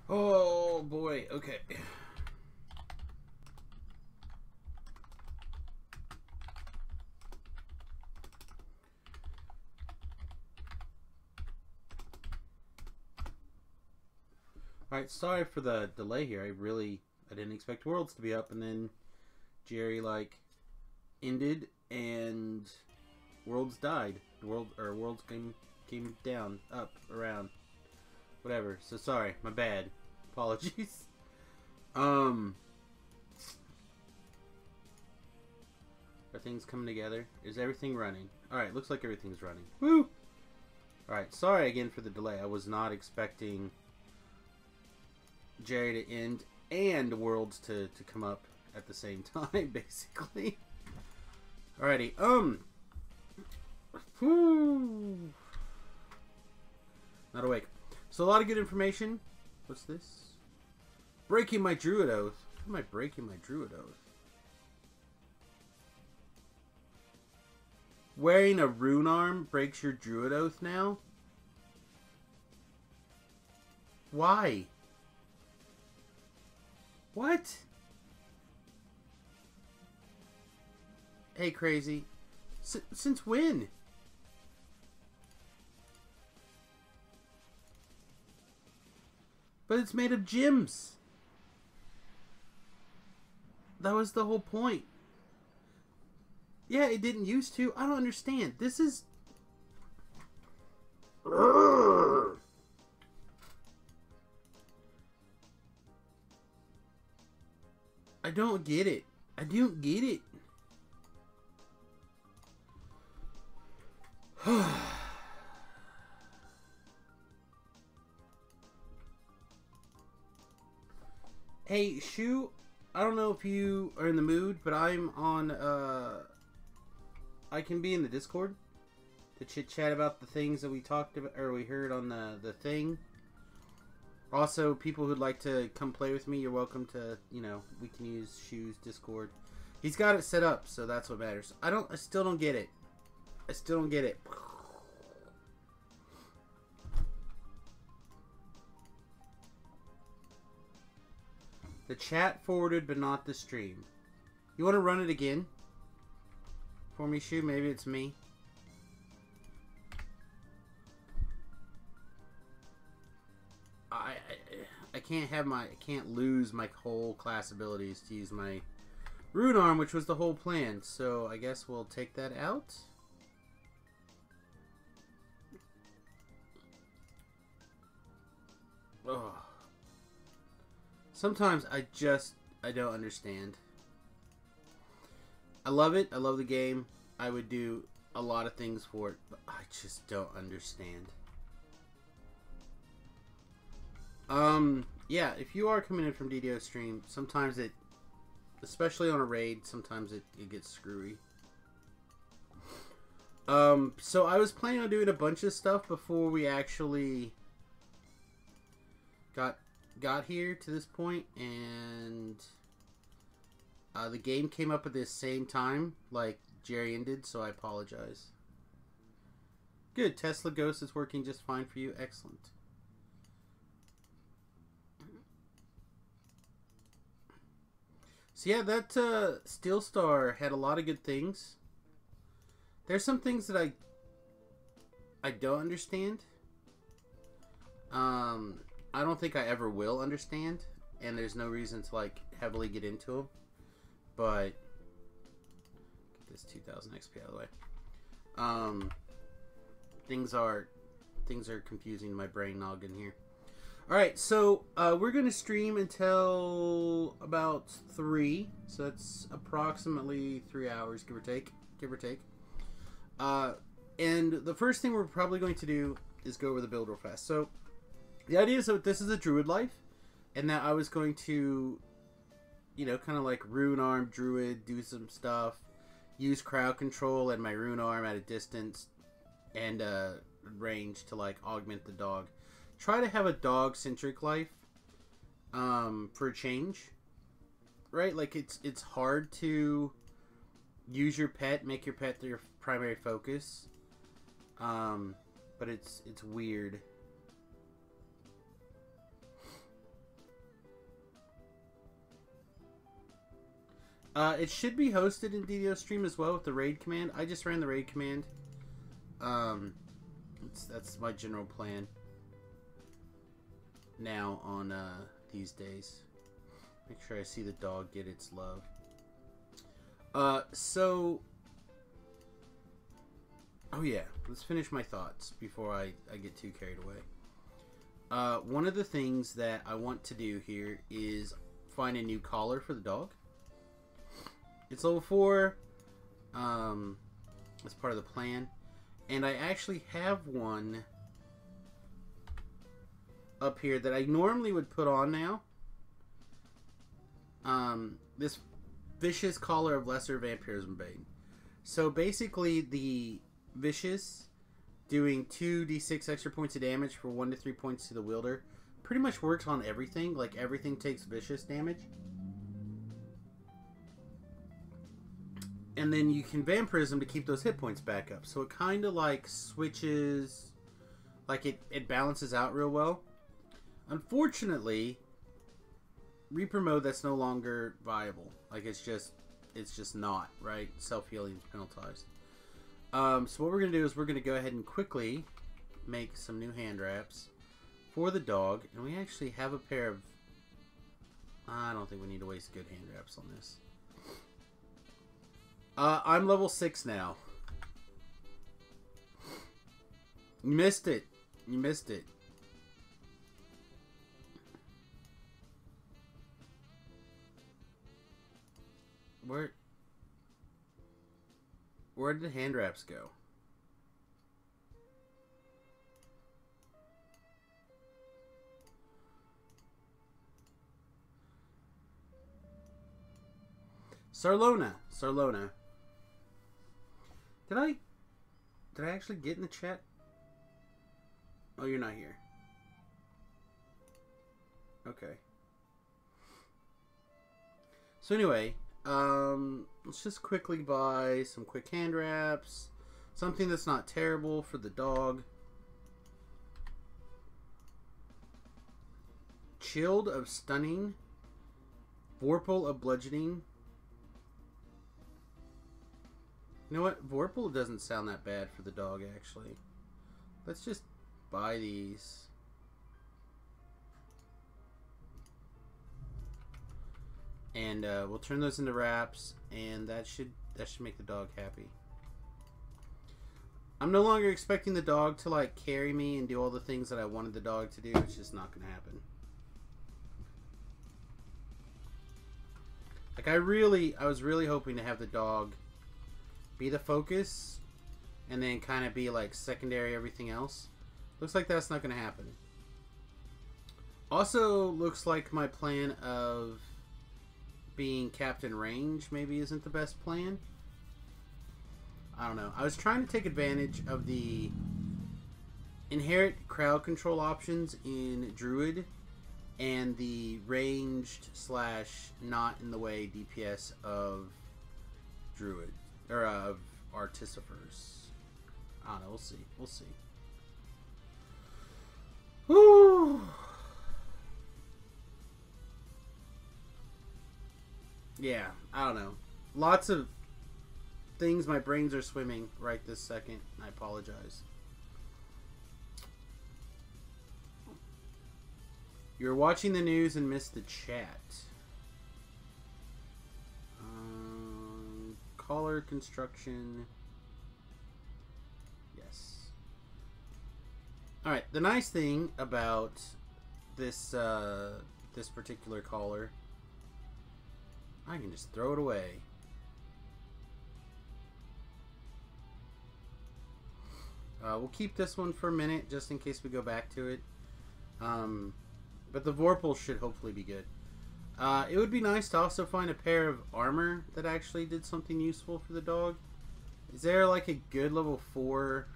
Oh boy, okay. Alright, sorry for the delay here. I didn't expect Worlds to be up, and then Jerry, like, ended, and Worlds died. Worlds came down, up, around, whatever. So sorry, my bad. Apologies. Are things coming together? Is everything running? Alright, looks like everything's running. Woo! Alright, sorry again for the delay. I was not expecting Jerry to end and Worlds to come up at the same time, basically. Alrighty, whew. Not awake. So a lot of good information. What's this? Breaking my Druid Oath. How am I breaking my Druid Oath? Wearing a rune arm breaks your Druid Oath now? Why? What? Hey, crazy. Since when? But it's made of gems. That was the whole point. Yeah, it didn't used to. I don't understand. This is... Urgh. I don't get it. I don't get it. Hey, Shu, I don't know if you are in the mood, but I'm on, I can be in the Discord to chit-chat about the things that we talked about, or we heard on the thing. Also, people who'd like to come play with me, you're welcome to, you know, we can use Shu's Discord. He's got it set up, so that's what matters. I still don't get it. I still don't get it. The chat forwarded, but not the stream. You want to run it again? For me, Shu? Maybe it's me. I can't lose my whole class abilities to use my rune arm, which was the whole plan. So I guess we'll take that out. Oh. Sometimes I don't understand. I love it. I love the game. I would do a lot of things for it, but I just don't understand. Yeah, if you are coming in from DDO stream, sometimes it, especially on a raid, sometimes it gets screwy. So I was planning on doing a bunch of stuff before we actually got here to this point, and the game came up at the same time, like Jerry ended, so I apologize. Good, Tesla Ghost is working just fine for you. Excellent. So yeah, that Steel Star had a lot of good things. There's some things that I don't understand. I don't think I ever will understand, and there's no reason to like heavily get into them. But get this 2,000 XP out of the way. Things are confusing my brain noggin here. All right, so we're gonna stream until about 3, so that's approximately 3 hours, give or take. And the first thing we're probably going to do is go over the build real fast. So the idea is that this is a druid life, and that I was going to, you know, kind of like rune arm druid, do some stuff, use crowd control and my rune arm at a distance and range to like augment the dog. Try to have a dog centric life for a change, right? Like it's hard to use your pet, make your pet your primary focus, but it's weird. It should be hosted in DDO stream as well with the raid command. I just ran the raid command. That's my general plan now on these days. Make sure I see the dog get its love. So... Oh yeah, let's finish my thoughts before I get too carried away. One of the things that I want to do here is find a new collar for the dog. It's level 4. That's part of the plan. And I actually have one up here that I normally would put on now. This Vicious Collar of Lesser Vampirism Bane. So basically the Vicious doing 2d6 extra points of damage for 1 to 3 points to the wielder pretty much works on everything. Like everything takes Vicious damage. And then you can Vampirism to keep those hit points back up. So it kind of like switches, like it balances out real well. Unfortunately, Reaper mode, that's no longer viable. Like it's just not, right? Self-healing is penalized. So what we're going to do is we're going to go ahead and quickly make some new hand wraps for the dog. And we actually have a pair of... I don't think we need to waste good hand wraps on this. I'm level 6 now. You missed it. You missed it. Where did the hand wraps go? Sarlona. Did I actually get in the chat? Oh, you're not here. Okay. So anyway, let's just quickly buy some quick hand wraps. Something that's not terrible for the dog. Chilled of Stunning. Vorpal of Bludgeoning. You know what? Vorpal doesn't sound that bad for the dog, actually. Let's just buy these. And we'll turn those into wraps, and that should make the dog happy. I'm no longer expecting the dog to like carry me and do all the things that I wanted the dog to do. It's just not going to happen. Like I was really hoping to have the dog be the focus and then kind of be like secondary everything else. Looks like that's not going to happen. Also looks like my plan of being Captain Range maybe isn't the best plan. I don't know. I was trying to take advantage of the inherent crowd control options in Druid and the ranged / not in the way DPS of Druid. Or of Artificers. I don't know. We'll see. We'll see. Whew. Yeah, I don't know. Lots of things my brains are swimming right this second. I apologize. You're watching the news and missed the chat. Collar construction. Yes. Alright, the nice thing about this this particular collar, I can just throw it away. We'll keep this one for a minute just in case we go back to it. But the Vorpal should hopefully be good. It would be nice to also find a pair of armor that actually did something useful for the dog. Is there like a good level 4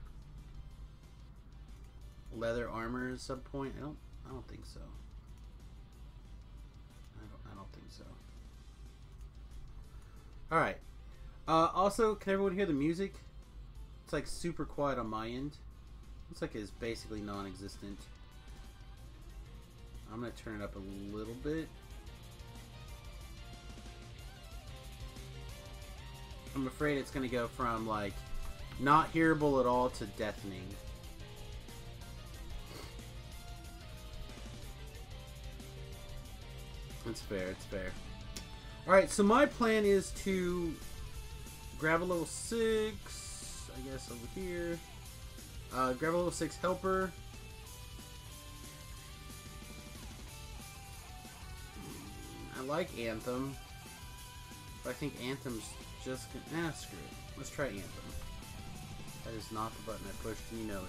leather armor at some point? I don't think so. I don't think so. All right. Also, can everyone hear the music? It's like super quiet on my end. Looks like it's basically non-existent. I'm gonna turn it up a little bit. I'm afraid it's going to go from, like, not hearable at all to deafening. It's fair, it's fair. Alright, so my plan is to grab a level 6, I guess over here. Grab a level 6 helper. I like Anthem. But I think Anthem's just gonna... Nah, screw it. Let's try Anthem. That is not the button I pushed, and you know it,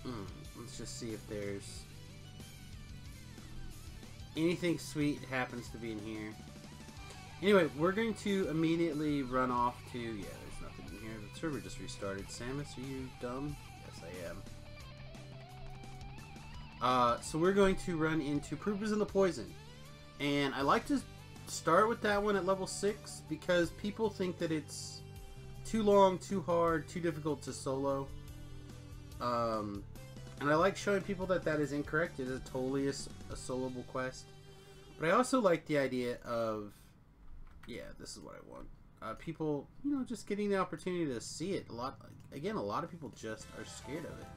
video. Let's just see if there's anything sweet happens to be in here. Anyway, we're going to immediately run off to... Yeah, there's nothing in here. The server just restarted. Samus, are you dumb? Yes, I am. So we're going to run into Proof is in the Poison. And I like to start with that one at level 6 because people think that it's too long, too hard, too difficult to solo. And I like showing people that that is incorrect. It is totally a soloable quest. But I also like the idea of... Yeah, this is what I want. People, you know, just getting the opportunity to see it. A lot of people just are scared of it.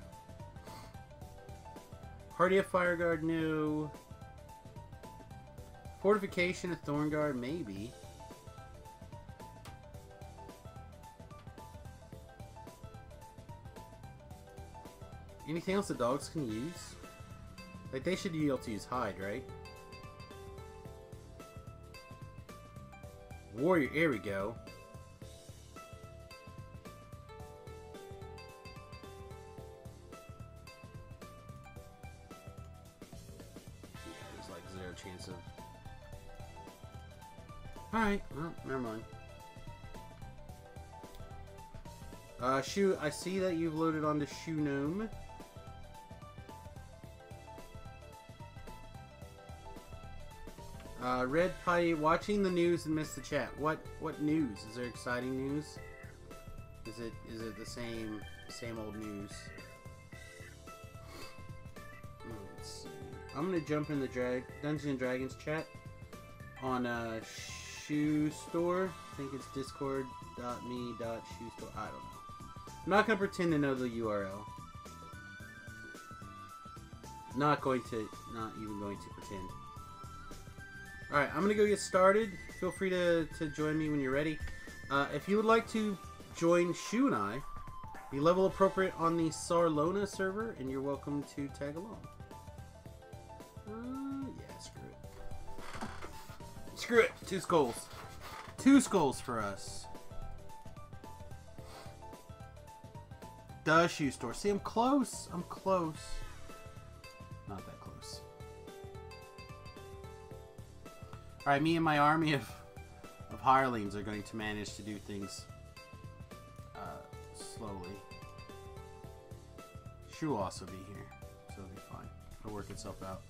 Party of Fire Guard, no. Fortification of Thorn Guard, maybe. Anything else the dogs can use? Like, they should be able to use Hide, right? Warrior, here we go. Yeah, there's like 0 chance of... Alright, well, never mind. Shoe, I see that you've loaded onto Shoe Gnome. Red Putty, watching the news and missed the chat. What news? Is there exciting news? Is it the same old news? Let's see. I'm gonna jump in the Dungeons and Dragons chat on Shoe Store. I think it's discord.me.shoestore. I don't know. I'm not gonna pretend to know the URL. Not even going to pretend. Alright, I'm gonna go get started. Feel free to join me when you're ready. If you would like to join Shu and I, be level appropriate on the Sarlona server, and you're welcome to tag along. Yeah, screw it. Screw it! 2 skulls. 2 skulls for us. The Shoe Store. See, I'm close. I'm close. Not that close. Alright, me and my army of hirelings are going to manage to do things slowly. Shoe will also be here, so it'll be fine. It'll work itself out.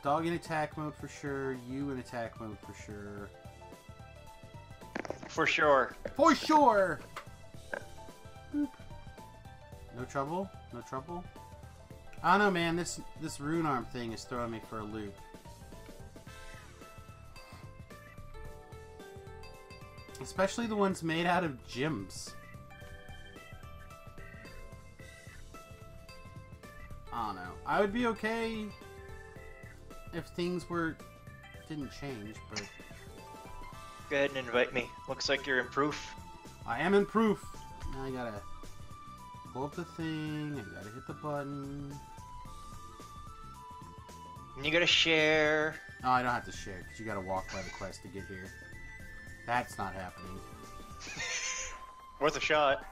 Dog in attack mode for sure. You in attack mode for sure. For sure. For sure! Boop. No trouble? No trouble? I don't know, man. This rune arm thing is throwing me for a loop. Especially the ones made out of gems. I don't know. I would be okay if things didn't change, but... Go ahead and invite me. Looks like you're in proof. I am in proof. Now I gotta pull up the thing. I gotta hit the button. And you gotta share. Oh, I don't have to share, because you gotta walk by the quest to get here. That's not happening. Worth a shot.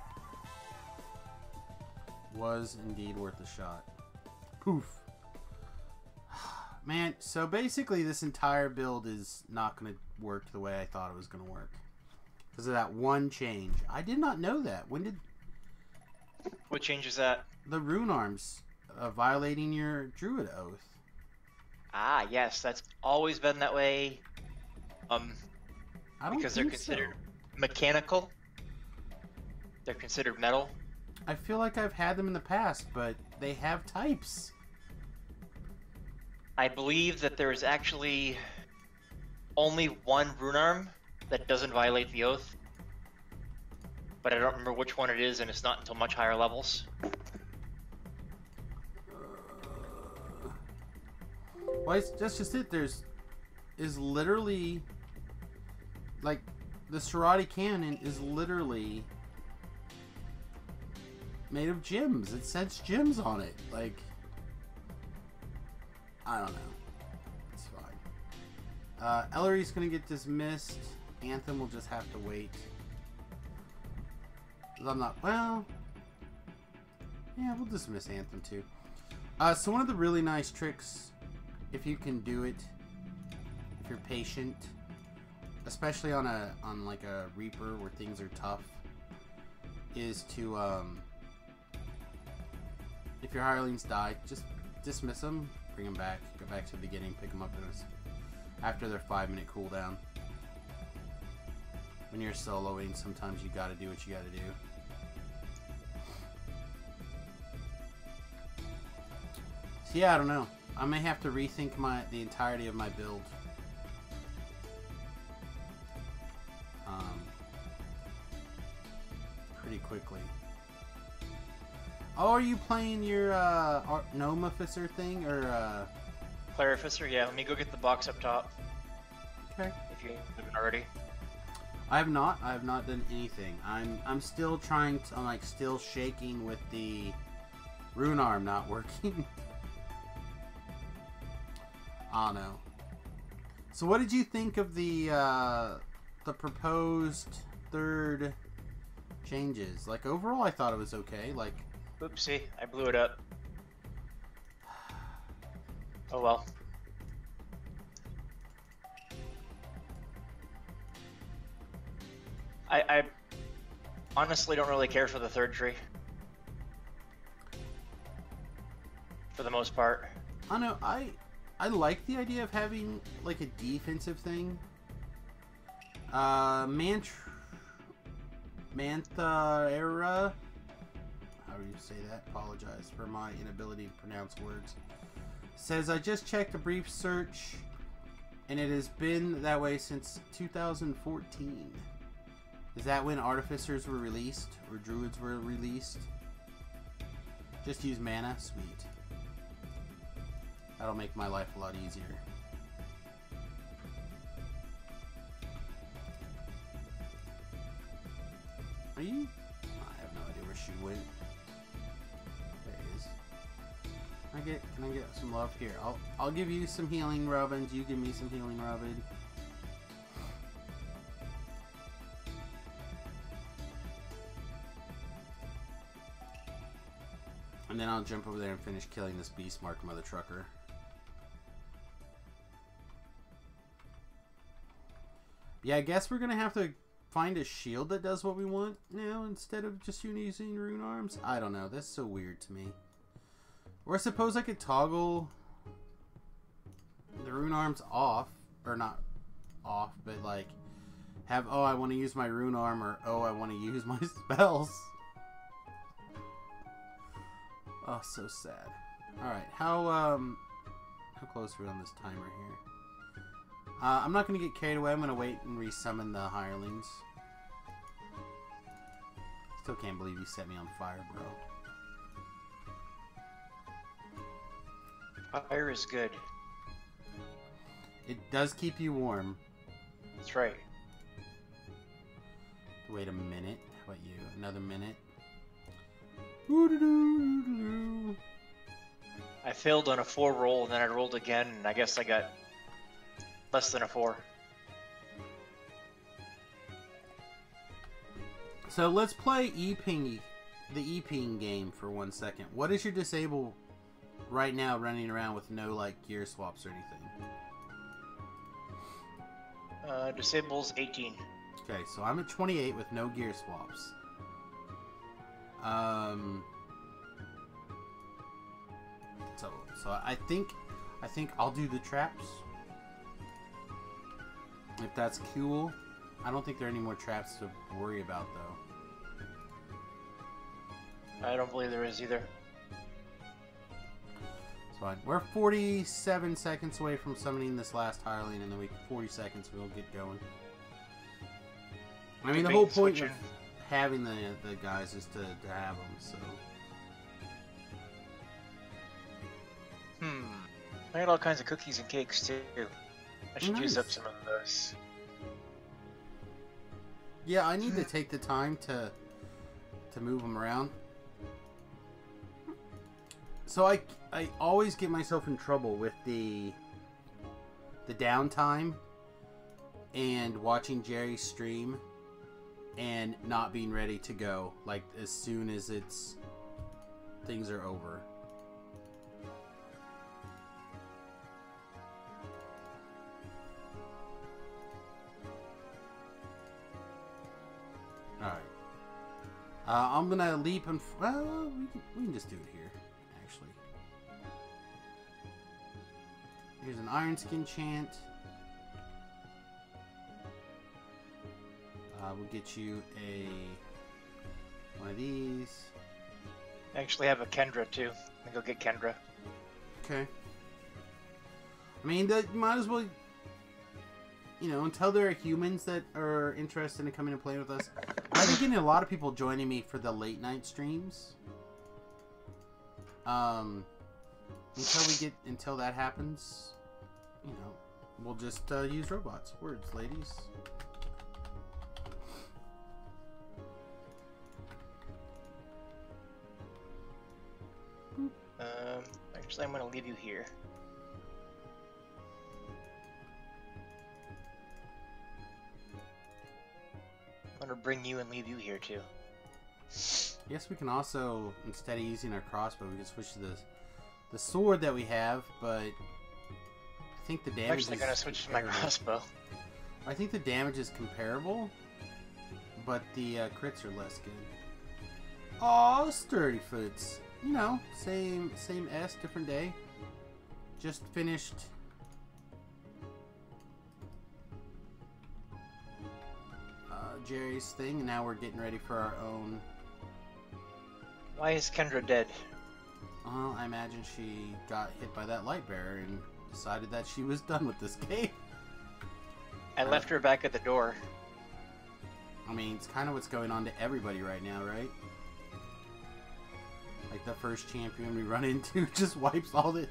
Was indeed worth a shot. Poof. Man, so basically this entire build is not going to work the way I thought it was going to work. Because of that one change. I did not know that. When did... What change is that? The rune arms. Violating your druid oath. Ah, yes. That's always been that way. I don't because think they're considered so. Mechanical. They're considered metal. I feel like I've had them in the past, but they have types. I believe that there is actually only one rune arm that doesn't violate the oath, but I don't remember which one it is, and it's not until much higher levels. Well, that's just it. Is literally, like, the Serati cannon is literally made of gems. It says gems on it. Like, I don't know. It's fine. Ellery's gonna get dismissed. Anthem will just have to wait. I'm not, well, yeah, we'll dismiss Anthem too. So one of the really nice tricks, if you can do it, if you're patient, especially on like a Reaper where things are tough, is to if your hirelings die, just dismiss them, bring them back, go back to the beginning, pick them up after their 5-minute cooldown. When you're soloing, sometimes you gotta do what you gotta do. So yeah, I don't know. I may have to rethink the entirety of my build. Pretty quickly. Oh, are you playing your Gnome Officer thing, or Player Officer? Yeah, let me go get the box up top. Okay. If you haven't already. I have not. I have not done anything. I'm still trying to. I'm like still shaking with the rune arm not working. I don't know. So, what did you think of the proposed third changes? Like, overall, I thought it was okay. Like, oopsie, I blew it up. Oh well. I honestly don't really care for the third tree. For the most part. I don't know. I like the idea of having like a defensive thing. Mantha era. How do you say that? Apologize for my inability to pronounce words. Says, I just checked a brief search, and it has been that way since 2014. Is that when Artificers were released? Or Druids were released? Just use mana? Sweet. That'll make my life a lot easier. Are you? I have no idea where she went. There it is. Can I get some love here? I'll give you some healing, Robins. You give me some healing, Robin. And then I'll jump over there and finish killing this beast mark mother trucker. Yeah, I guess we're gonna have to find a shield that does what we want now instead of just using rune arms. I don't know. That's so weird to me. Or I suppose I could toggle the rune arms off, or not off, but like have, oh, I want to use my rune arm, or oh, I want to use my spells. Oh, so sad. Alright, how close are we on this timer here? I'm not going to get carried away. I'm going to wait and resummon the hirelings. Still can't believe you set me on fire, bro. Fire is good. It does keep you warm. That's right. Wait a minute. How about you? Another minute. I failed on a 4 roll, and then I rolled again, and I guess I got less than a 4. So let's play the E-Ping game for 1 second. What is your disable right now running around with no like gear swaps or anything? Disable's 18. Okay, so I'm at 28 with no gear swaps. So I think I'll do the traps. If that's cool. I don't think there are any more traps to worry about though. I don't believe there is either. So fine. We're 47 seconds away from summoning this last hireling, and then 40 seconds we'll get going. I mean, the whole point of having the guys is to have them, so... I got all kinds of cookies and cakes, too. I should use up some of those. Yeah, I need to take the time to move them around. So I always get myself in trouble with the downtime and watching Jerry stream and not being ready to go, like, as soon as things are over. Alright. I'm gonna leap and... Well, we can just do it here, actually. Here's an Iron Skin chant. We'll get you one of these. I actually have a Kendra, too. I'm gonna go get Kendra. Okay. I mean, you might as well... You know, until there are humans that are interested in coming and playing with us. I've been getting a lot of people joining me for the late night streams. Until that happens, you know, we'll just use robots. Words, ladies. Actually, I'm gonna leave you here. I'm gonna bring you and leave you here too. Yes, we can also, instead of using our crossbow, we can switch to the sword that we have, but I think the damage I'm actually gonna switch to my crossbow. I think the damage is comparable, but the crits are less good. Aw, sturdy foots. You know, same S, different day. Just finished Jerry's thing, and now we're getting ready for our own. Why is Kendra dead? Well, I imagine she got hit by that light bearer and decided that she was done with this game. I left her back at the door. I mean, it's kind of what's going on to everybody right now, right? Like the first champion we run into just wipes all the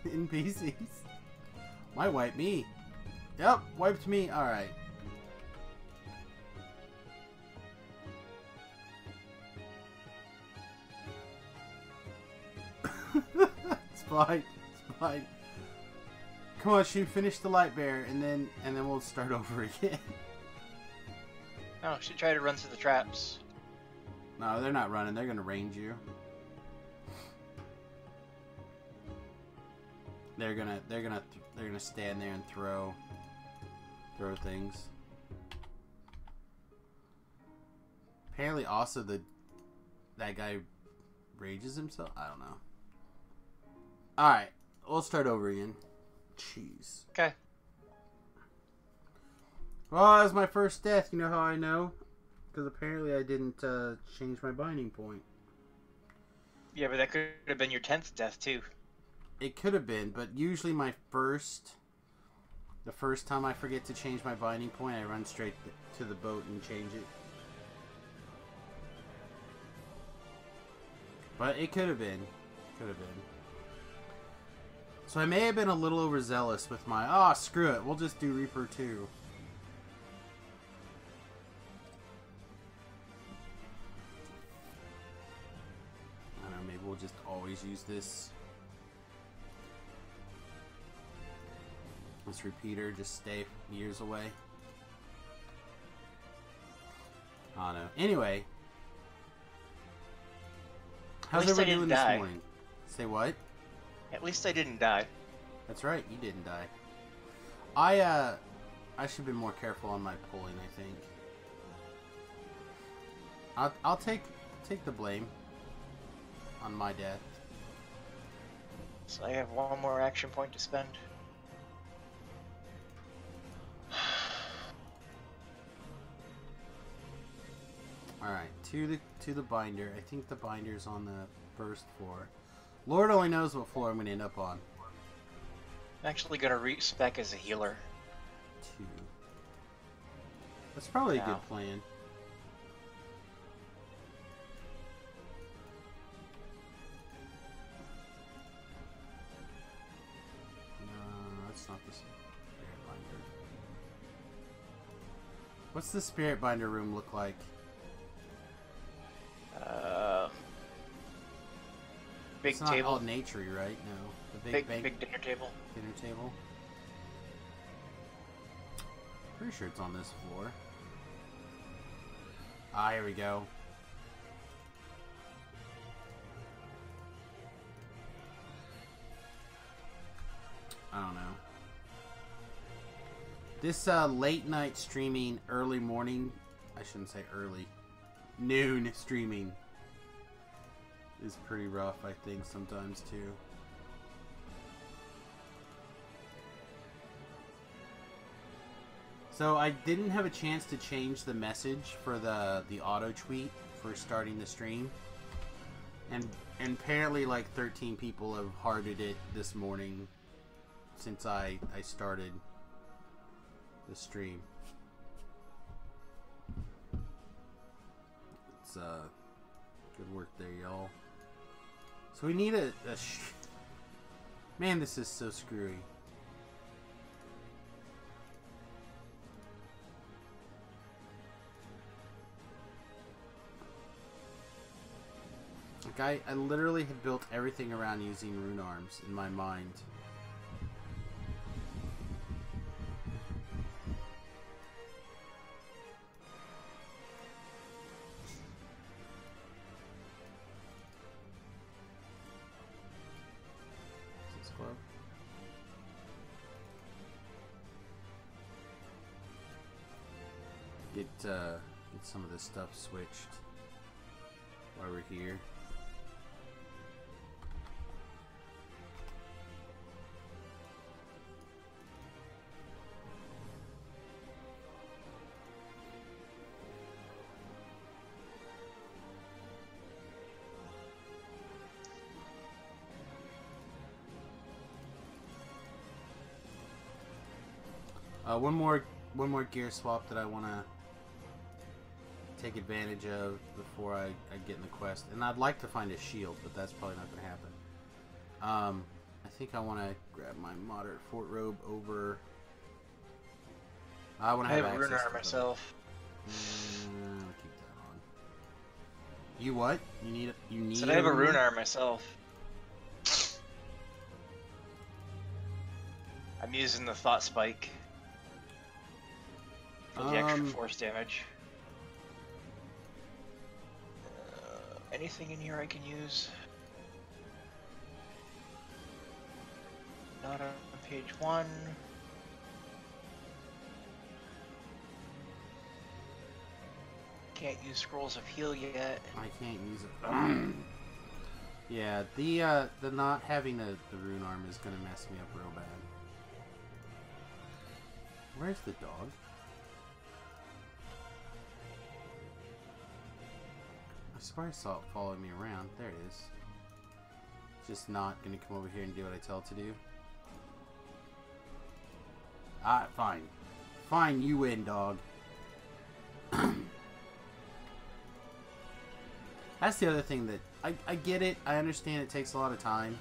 NPCs. Might wipe me. Yep, wiped me. All right. It's fine. It's fine. Come on, shoot, finish the light bear, and then we'll start over again. Oh, she tried to run through the traps. No, they're not running. They're gonna range you. They're gonna stand there and throw things. Apparently, also that guy rages himself. I don't know. All right, we'll start over again. Jeez. Okay. Well, that was my first death. You know how I know? Because apparently I didn't change my binding point. Yeah, but that could have been your 10th death, too. It could have been, but usually the first time I forget to change my binding point, I run straight to the boat and change it. But it could have been. Could have been. So I may have been a little overzealous with my, screw it, we'll just do Reaper 2. I don't know, maybe we'll just always use this repeater, just stay years away. I don't know. Anyway. How's everybody doing this morning? Say what? At least I didn't die. That's right, you didn't die. I should have been more careful on my pulling, I think. I'll take the blame on my death. So I have one more action point to spend. Alright, to the binder. I think the binder's on the first floor. Lord only knows what floor I'm going to end up on. I'm actually gonna respec as a healer. 2. That's probably a Yeah. good plan. No, that's not the spirit binder. What's the spirit binder room look like? Big It's not table. all naturey, right? No. The Big bank dinner table. dinner table. Pretty sure it's on this floor. Ah, here we go. I don't know. This late night streaming, early morning, I shouldn't say early, noon streaming is pretty rough, I think, sometimes too. So I didn't have a chance to change the message for the auto tweet for starting the stream, and apparently like 13 people have hearted it this morning since I started the stream. It's good work there, y'all. So we need a man, this is so screwy. Like I literally had built everything around using rune arms in my mind. Is this glove? Get some of this stuff switched while we're here. One more gear swap that I want to take advantage of before I get in the quest, and I'd like to find a shield, but that's probably not going to happen. I think I want to grab my moderate fort robe over. I want to have a access rune to armor myself. I'll keep that on. You what? You need. So I have a rune armor myself. I'm using the thought spike for the extra force damage. Anything in here I can use? Not on page 1. Can't use scrolls of heal yet. I can't use it. Yeah, the not having the rune arm is gonna mess me up real bad. Where's the dog? I swear I saw it following me around. There it is. It's just not gonna come over here and do what I tell it to do. Ah, fine. Fine, you win, dog. That's the other thing that... I get it. I understand it takes a lot of time.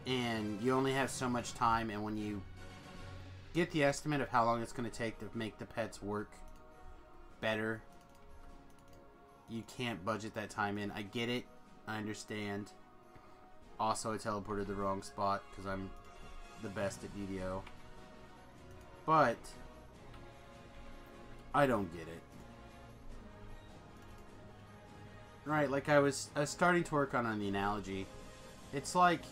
And you only have so much time, and when you get the estimate of how long it's going to take to make the pets work better, you can't budget that time in. I get it. I understand. Also, I teleported the wrong spot because I'm the best at DDO. But I don't get it. Right, like I was starting to work on the analogy. It's like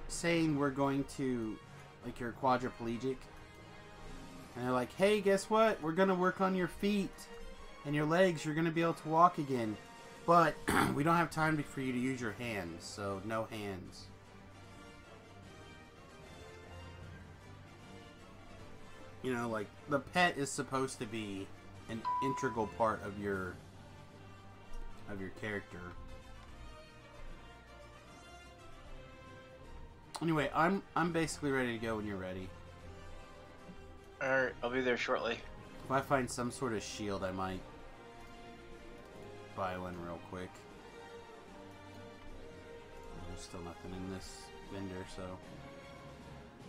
saying we're going to, like, you're quadriplegic, and they're like, hey, guess what? We're going to work on your feet and your legs. You're going to be able to walk again. But we don't have time for you to use your hands, so no hands. You know, like, the pet is supposed to be an integral part of your character. Anyway, I'm basically ready to go when you're ready. Alright, I'll be there shortly. If I find some sort of shield, I might buy one real quick. There's still nothing in this vendor, so...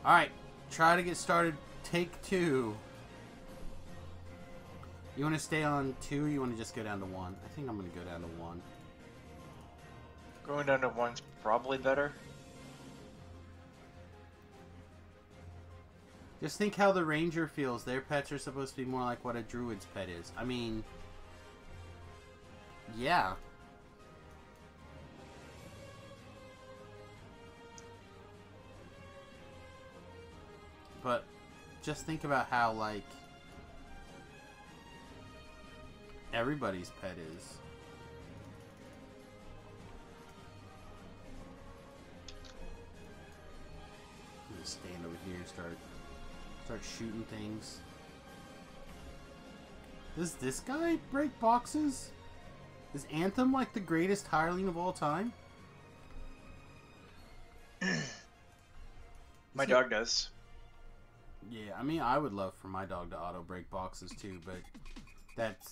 Alright, try to get started. Take 2. You want to stay on 2 or you want to just go down to 1? I think I'm going to go down to 1. Going down to 1's probably better. Just think how the ranger feels. Their pets are supposed to be more like what a druid's pet is. I mean... Yeah. But just think about how, like... everybody's pet is. I'm gonna stand over here and start shooting things. Does this guy break boxes? Is Anthem like the greatest hireling of all time? My dog does. Yeah, I mean, I would love for my dog to auto break boxes too, but that's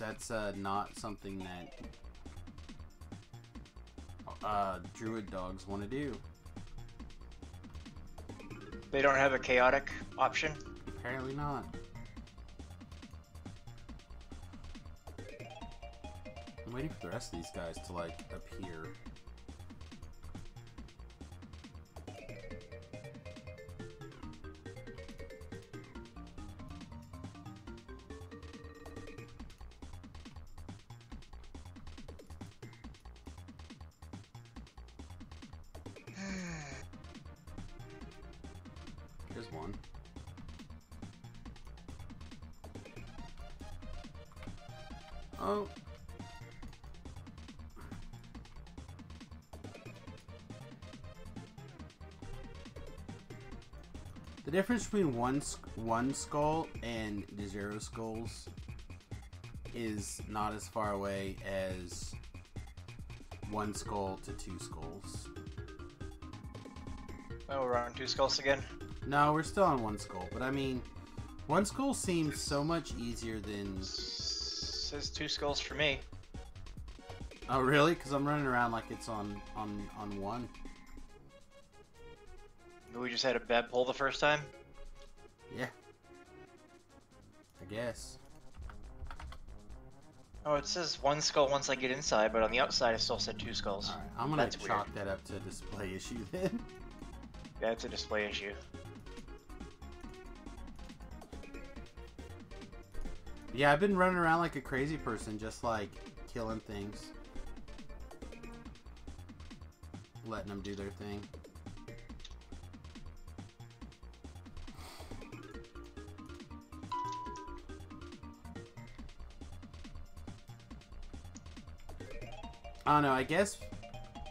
not something that druid dogs want to do. They don't have a chaotic option? Apparently not. I'm waiting for the rest of these guys to, like, appear. There's one. Oh. The difference between one skull and the 0 skulls is not as far away as 1 skull to 2 skulls. Oh, we're on 2 skulls again? No, we're still on 1 skull, but I mean, 1 skull seems so much easier than... Says 2 skulls for me. Oh, really? Because I'm running around like it's on 1. We just had a bad pull the first time? Yeah. I guess. Oh, it says 1 skull once I get inside, but on the outside it still said 2 skulls. Alright, I'm gonna chalk that up to a display issue then. Yeah, it's a display issue. Yeah, I've been running around like a crazy person, just like killing things. Letting them do their thing. I don't know, I guess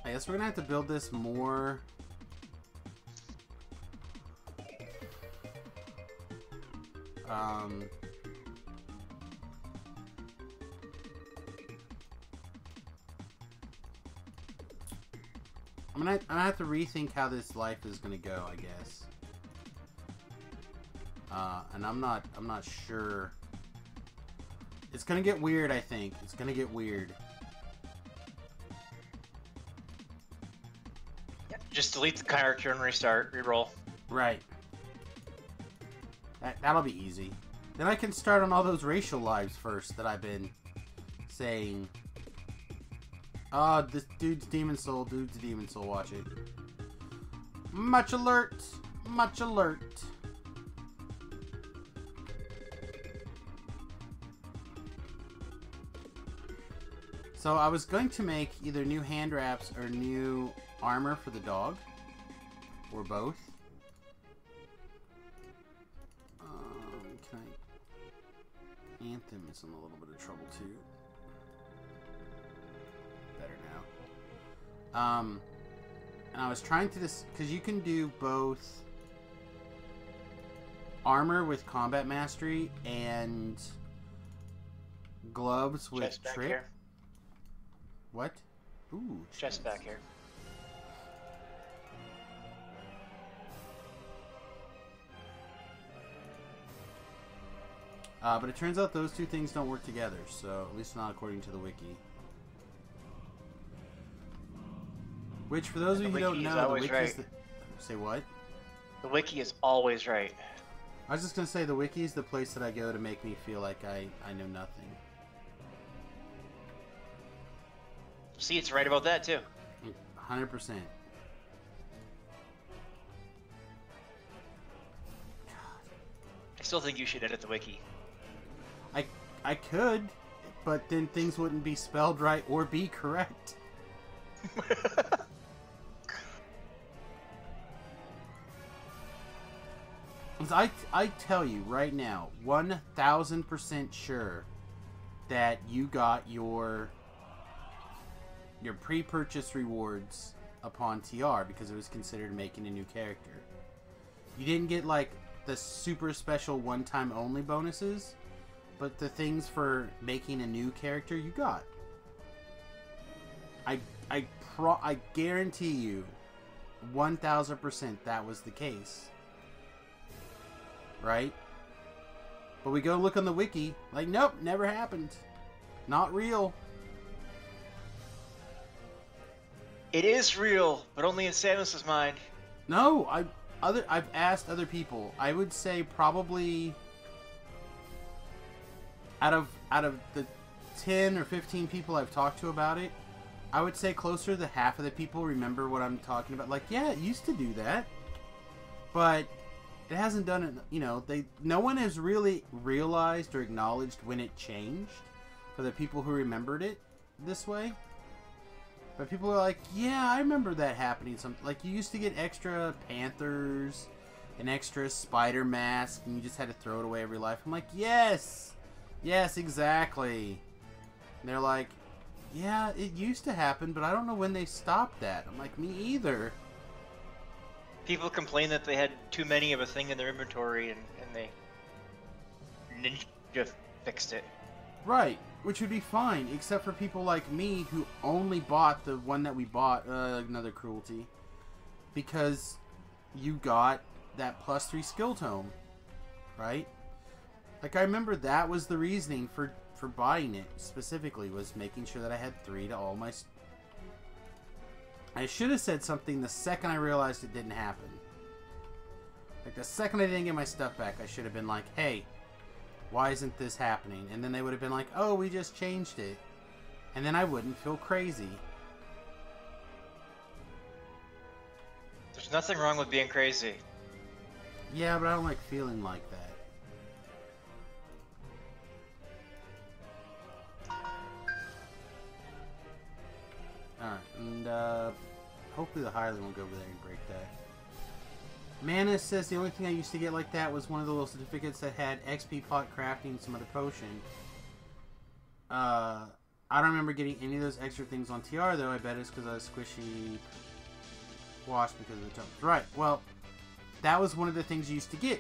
we're gonna have to build this more. I'm gonna have to rethink how this life is gonna go, I guess. And I'm not sure. It's gonna get weird, I think. It's gonna get weird. Just delete the character and restart, reroll. Right. That'll be easy. Then I can start on all those racial lives first that I've been saying. Oh, this dude's demon soul. Dude's demon soul. Watch it. Much alert. Much alert. So I was going to make either new hand wraps or new armor for the dog. Or both. Can I... Anthem is in a little bit of trouble too. Better now. And I was trying to because you can do both armor with combat mastery and gloves with Chest back trick. here. What? Ooh, Chest back here. But it turns out those two things don't work together, so at least not according to the wiki. Which, for those of you who don't know, the wiki is the... Say what? The wiki is always right. I was just going to say, the wiki is the place that I go to make me feel like I know nothing. See, it's right about that, too. 100%. I still think you should edit the wiki. I could, but then things wouldn't be spelled right or be correct. I tell you right now, 1,000% sure that you got your pre-purchase rewards upon TR because it was considered making a new character. You didn't get like the super special one-time only bonuses, but the things for making a new character you got. I guarantee you 1,000% that was the case. Right? But we go look on the wiki, like, nope, never happened. Not real. It is real, but only in Samus's mind. No, I've asked other people. I would say probably out of the 10 or 15 people I've talked to about it, I would say closer to half of the people remember what I'm talking about. Like, yeah, it used to do that, but it hasn't done it. You know, no one has really realized or acknowledged when it changed for the people who remembered it this way. But people are like, yeah, I remember that happening. Like, you used to get extra Panthers, an extra spider mask, and you just had to throw it away every life. I'm like, yes, exactly. And they're like, yeah, it used to happen, but I don't know when they stopped that. I'm like, me either. People complain that they had too many of a thing in their inventory, and they Ninja fixed it. Right, which would be fine, except for people like me who only bought the one that we bought, another cruelty, because you got that +3 skill tome, right? Like, I remember that was the reasoning for buying it, specifically, was making sure that I had 3 to all my... I should have said something the second I realized it didn't happen. Like, the second I didn't get my stuff back, I should have been like, hey, why isn't this happening? And then they would have been like, oh, we just changed it. And then I wouldn't feel crazy. There's nothing wrong with being crazy. Yeah, but I don't like feeling like that. Alright, and hopefully the hireling will go over there and break that. Mana says the only thing I used to get like that was one of the little certificates that had XP pot crafting and some other potion. I don't remember getting any of those extra things on TR though. I bet it's because I was squishy washed because of the tomes. Right, well, that was one of the things you used to get,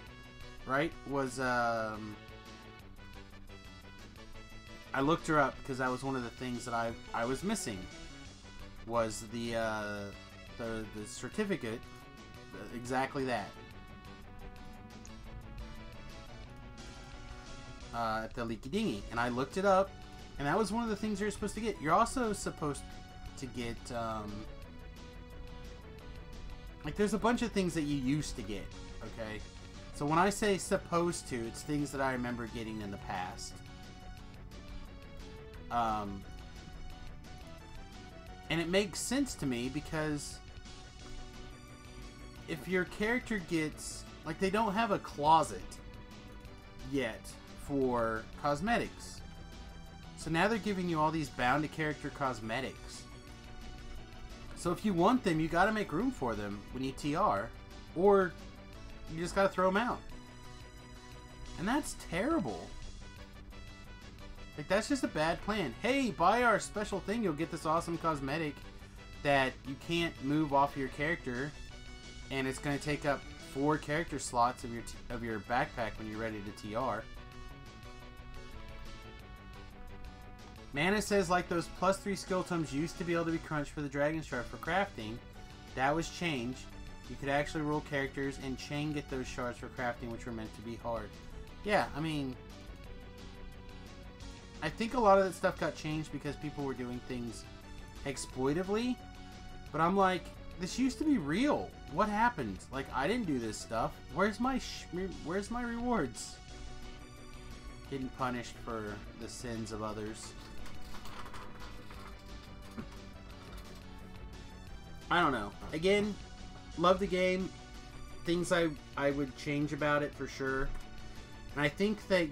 right? Was, I looked her up because that was one of the things that I was missing. Was the certificate, exactly that, at the Leaky Dinghy, and I looked it up, and that was one of the things you're supposed to get. You're also supposed to get, like, there's a bunch of things that you used to get, okay? So when I say supposed to, it's things that I remember getting in the past. And it makes sense to me because if your character gets... Like, they don't have a closet yet for cosmetics. So now they're giving you all these bound-to-character cosmetics. So if you want them, you gotta make room for them when you TR. Or you just gotta throw them out. And that's terrible. Like, that's just a bad plan. Hey, buy our special thing, you'll get this awesome cosmetic that you can't move off your character, and it's going to take up 4 character slots of your backpack when you're ready to TR. Mana says, like, those +3 skill tomes used to be able to be crunched for the Dragon Shard for crafting. That was changed. You could actually roll characters and chain get those shards for crafting, which were meant to be hard. Yeah, I mean... I think a lot of that stuff got changed because people were doing things exploitively. But I'm like, this used to be real. What happened? Like, I didn't do this stuff. Where's my rewards? Getting punished for the sins of others. I don't know. Again, love the game. Things I would change about it for sure. And I think that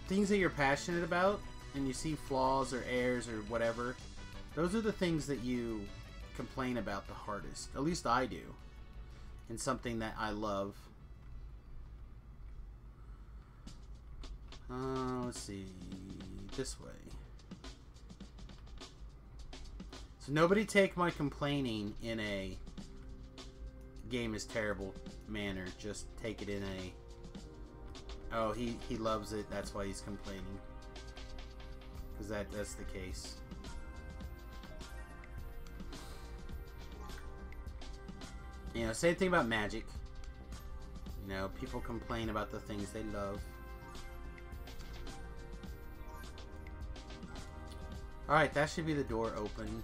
things that you're passionate about and you see flaws or errors or whatever, those are the things that you complain about the hardest. At least I do. In something that I love. Let's see. This way. So nobody take my complaining in a game is terrible manner. Just take it in a, oh, he loves it, that's why he's complaining. Because that's the case. You know, same thing about Magic. You know, people complain about the things they love. Alright, that should be the door open.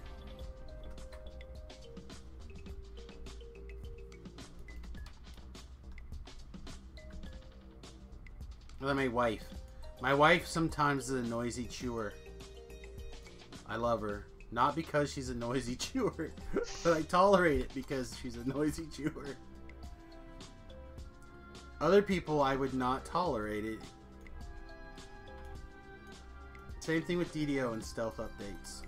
Well, my wife. My wife sometimes is a noisy chewer. I love her. Not because she's a noisy chewer, but I tolerate it because she's a noisy chewer. Other people, I would not tolerate it. Same thing with DDO and stealth updates.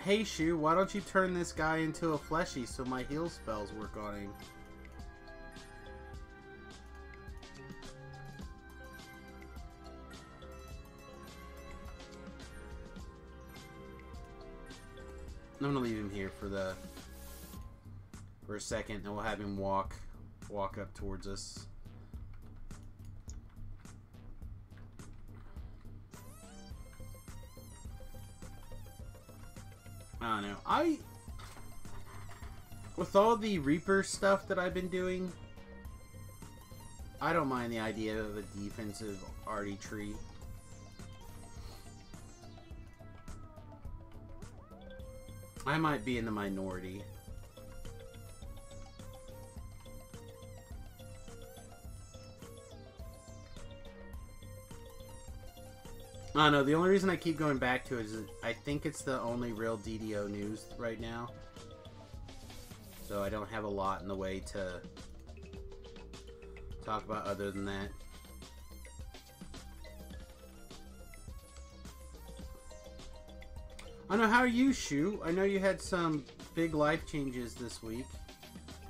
Hey Shu, why don't you turn this guy into a fleshy so my heal spells work on him? I'm gonna leave him here for a second, and we'll have him walk up towards us. I don't know. With all the Reaper stuff that I've been doing, I don't mind the idea of a defensive arty tree. I might be in the minority. I don't know, the only reason I keep going back to it is I think it's the only real DDO news right now. So I don't have a lot in the way to talk about other than that. I know, how are you, Shu? I know you had some big life changes this week.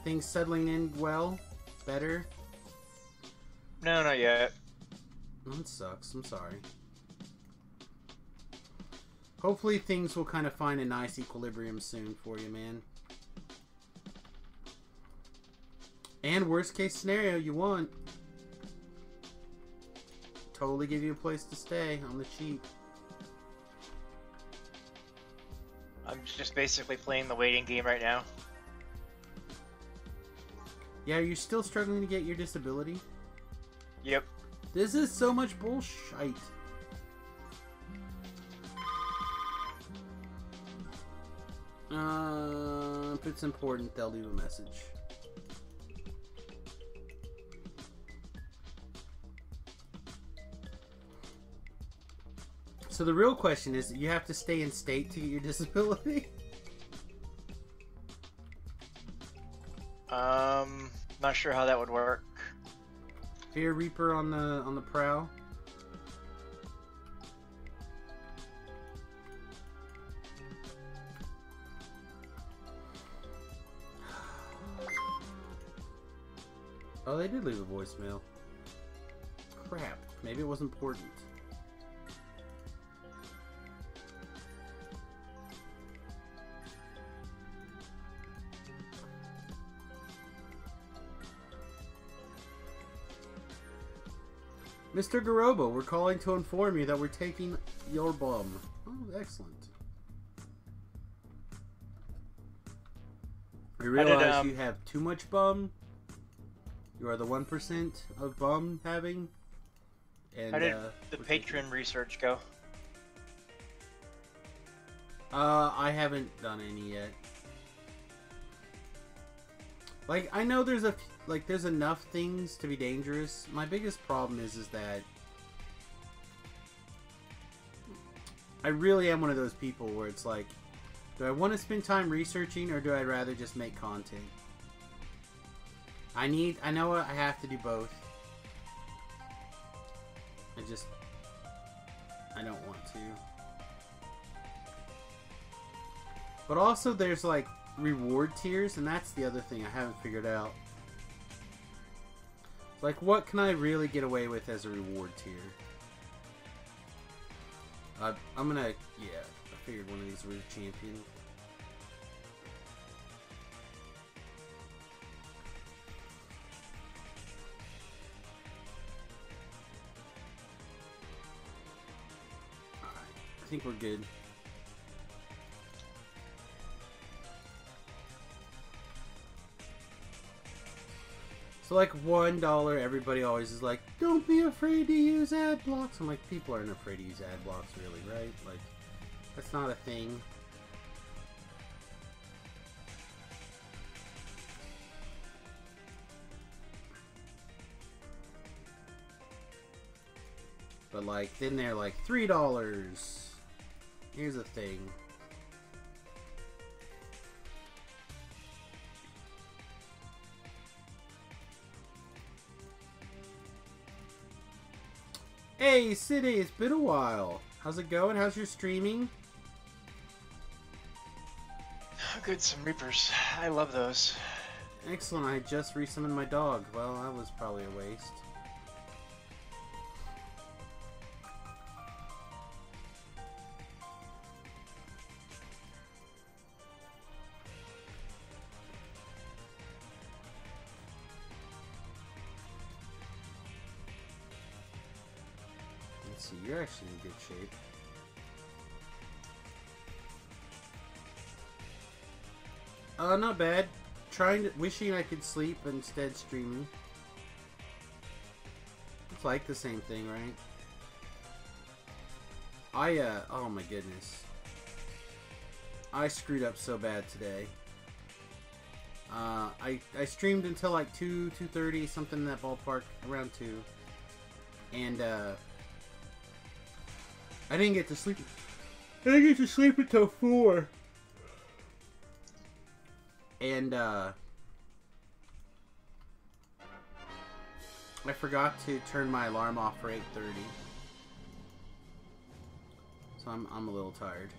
Things settling in well? Better? No, not yet. That sucks, I'm sorry. Hopefully things will kind of find a nice equilibrium soon for you, man. And worst case scenario, you want. Totally give you a place to stay on the cheap. I'm just basically playing the waiting game right now. Yeah, you're still struggling to get your disability? Yep. This is so much bullshit. If it's important, they'll leave a message. So the real question is, you have to stay in state to get your disability? Not sure how that would work. Fear Reaper on the prowl. Oh, they did leave a voicemail. Crap. Maybe it was important. Mr. Garobo, we're calling to inform you that we're taking your bum. Oh, excellent. You realize you have too much bum. You are the 1% of bum having. And, how did the patron research go? I haven't done any yet. Like, I know there's there's enough things to be dangerous. My biggest problem is that I really am one of those people where it's like, do I want to spend time researching or do I rather just make content? I know I have to do both. I don't want to. But also there's like reward tiers, and that's the other thing I haven't figured out. Like, what can I really get away with as a reward tier? I'm gonna, yeah, I figured one of these was a champion. Alright, I think we're good. So like $1, everybody always is like, don't be afraid to use ad blocks. I'm like, people aren't afraid to use ad blocks really, right? Like, that's not a thing. But like, then they're like, $3. Here's the thing. Hey, City, it's been a while. How's it going? How's your streaming? Good, some Reapers. I love those. Excellent, I just resummoned my dog. Well, that was probably a waste. Let's see, you're actually in good shape. Not bad. Wishing I could sleep instead streaming. It's like the same thing, right? Oh my goodness. I screwed up so bad today. I streamed until like 2:30, something in that ballpark, around 2. And, I didn't get to sleep. I didn't get to sleep until 4. And, I forgot to turn my alarm off for 8:30. So I'm a little tired.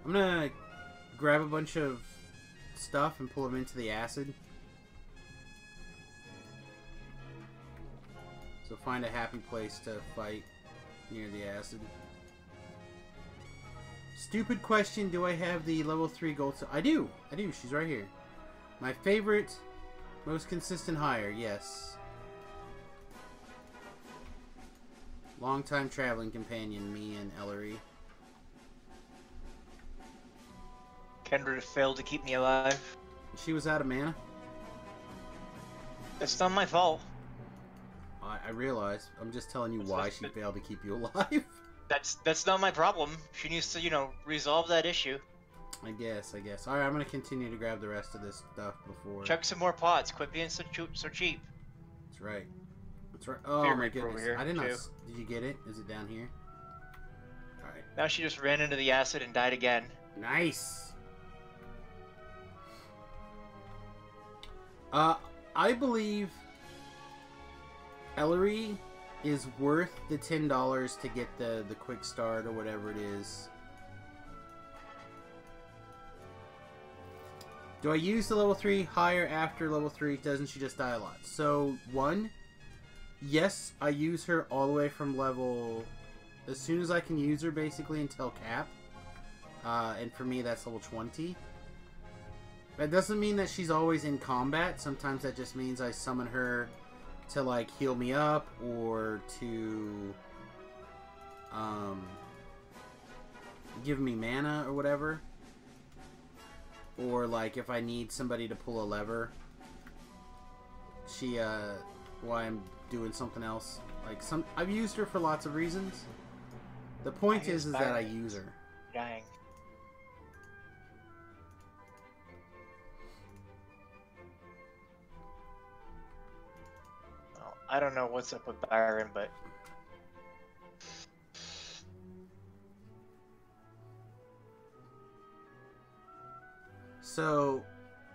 I'm gonna grab a bunch of stuff and pull them into the acid. So find a happy place to fight near the acid. Stupid question, do I have the level 3 gold? I do! I do, she's right here. My favorite, most consistent hire, yes. Long-time traveling companion, me and Ellery. Kendra failed to keep me alive. She was out of mana. It's not my fault. I realize. I'm just telling you why she failed to keep you alive. That's not my problem. She needs to, you know, resolve that issue. I guess. Alright, I'm gonna continue to grab the rest of this stuff before... Chuck some more pots. Quit being so cheap. That's right. That's right. Oh my goodness. I did not... Did you get it? Is it down here? Alright. Now she just ran into the acid and died again. Nice! I believe Ellery is worth the $10 to get the quick start or whatever it is. Do I use the level 3 higher after level 3? Doesn't she just die a lot? So, 1, yes, I use her all the way from level... As soon as I can use her, basically, until cap. And for me, that's level 20. That doesn't mean that she's always in combat. Sometimes that just means I summon her to, like, heal me up or to give me mana or whatever. or like if I need somebody to pull a lever, she while I'm doing something else. Like I've used her for lots of reasons. The point is that I use her. Dying. Well, I don't know what's up with Byron, but so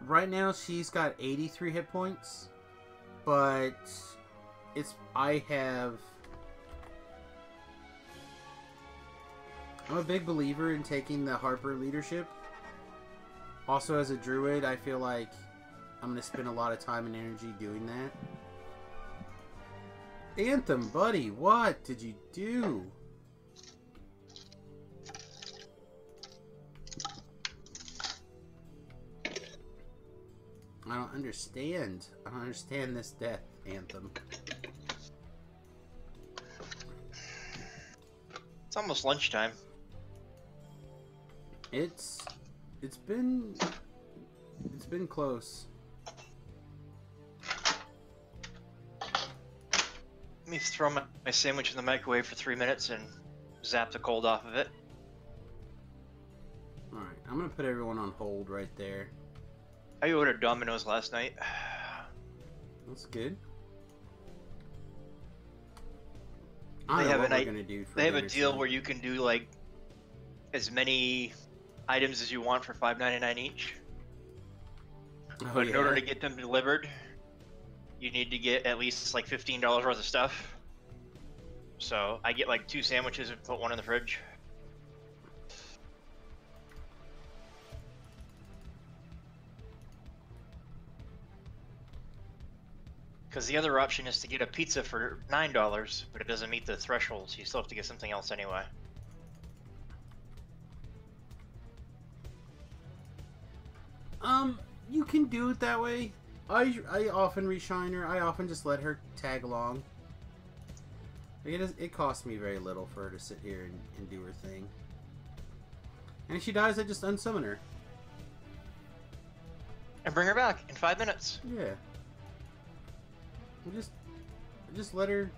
right now she's got 83 hit points, but I'm a big believer in taking the Harper leadership. Also, as a druid, I feel like I'm going to spend a lot of time and energy doing that. Anthem, buddy, what did you do? I don't understand. I don't understand this death, Anthem. it's almost lunchtime. It's been close. Let me throw my sandwich in the microwave for 3 minutes and zap the cold off of it. Alright, I'm gonna put everyone on hold right there. I ordered Domino's last night. That's good. They have a deal where you can do like as many items as you want for $5.99 each. Oh, But in yeah? order to get them delivered, you need to get at least like $15 worth of stuff. So I get like 2 sandwiches and put one in the fridge. Because the other option is to get a pizza for $9, but it doesn't meet the threshold, so you still have to get something else anyway. You can do it that way. I often reshine her. I often just let her tag along. It costs me very little for her to sit here and do her thing. And if she dies, I just unsummon her. And bring her back in 5 minutes. Yeah. Just let her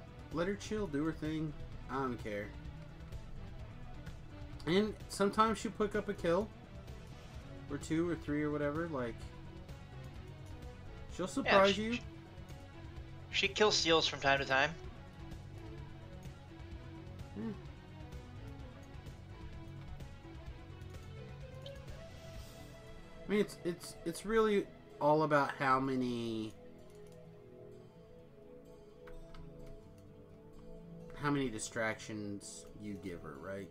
chill, do her thing. I don't care. And sometimes she'll pick up a kill. Or 2 or 3 or whatever, like she'll surprise you. She kills seals from time to time. I mean, it's really all about how many distractions you give her, right?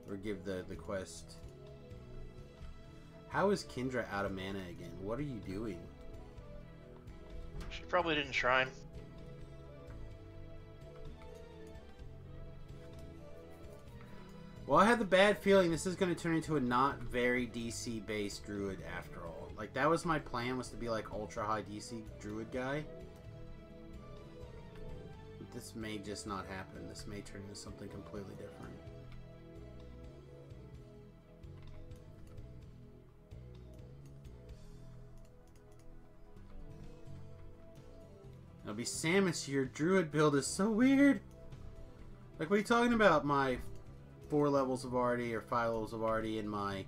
Or give the quest. How is Kendra out of mana again? What are you doing? She probably didn't shrine. Well, I had the bad feeling this is going to turn into a not very DC based druid after all. Like, that was my plan, was to be like ultra high DC druid guy. But this may just not happen. This may turn into something completely different. It'll be Samius, your druid build is so weird. Like, what are you talking about? My 4 levels of Arty or 5 levels of Arty and my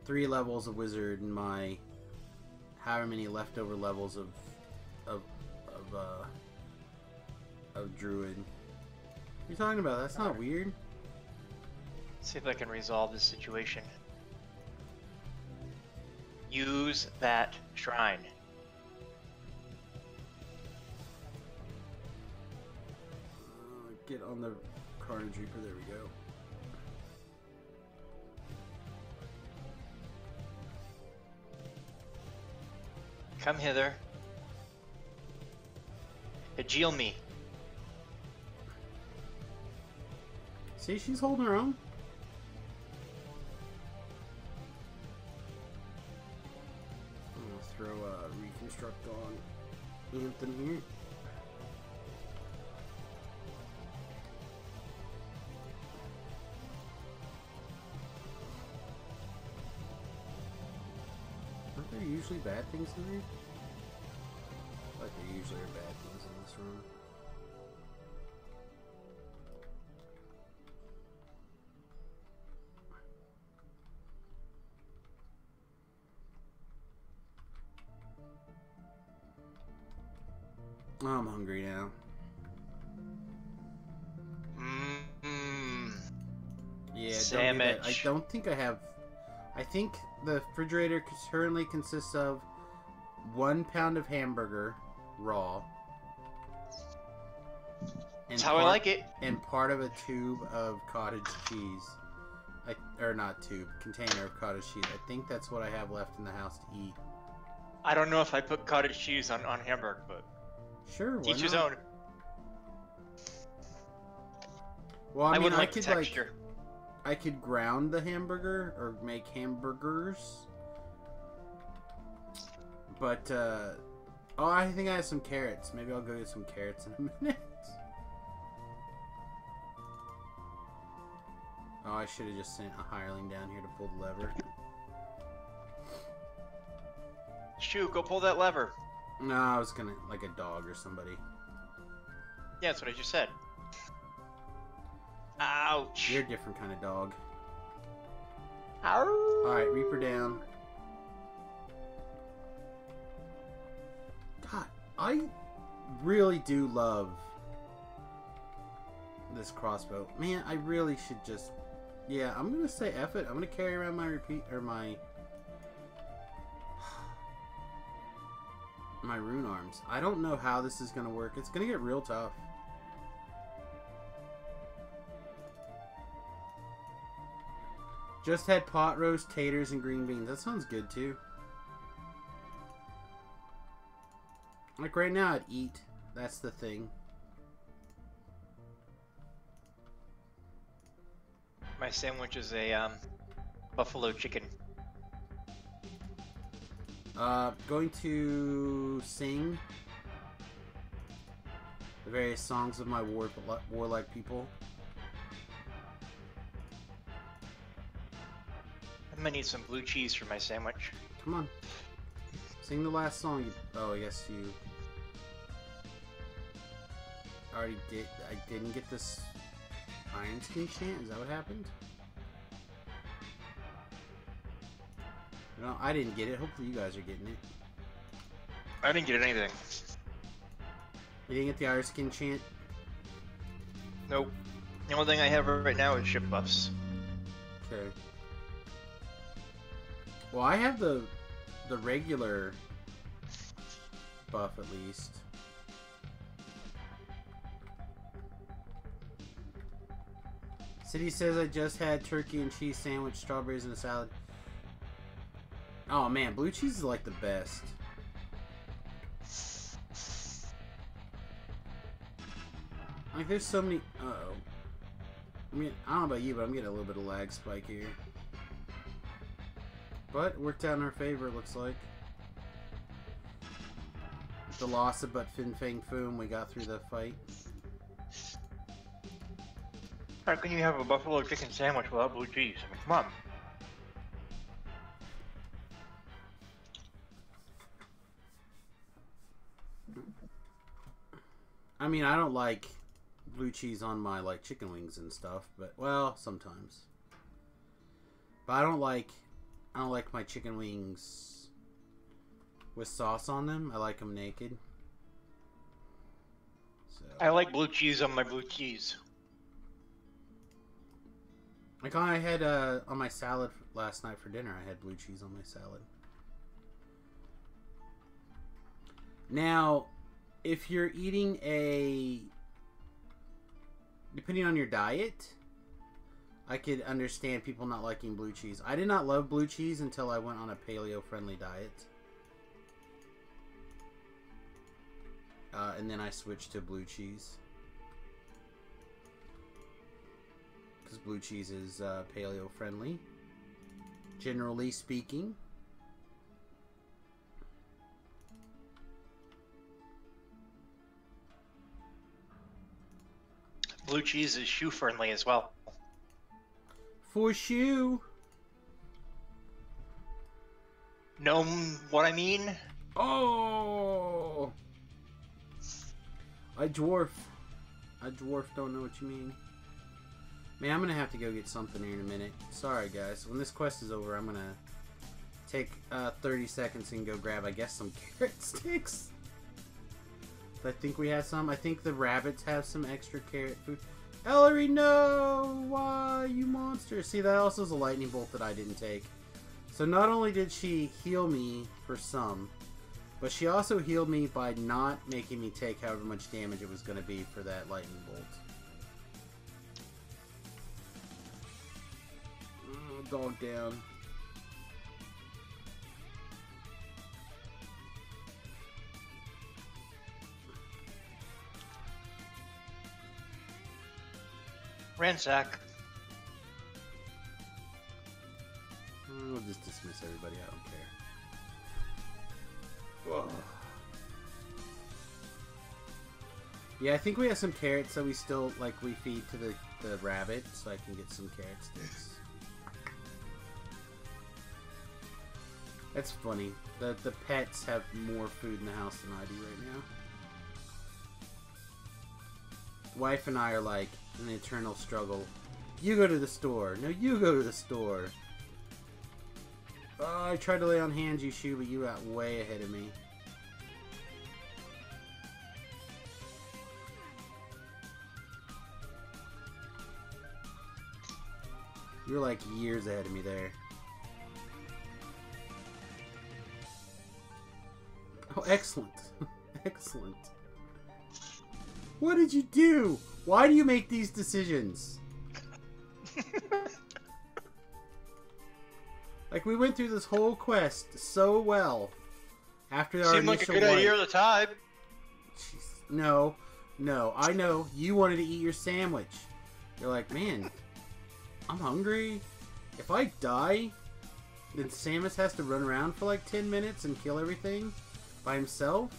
3 levels of Wizard and my however many leftover levels of Druid. What are you talking about? That's not weird. Let's see if I can resolve this situation. Use that shrine. Get on the Carnage Reaper. There we go. Come hither. Heal me. See, she's holding her own. I'm gonna throw a Reconstruct on Anthem here. usually bad things in there? Like there usually are bad things in this room. Oh, I'm hungry now. Yeah, don't do that. I don't think I have... I think the refrigerator currently consists of 1 pound of hamburger, raw. That's how I like it. And part of a tube of cottage cheese. Or not tube, container of cottage cheese. I think that's what I have left in the house to eat. I don't know if I put cottage cheese on hamburger, but... Sure, why each his not? own. Well, I mean, would like the texture. I could ground the hamburger or make hamburgers. But, oh, I think I have some carrots. Maybe I'll go get some carrots in a minute. Oh, I should have just sent a hireling down here to pull the lever. Shoot, go pull that lever. No, I was gonna, like a dog or somebody. Yeah, that's what I just said. Ouch. You're a different kind of dog. Ow. Alright, Reaper down. God, I really do love this crossbow. Man, I really should just... Yeah, I'm gonna say F it. I'm gonna carry around my my rune arms. I don't know how this is gonna work. It's gonna get real tough. Just had pot roast, taters, and green beans. That sounds good too. Like right now, I'd eat. That's the thing. My sandwich is a buffalo chicken. Going to sing the various songs of my warlike people. I'm gonna need some blue cheese for my sandwich. Come on. Sing the last song. Oh, I guess you already did. I didn't get this Iron Skin chant. Is that what happened? No, I didn't get it. Hopefully you guys are getting it. I didn't get anything. You didn't get the Iron Skin chant? Nope. The only thing I have right now is ship buffs. Okay. Well, I have the regular buff at least. City says I just had turkey and cheese sandwich, strawberries, and a salad. Oh man, blue cheese is like the best. Like there's so many. Uh-oh. I mean, I don't know about you, but I'm getting a little bit of lag spike here. But it worked out in our favor, it looks like. The loss of but Fin Fang Foom, we got through the fight. How can you have a buffalo chicken sandwich without blue cheese? I mean, come on. I mean, I don't like blue cheese on my like chicken wings and stuff, but well, sometimes. But I don't like my chicken wings with sauce on them. I like them naked. So I like blue cheese on my blue cheese. like I had on my salad last night for dinner. I had blue cheese on my salad. Now, if you're eating depending on your diet, I could understand people not liking blue cheese. I did not love blue cheese until I went on a paleo-friendly diet. And then I switched to blue cheese. Because blue cheese is paleo-friendly, generally speaking. Blue cheese is shoe friendly as well. For shoe. know what I mean? Oh! I dwarf don't know what you mean. Man, I'm gonna have to go get something here in a minute. Sorry, guys. When this quest is over, I'm gonna take 30 seconds and go grab, I guess, some carrot sticks. I think we have some. I think the rabbits have some extra carrot food. Ellery, no! Why, you monster? See, that also is a lightning bolt that I didn't take. So not only did she heal me for some, but she also healed me by not making me take however much damage it was going to be for that lightning bolt. Oh, dog down. Ransack. We'll just dismiss everybody. I don't care. Whoa. Yeah, I think we have some carrots that we still, like, we feed to the rabbit, so I can get some carrot sticks. That's funny. The pets have more food in the house than I do right now. Wife and I are like an eternal struggle. You go to the store. No, you go to the store. Oh, I tried to lay on hands, you shoe, but you got way ahead of me. You're like years ahead of me there. Oh, excellent. Excellent. What did you do? Why do you make these decisions? Like, we went through this whole quest so well after our Seemed like a good idea at the time. Jeez. No, I know. You wanted to eat your sandwich. You're like, man, I'm hungry. If I die, then Samus has to run around for like 10 minutes and kill everything by himself.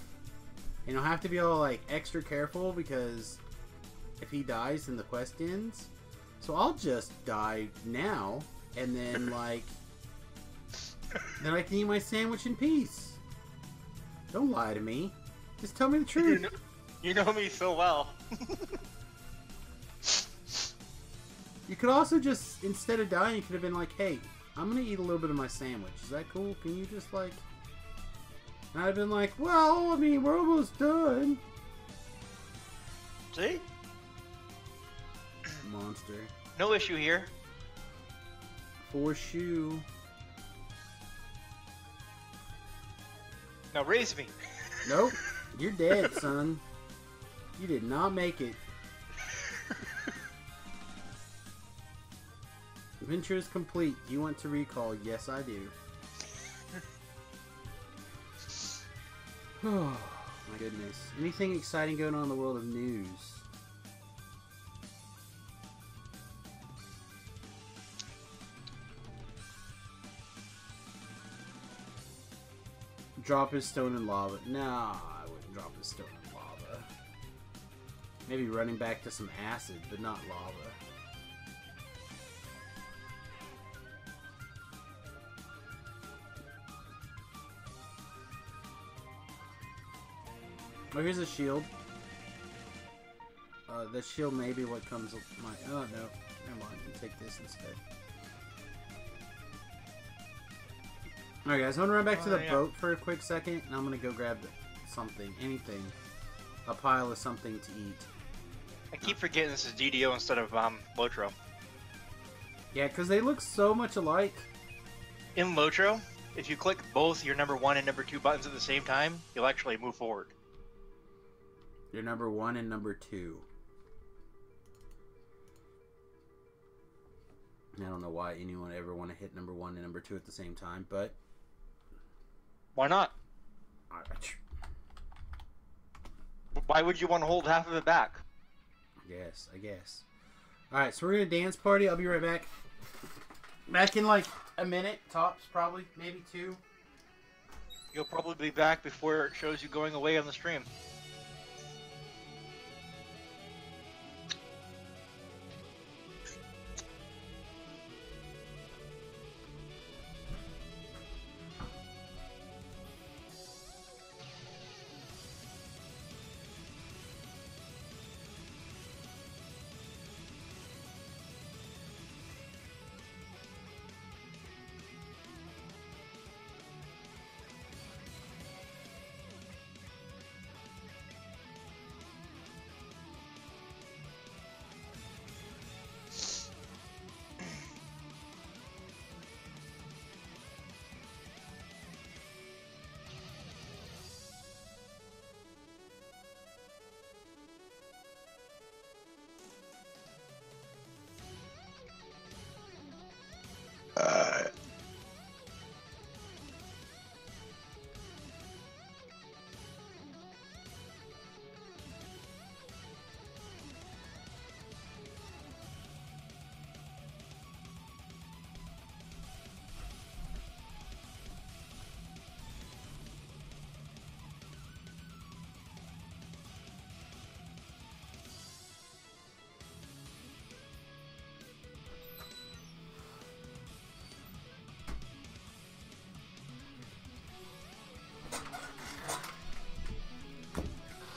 And he'll have to be all like extra careful because if he dies, then the quest ends. So I'll just die now and then like... then I can eat my sandwich in peace. Don't lie to me. Just tell me the truth. You know me so well. You could also just, instead of dying, you could have been like, hey, I'm going to eat a little bit of my sandwich. Is that cool? Can you just like... And I'd have been like, well, I mean, we're almost done. See? Monster. No issue here. For shoe. Now raise me. Nope. You're dead, son. You did not make it. Adventure is complete. Do you want to recall? Yes, I do. Oh, my goodness. Anything exciting going on in the world of news? Drop his stone in lava. Nah, I wouldn't drop his stone in lava. Maybe running back to some acid, but not lava. Oh, here's a shield. The shield may be what comes with my... Oh, no. Never mind. I'll take this instead. Alright, guys. I'm going to run back to the boat for a quick second, and I'm going to go grab something. Anything. A pile of something to eat. I keep forgetting this is DDO instead of Lotro. Yeah, because they look so much alike. In Lotro, if you click both your number 1 and number 2 buttons at the same time, you'll actually move forward. Your number 1 and number 2. I don't know why anyone would ever want to hit number 1 and number 2 at the same time, but... Why not? Why would you want to hold half of it back? I guess. Alright, so we're going to dance party. I'll be right back. Back in like a minute, tops, probably. Maybe 2. You'll probably be back before it shows you going away on the stream.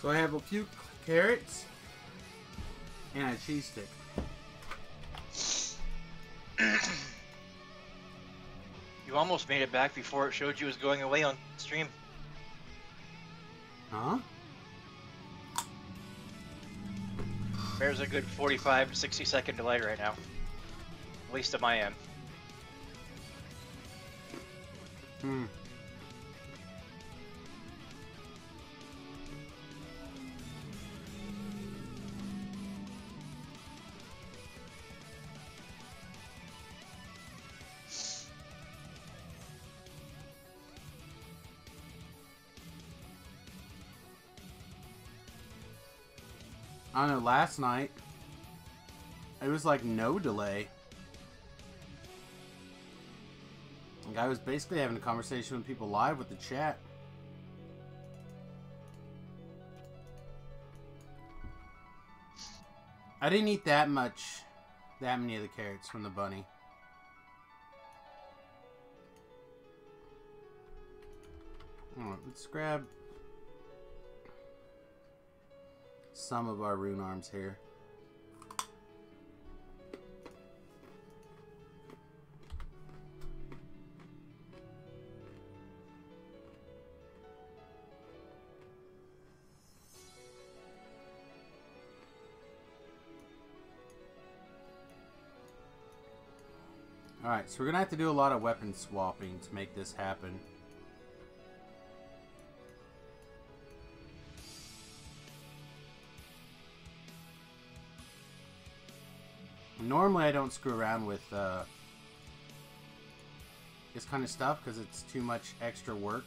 So I have a few carrots and a cheese stick. You almost made it back before it showed you it was going away on stream. Huh? There's a good 45 to 60 second delay right now. At least at my end. Hmm. I don't know, last night, it was like no delay. Like I was basically having a conversation with people live with the chat. I didn't eat that many of the carrots from the bunny. Alright, let's grab some of our rune arms here. Alright, so we're gonna have to do a lot of weapon swapping to make this happen. Normally I don't screw around with this kind of stuff because it's too much extra work.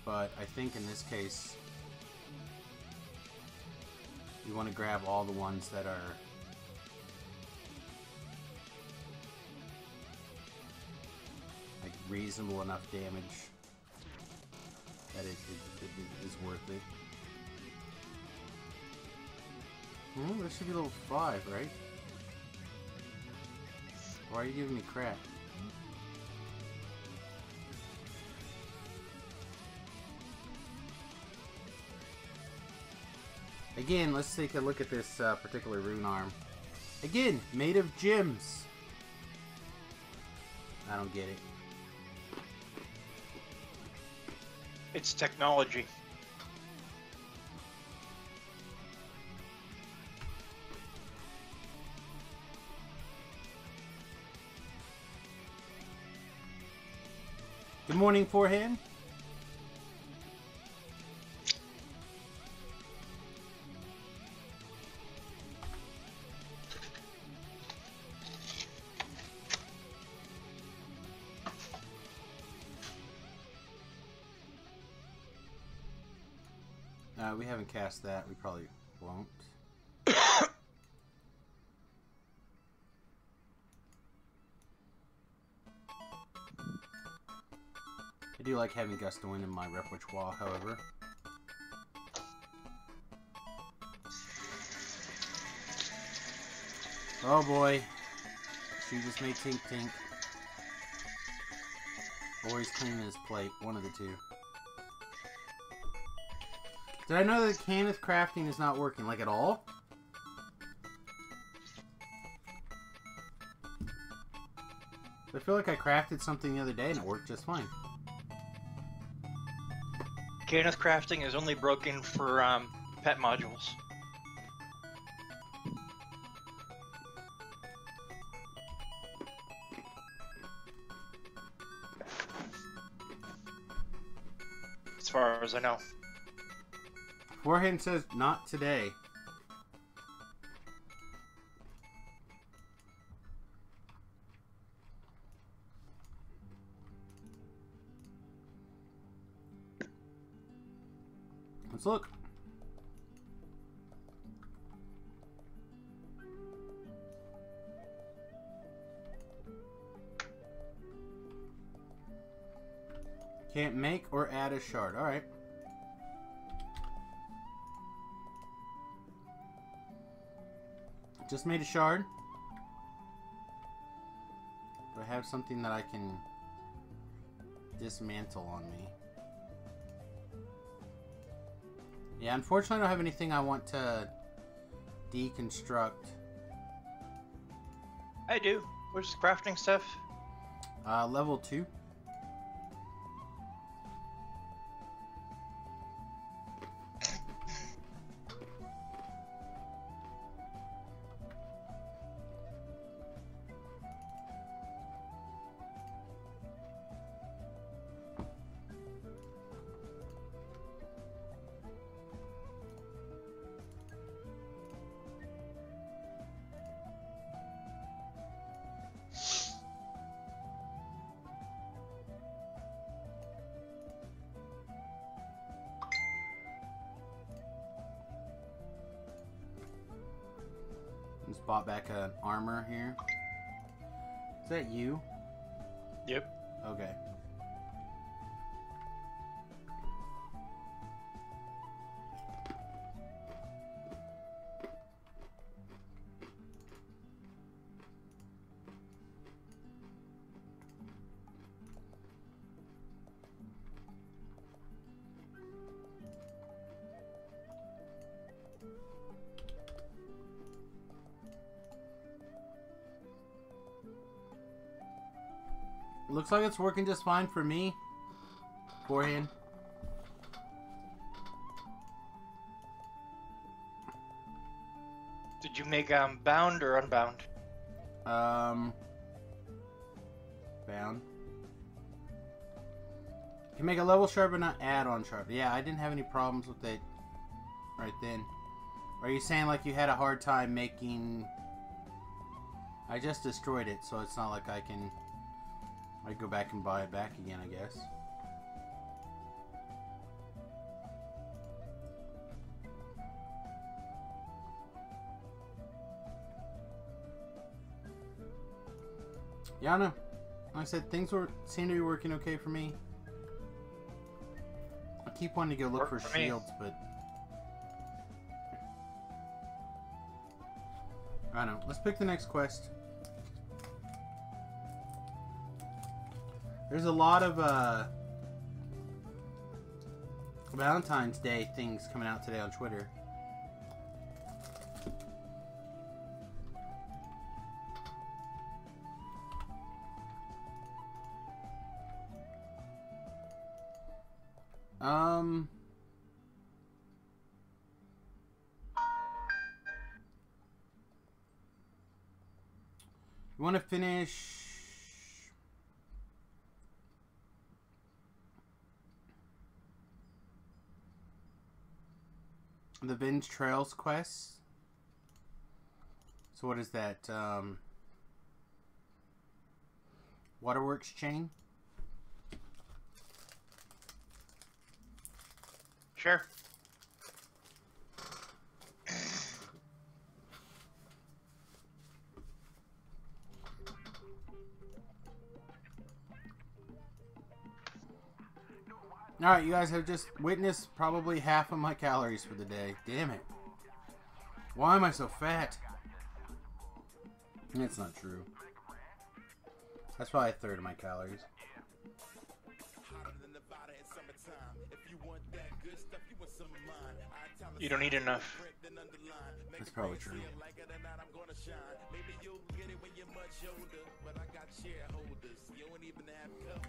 But I think in this case, you want to grab all the ones that are like reasonable enough damage that it is worth it. Hmm, this should be level 5, right? Why are you giving me crap? Again, let's take a look at this particular rune arm. Again, made of gems. I don't get it. It's technology. Good morning, Forehand. We haven't cast that. We probably won't. I do like having Gust of Wind in my repertoire, however. Oh boy. She just made Tink Tink. Or he's cleaning his plate. One of the two. Did I know that Kenneth crafting is not working, like, at all? I feel like I crafted something the other day and it worked just fine. Kenneth crafting is only broken for pet modules. As far as I know. Forehand says, not today. Let's look. Can't make or add a shard. All right. Just made a shard. Do I have something that I can dismantle on me? Yeah, unfortunately I don't have anything I want to deconstruct. I do. Where's the crafting stuff? Level 2. Just bought back an armor here. Is that you? Yep. Okay. Looks like it's working just fine for me. Forehand. Did you make bound or unbound? Bound. You can make a level sharp but not add on sharp. Yeah, I didn't have any problems with it right then. Are you saying like you had a hard time making... I just destroyed it, so it's not like I can... I'd go back and buy it back again, I guess. Yeah, I know. Like I said, things seem to be working okay for me. I keep wanting to go look for shields, but... I don't know. Let's pick the next quest. There's a lot of Valentine's Day things coming out today on Twitter. You want to finish the Vinge Trails quest? So what is that? Waterworks chain? Sure. Alright, you guys have just witnessed probably half of my calories for the day. Damn it. Why am I so fat? That's not true. That's probably a third of my calories. You don't eat enough. That's probably true.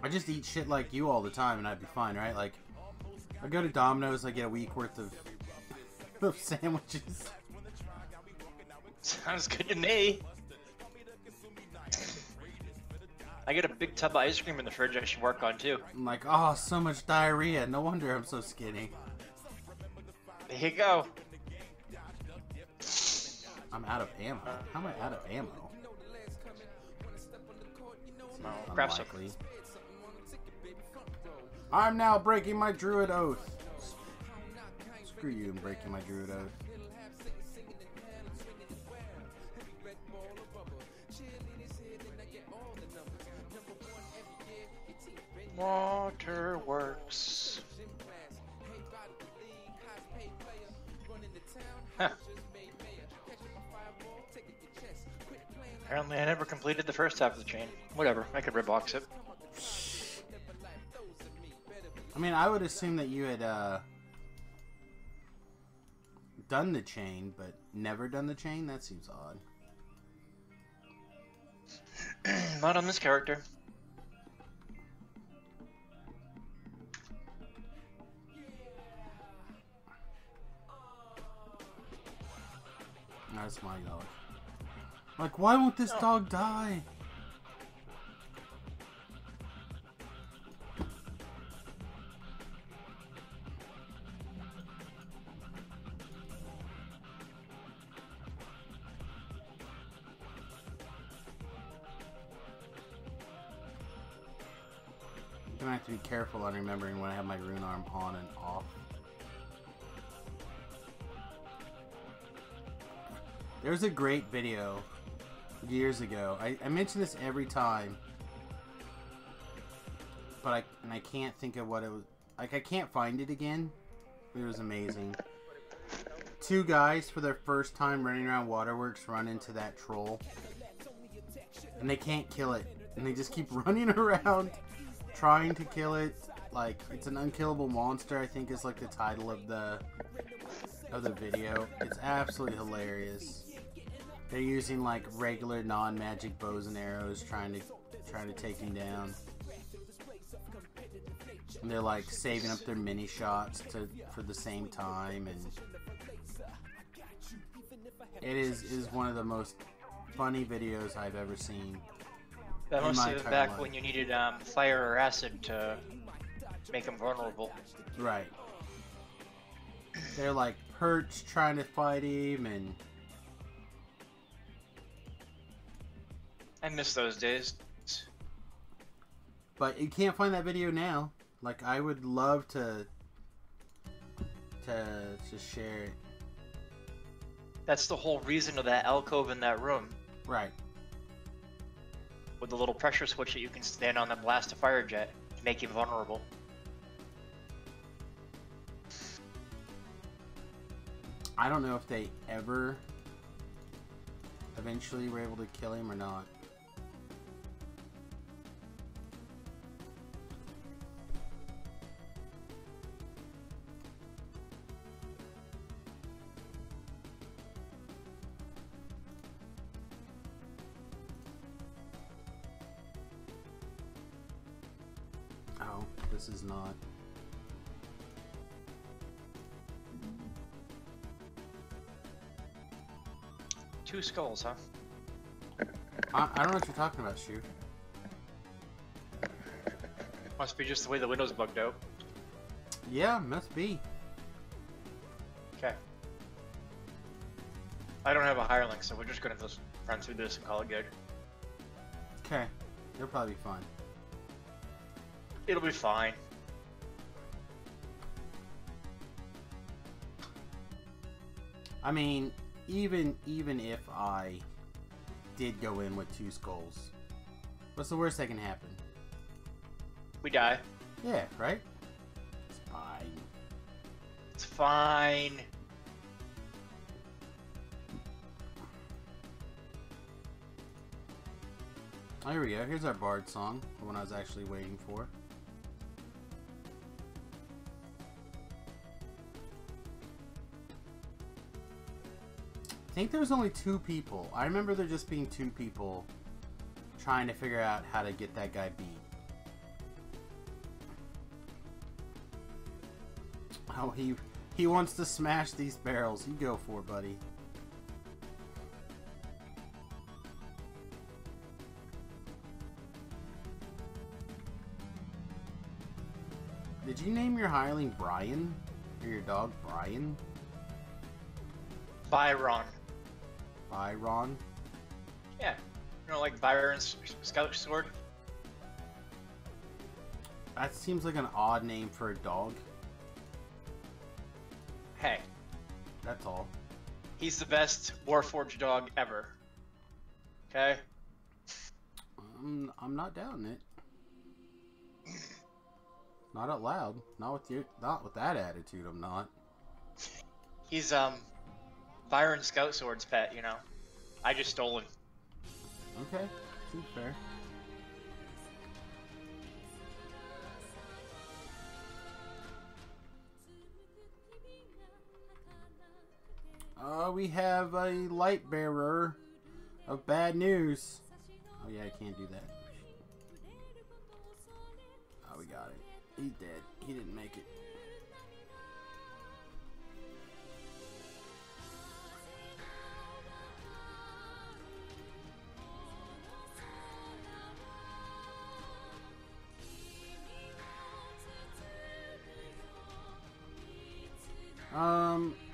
I just eat shit like you all the time and I'd be fine, right? Like, I go to Domino's, I get a week worth of sandwiches. Sounds good to me. I get a big tub of ice cream in the fridge I should work on too. I'm like, oh, so much diarrhea. No wonder I'm so skinny. There you go. I'm out of ammo. How am I out of ammo? Grab some. I'm now breaking my druid oath. Screw you and breaking my druid oath. Waterworks. Huh. Apparently I never completed the first half of the chain. Whatever, I could rebox it. I mean, I would assume that you had, done the chain, but never done the chain? That seems odd. Not on this character. That's my dog. Like, why won't this dog die? I'm gonna have to be careful on remembering when I have my rune arm on and off. There's a great video years ago. I mention this every time, but I can't think of what it was. Like, I can't find it again. It was amazing. Two guys for their first time running around Waterworks run into that troll, and they can't kill it, and they just keep running around trying to kill it. Like, it's an unkillable monster, I think is like the title of the video. It's absolutely hilarious. They're using like regular non-magic bows and arrows trying to take him down. And they're like saving up their mini shots for the same time, and it is one of the most funny videos I've ever seen. That must have been back when you needed fire or acid to make them vulnerable. Right. They're like perched trying to fight him, and I miss those days. But you can't find that video now. Like, I would love to share it. That's the whole reason of that alcove in that room. Right. With the little pressure switch that you can stand on and blast a fire jet to make you vulnerable. I don't know if they ever eventually were able to kill him or not. Oh, this is not. Two skulls, huh? I don't know what you're talking about, Shu. Must be just the way the window's bugged out. Yeah, must be. Okay. I don't have a hirelink, so we're just gonna just run through this and call it good. Okay. You'll probably be fine. It'll be fine. I mean, even if I did go in with two skulls, what's the worst that can happen? We die. Yeah, right? It's fine. It's fine. Oh, here we go. Here's our bard song, the one I was actually waiting for. I think there was only two people. I remember there just being two people trying to figure out how to get that guy beat. Oh, he wants to smash these barrels. You go for it, buddy. Did you name your hireling Brian? Or your dog Brian? Byron. Byron? Yeah. You know, like Byron's scout sword? That seems like an odd name for a dog. Hey. That's all. He's the best Warforged dog ever. Okay? I'm not doubting it. Not out loud. Not with that attitude, I'm not. He's Byron Scout Sword's pet, you know. I just stole him. Okay, seems fair. We have a light bearer of bad news. Oh yeah, I can't do that. Oh, we got it. He's dead. He didn't make it.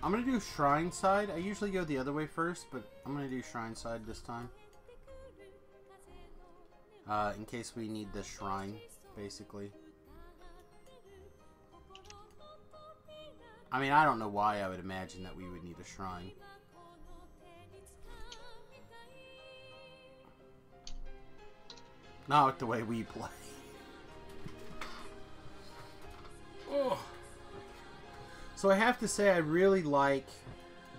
I'm gonna do shrine side. I usually go the other way first, but I'm gonna do shrine side this time. In case we need the shrine, basically. I mean, I don't know why I would imagine that we would need a shrine. Not the way we play. Oh. So I have to say I really like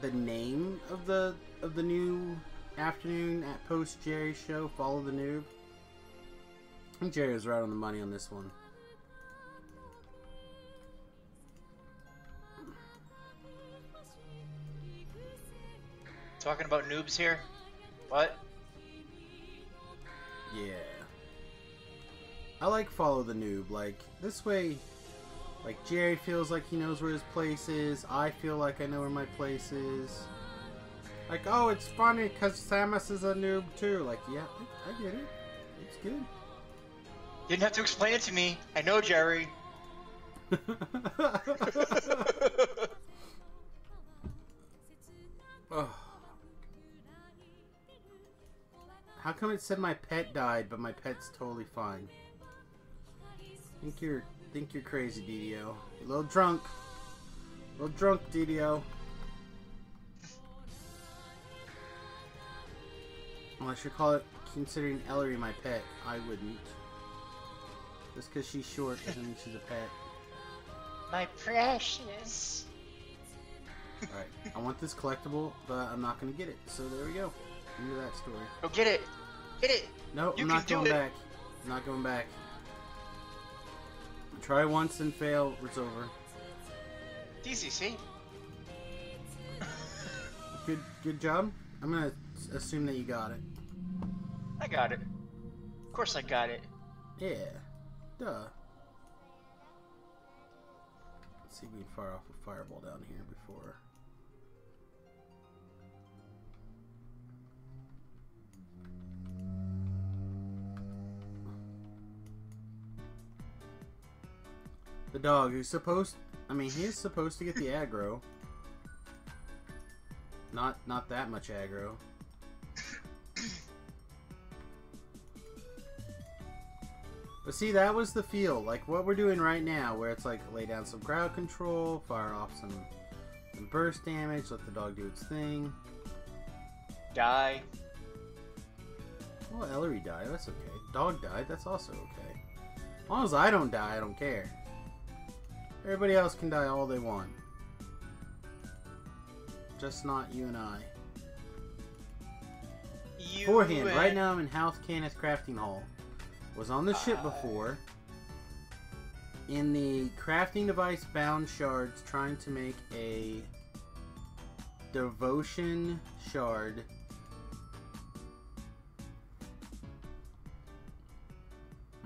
the name of the new afternoon at Post Jerry show, Follow the Noob. I think Jerry was right on the money on this one. Talking about noobs here? What? Yeah. I like Follow the Noob. Like, this way, like, Jerry feels like he knows where his place is. I feel like I know where my place is. Like, oh, it's funny because Samus is a noob too. Like, yeah, I get it. It's good. You didn't have to explain it to me. I know, Jerry. Oh. How come it said my pet died, but my pet's totally fine? Think you're crazy, DDO. You're a little drunk. A little drunk, DDO. Well, I should call it considering Ellery my pet. I wouldn't. Just because she's short doesn't mean she's a pet. My precious. Alright, I want this collectible, but I'm not going to get it. So there we go. End of that story. Go get it. Get it. No, I'm not going back. I'm not going back. Try once and fail, it's over. Easy, see? Good job. I'm gonna assume that you got it. I got it. Of course I got it. Yeah. Duh. Let's see if we can fire off a fireball down here before. The dog is supposed... I mean, he is supposed to get the aggro. Not that much aggro. But see, that was the feel. Like, what we're doing right now, where it's like, lay down some crowd control, fire off some burst damage, let the dog do its thing. Die. Well, Ellery died, that's okay. Dog died, that's also okay. As long as I don't die, I don't care. Everybody else can die all they want. Just not you and I. Forehand, right now I'm in House Canis Crafting Hall. Was on the ship before. In the crafting device bound shards, trying to make a devotion shard.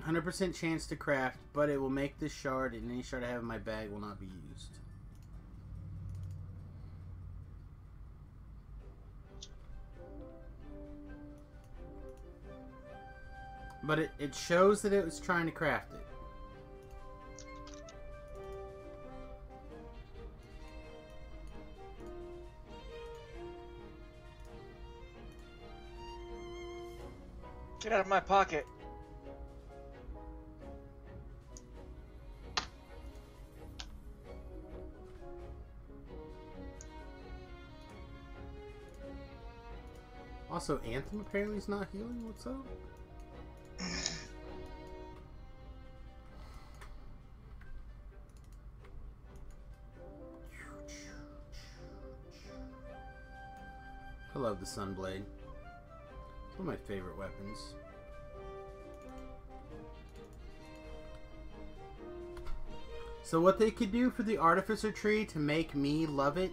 %100% chance to craft, but it will make this shard, and any shard I have in my bag will not be used. But it shows that it was trying to craft it. Get out of my pocket. Also, Anthem apparently is not healing. What's up? I love the Sunblade. It's one of my favorite weapons. So what they could do for the Artificer Tree to make me love it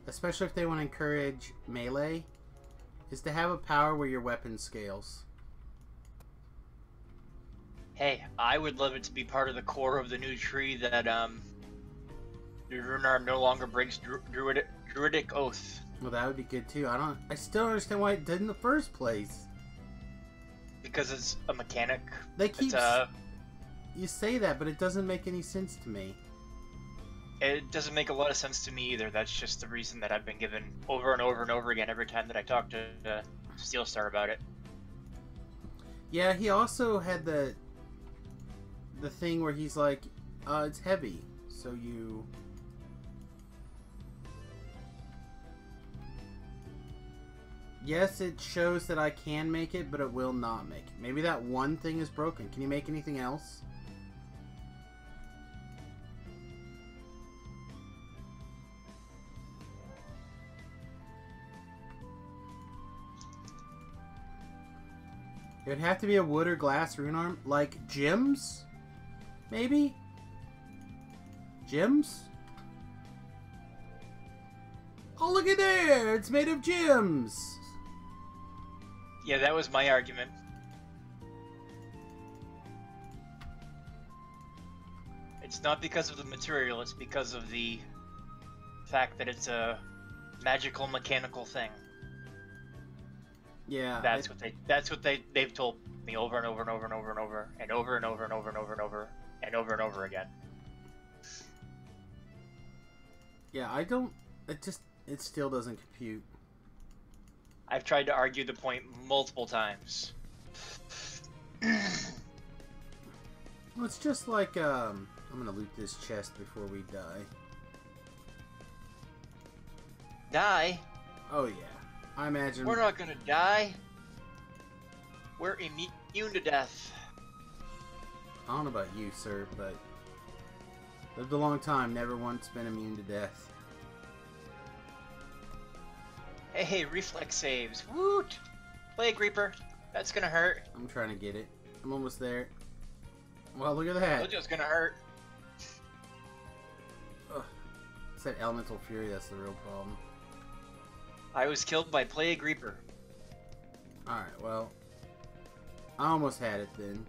especially if they want to encourage melee, is to have a power where your weapon scales. Hey, I would love it to be part of the core of the new tree that the Runar no longer breaks druidic oath. Well, that would be good too. I still don't understand why it did in the first place. Because it's a mechanic. They keep... You say that, but it doesn't make any sense to me. It doesn't make a lot of sense to me either. That's just the reason that I've been given over and over and over again every time that I talk to Steelstar about it. Yeah, he also had the thing where he's like, it's heavy, so you... Yes, it shows that I can make it, but it will not make it. Maybe that one thing is broken. Can you make anything else? It would have to be a wood or glass rune arm. Like gems? Maybe? Gems? Oh, look at there! It's made of gems! Yeah, that was my argument. It's not because of the material, it's because of the fact that it's a magical mechanical thing. Yeah. That's what they've told me over and over and over and over and over and over and over and over and over and over and over and over again. Yeah, it still doesn't compute. I've tried to argue the point multiple times. Well, it's just like, I'm gonna loot this chest before we die. Die? Oh yeah. I imagine... We're not gonna die. We're immune to death. I don't know about you, sir, but... lived a long time, never once been immune to death. Hey, reflex saves. Woot! Plague Reaper. That's gonna hurt. I'm trying to get it. I'm almost there. Well, look at that. Mojo's gonna hurt. Ugh. It's that elemental fury that's the real problem. I was killed by Plague Reaper. Alright, well... I almost had it then.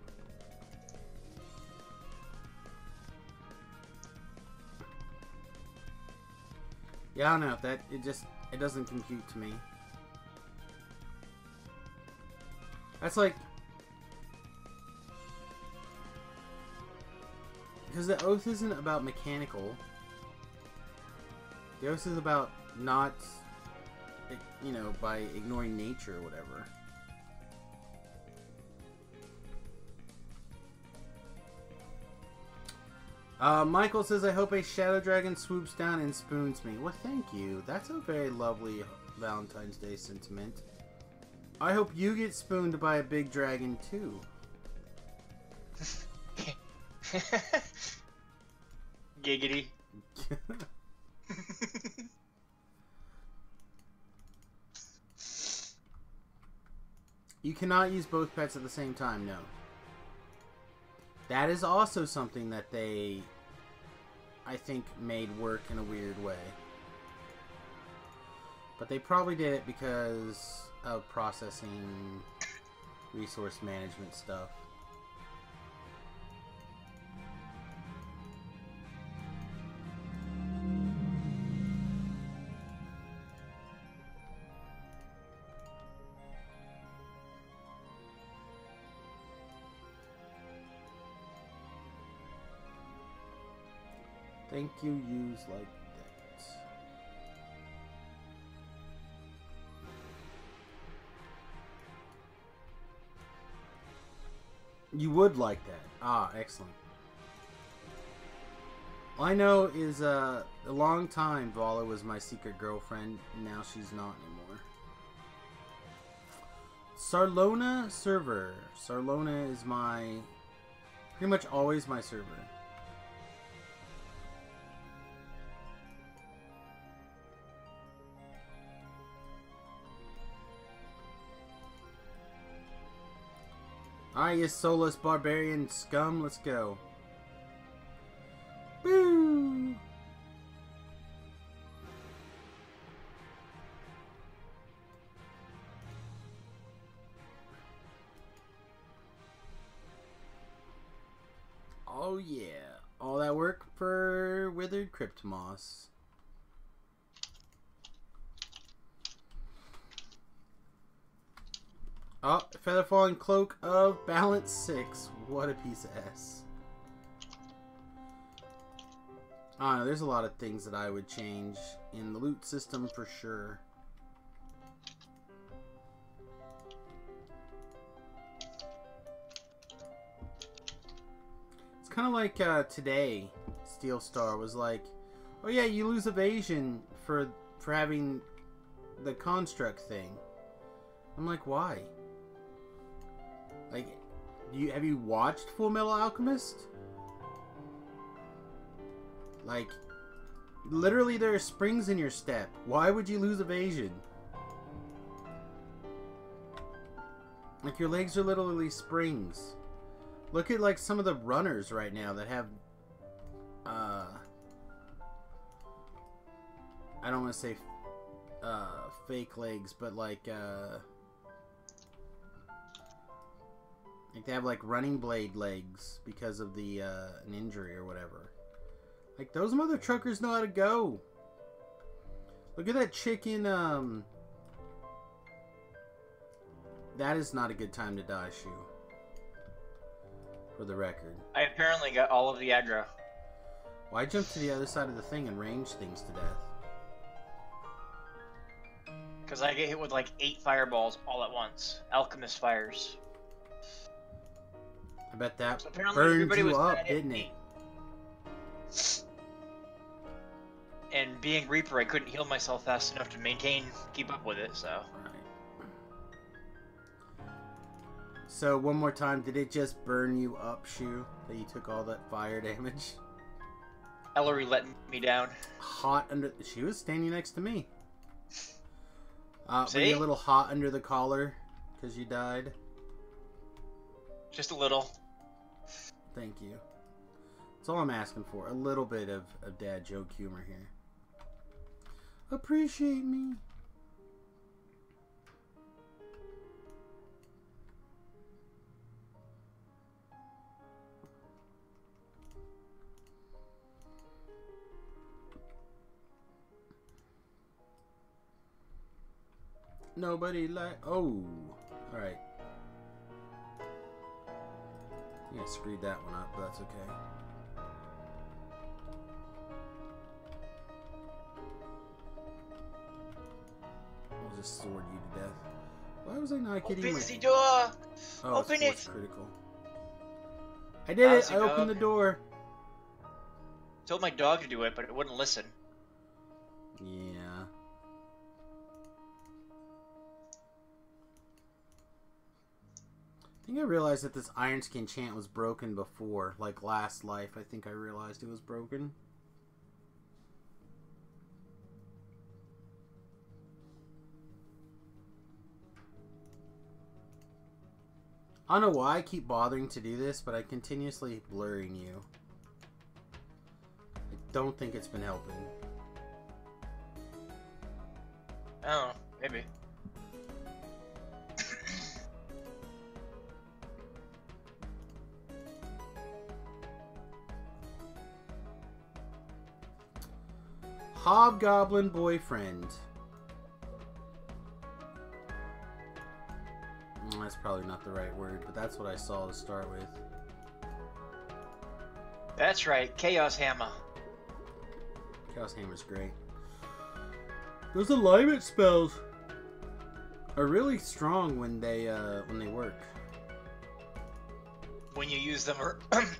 Yeah, I don't know. It doesn't compute to me. That's like... Because the oath isn't about mechanical. The oath is about not... you know, by ignoring nature or whatever. Michael says, I hope a shadow dragon swoops down and spoons me. Well, thank you. That's a very lovely Valentine's Day sentiment. I hope you get spooned by a big dragon, too. Giggity. You cannot use both pets at the same time, no. That is also something that they, I think, made work in a weird way. But they probably did it because of processing, resource management stuff. Thank you, use like that. You would like that. Ah, excellent. All I know is a long time Vala was my secret girlfriend, and now she's not anymore. Sarlona server. Sarlona is pretty much always my server. Alright, you soulless barbarian scum, let's go. Boo! Oh yeah. All that work for withered crypt moss. Oh, feather falling cloak of balance 6. What a piece of S. I don't know, there's a lot of things that I would change in the loot system for sure. It's kind of like today, Steel Star was like, oh yeah, you lose evasion for having the construct thing. I'm like, why? Like, have you watched Full Metal Alchemist? Like, literally there are springs in your step. Why would you lose evasion? Like, your legs are literally springs. Look at, like, some of the runners right now that have, I don't want to say, fake legs, but, like they have, like, running blade legs because of the, an injury or whatever. Like, those mother truckers know how to go. Look at that chicken, that is not a good time to die, Shu. For the record. I apparently got all of the aggro. Why jump to the other side of the thing and range things to death? Because I get hit with like 8 fireballs all at once. Alchemist fires. I bet that So apparently burned everybody you was up, mad at didn't it? me. And being Reaper, I couldn't heal myself fast enough to keep up with it, so. Right. So, one more time, did it just burn you up, Shu? That you took all that fire damage? Ellery let me down. Hot under... She was standing next to me. Were See? you a little hot under the collar? Because you died? Just a little. Thank you. That's all I'm asking for. A little bit of dad joke humor here. Appreciate me. Nobody like... Oh. Alright. Yeah, screwed that one up, but that's okay. I'll just sword you to death. Why was I not getting Open my... the door! Oh, Open it's it! critical. I did it! Lousy I opened dog. the door. Told my dog to do it, but it wouldn't listen. Yeah. I think I realized that this Iron Skin chant was broken before. Like last life, I think I realized it was broken. I don't know why I keep bothering to do this, but I'm continuously blurring you. I don't think it's been helping. Oh, maybe. Hobgoblin boyfriend. That's probably not the right word, but that's what I saw to start with. That's right, Chaos Hammer. Chaos Hammer's great. Those alignment spells are really strong when they work. When you use them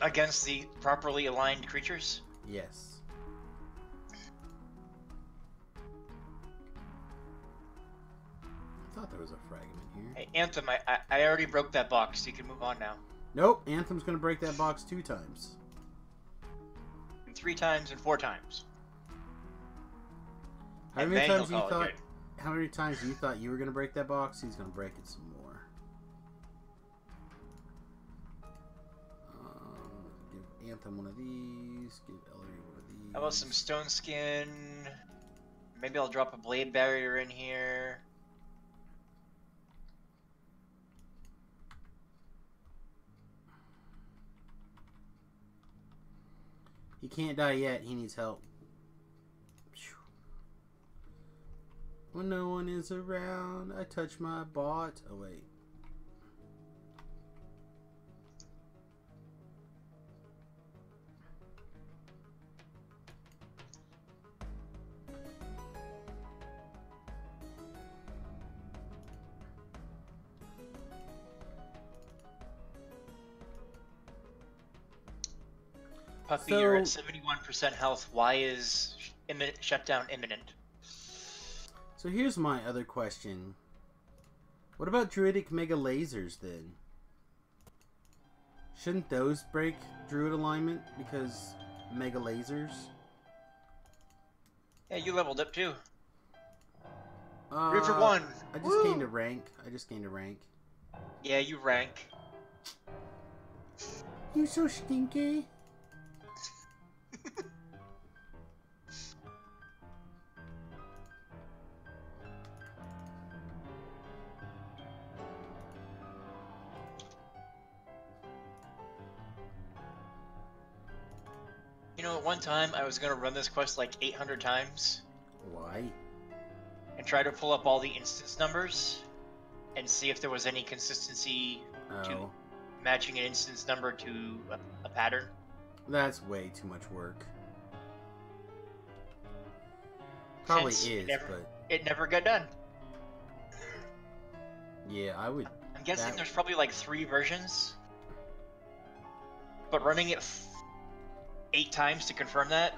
against the properly aligned creatures? Yes. I thought there was a fragment here. Hey, Anthem, I already broke that box. You can move on now. Nope, Anthem's gonna break that box 2 times. And 3 times and 4 times. How And many then times he'll you call it thought? good. How many times you thought you were gonna break that box? He's gonna break it some more. Give Anthem one of these. Give Ellery one of these. How about some stone skin? Maybe I'll drop a blade barrier in here. He can't die yet. He needs help. When no one is around, I touch my bot. Oh, wait. Puppy, you're at 71% health. Why is shutdown imminent? So here's my other question. What about druidic mega lasers then? Shouldn't those break druid alignment because mega lasers? Yeah, you leveled up too. River 1. I just gained a rank. Yeah, you rank. You so stinky. You know, at one time I was gonna run this quest like 800 times. Why? And try to pull up all the instance numbers and see if there was any consistency to matching an instance number to a pattern. That's way too much work. Probably Hence, is, but it never got done. Yeah, I would. I'm guessing there's probably like 3 versions, but running it 8 times to confirm that,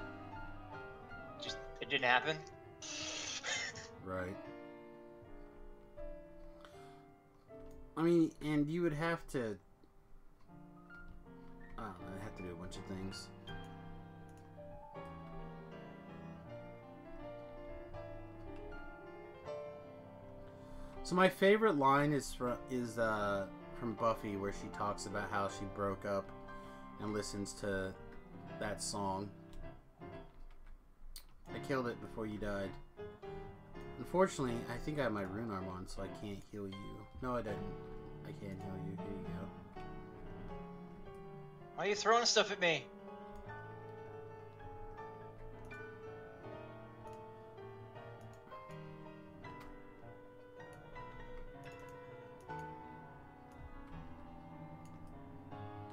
it didn't happen. Right. I mean, and you would have to. I don't know. I have to do a bunch of things. So my favorite line is from Buffy, where she talks about how she broke up and listens to that song. I killed it before you died. Unfortunately, I think I have my rune arm on, so I can't heal you. No, I didn't. I can't heal you. Here you go. Why are you throwing stuff at me?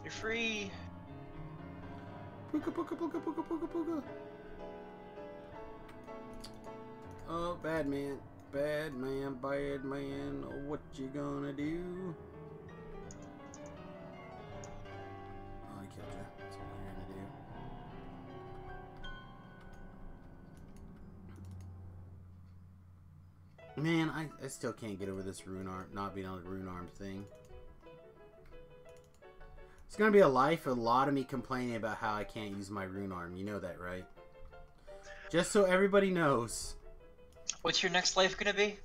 You're free. Pooka, pooka, pooka, pooka, pooka, pooka. Oh, bad man. Bad man, bad man. What you gonna do? Oh, I killed you. That's what you're gonna do. Man, I still can't get over this rune arm, not being able to rune arm thing. It's gonna be a life of a lot of me complaining about how I can't use my rune arm. You know that, right? Just so everybody knows. What's your next life gonna be?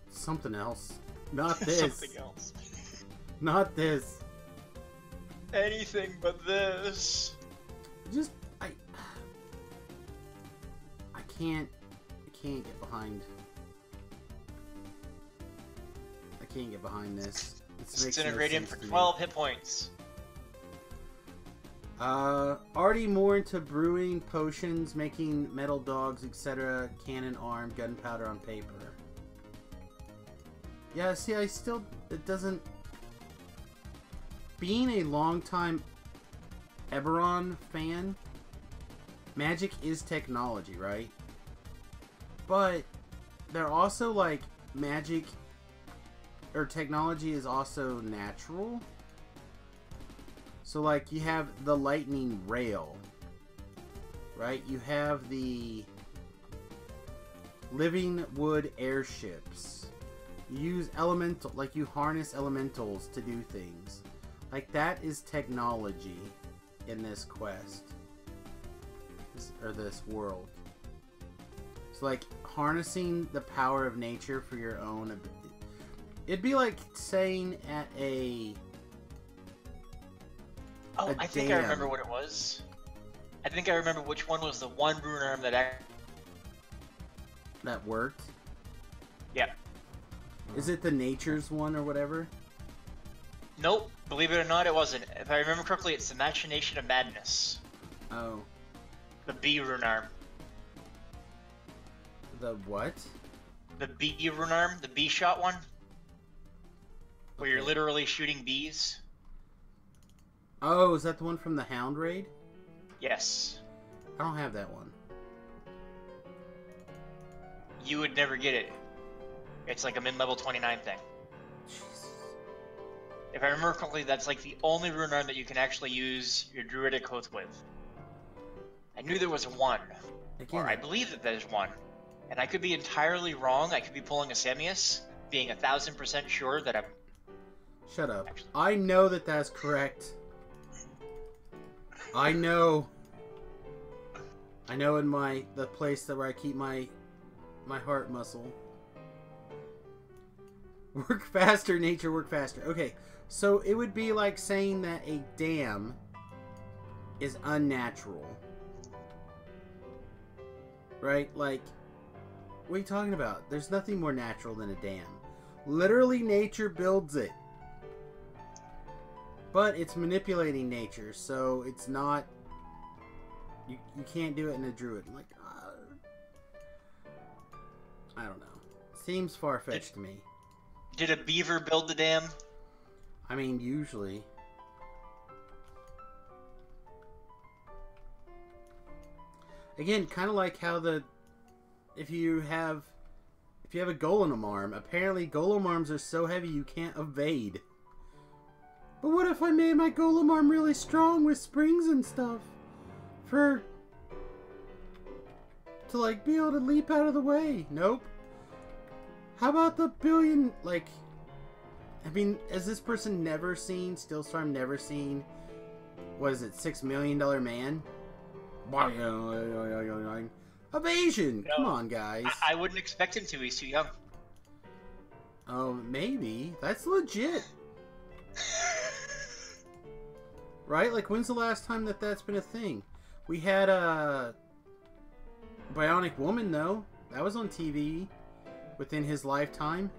Something else. Not this. Something else. Not this. Anything but this. Just I can't get behind. I can't get behind this. Disintegrating for 12 hit points. Already more into brewing, potions, making metal dogs, etc. Cannon, arm, gunpowder on paper. Yeah, see, it doesn't... Being a longtime Eberron fan, magic is technology, right? But they're also, like, magic or technology is also natural. So, like, you have the lightning rail, right? You have the living wood airships. You use elemental, like, you harness elementals to do things. Like, that is technology in this quest. This world. It's like harnessing the power of nature for your own ability. It'd be like saying at a... Oh, I think I remember what it was. I think I remember which one was the one rune arm that worked? Yeah. Is it the nature's one or whatever? Nope. Believe it or not, it wasn't. If I remember correctly, it's the Machination of Madness. Oh. The B rune arm. The what? The B rune arm, the B shot one. Where you're Okay. literally shooting bees. Oh, is that the one from the Hound Raid? Yes. I don't have that one. You would never get it. It's like a mid-level 29 thing. Jesus. If I remember correctly, that's like the only rune arm that you can actually use your druidic oath with. I knew there was one. Again, Or I believe that there's one. And I could be entirely wrong. I could be pulling a Samius, being 1000% sure that I'm... Shut up. Actually. I know that that's correct. I know. I know in the place that where I keep my heart muscle. Work faster, nature, work faster. Okay, so it would be like saying that a dam is unnatural. Right? Like, what are you talking about? There's nothing more natural than a dam. Literally, nature builds it. But it's manipulating nature, so it's not... You can't do it in a druid. Like, I don't know. Seems far-fetched to me. Did a beaver build the dam? I mean, usually. Again, kind of like how if you have a golem arm, apparently golem arms are so heavy you can't evade. But what if I made my golem arm really strong with springs and stuff? To like be able to leap out of the way? Nope. How about the billion, like... I mean, has this person never seen, Stillstorm never seen, what is it, $6 Million Man? Evasion! No. Come on, guys. I wouldn't expect him to. He's too young. Oh, maybe. That's legit. Right? Like, when's the last time that's been a thing? We had a Bionic Woman, though. That was on TV within his lifetime.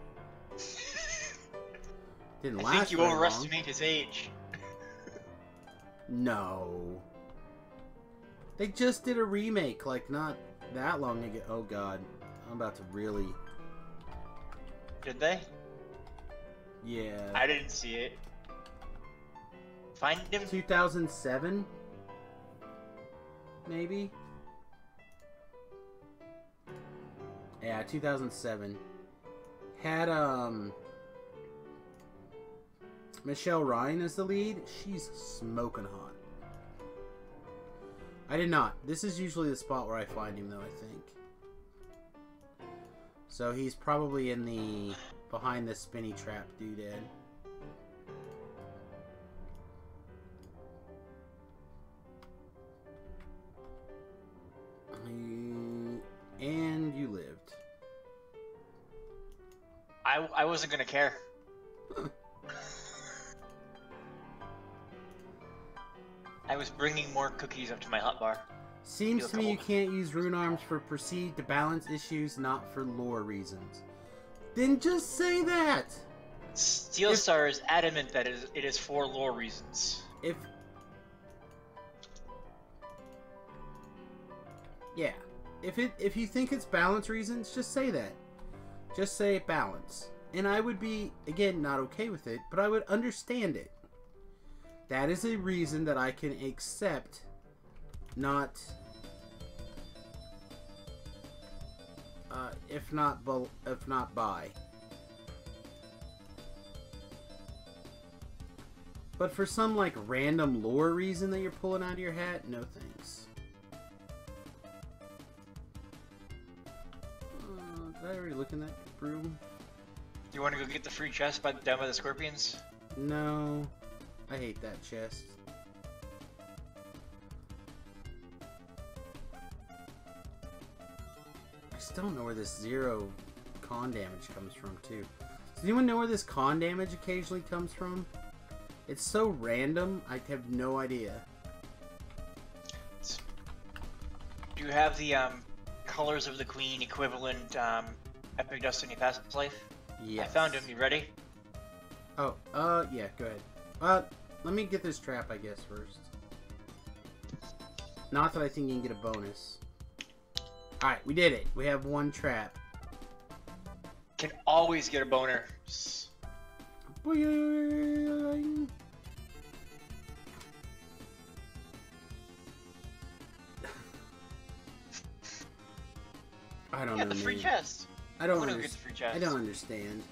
Didn't last I think you very overestimate his age. No. They just did a remake, like, not that long ago. Oh, God. I'm about to really... Did they? Yeah. I didn't see it. Find him. 2007? Maybe? Yeah, 2007. Had, Michelle Ryan as the lead. She's smoking hot. I did not. This is usually the spot where I find him, though, I think. So he's probably in the... behind the spinny trap doodad. And you lived. I wasn't gonna care. I was bringing more cookies up to my hotbar. Seems Feel to me you cold. can't use rune arms for perceived balance issues, not for lore reasons. Then just say that! Steelstar is adamant that it is for lore reasons. Yeah. If you think it's balance reasons, just say that. Just say balance. And I would be, again, not okay with it, but I would understand it. That is a reason that I can accept, not... if not buy. But for some, like, random lore reason that you're pulling out of your hat, no thanks. Did I already look in that room? Do you want to go get the free chest down by the scorpions? No. I hate that chest. I still don't know where this 0 con damage comes from, too. Does anyone know where this con damage occasionally comes from? It's so random, I have no idea. Do you have the Colors of the Queen equivalent Epic Destiny Past Life? Yes. I found him. You ready? Oh, yeah, go ahead. Let me get this trap, I guess, first. Not that I think you can get a bonus. Alright, we did it. We have one trap. Can always get a bonus. Boing. I don't know. Yeah, the free chest. I don't Get the understand. free chest. I don't understand.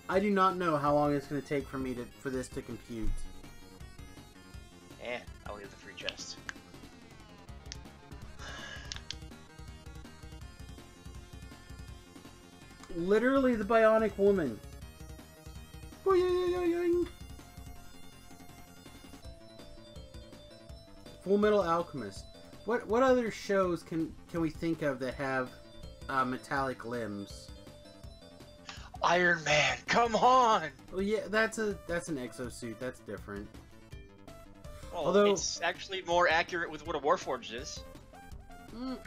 I do not know how long it's going to take for me for this to compute. I'll leave the free chest. Literally the Bionic Woman. Full Metal Alchemist. What other shows can we think of that have metallic limbs? Iron Man, come on! Well, yeah, that's an exosuit. That's different. Well, Although it's actually more accurate with what a Warforged is.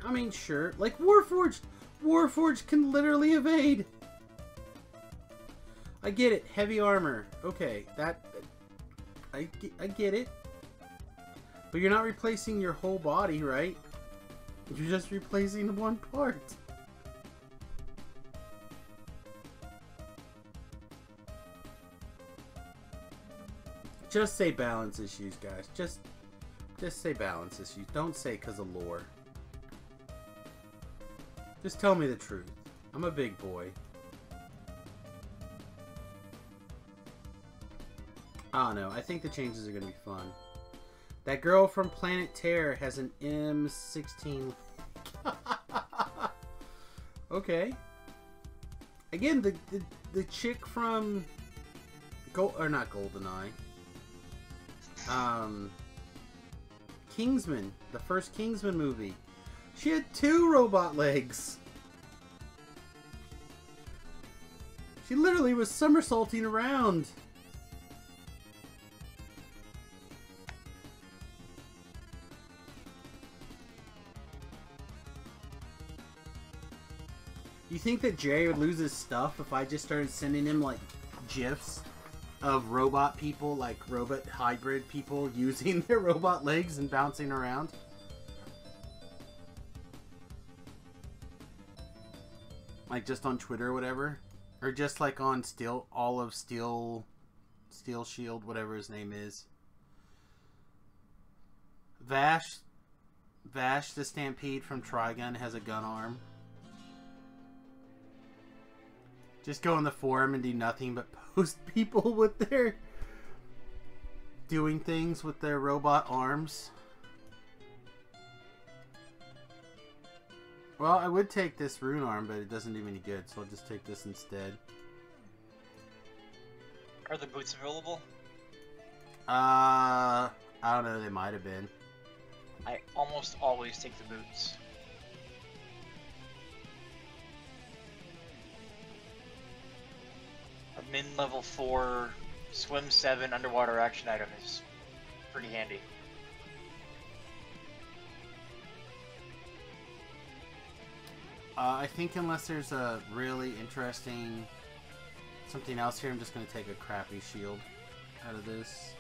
I mean, sure. Like Warforged can literally evade. I get it. Heavy armor. Okay, I get it. But you're not replacing your whole body, right? You're just replacing one part. Just say balance issues, guys. Just say balance issues. Don't say because of lore. Just tell me the truth. I'm a big boy. I don't know. I think the changes are going to be fun. That girl from Planet Terror has an M16. Okay. Again, the chick from not GoldenEye. Kingsman, the first Kingsman movie. She had 2 robot legs. She literally was somersaulting around. You think that Jay would lose his stuff if I just started sending him, like, GIFs of robot people, like robot hybrid people using their robot legs and bouncing around? Like, just on Twitter or whatever? Or just, like, on Steel Shield, whatever his name is. Vash the Stampede from Trigun has a gun arm. Just go in the forum and do nothing but post people with their doing things with their robot arms. Well, I would take this rune arm, but it doesn't do me any good, so I'll just take this instead. Are the boots available? I don't know, they might have been. I almost always take the boots. A min level 4 swim 7 underwater action item is pretty handy. I think unless there's a really interesting something else here, I'm just going to take a crappy shield out of this.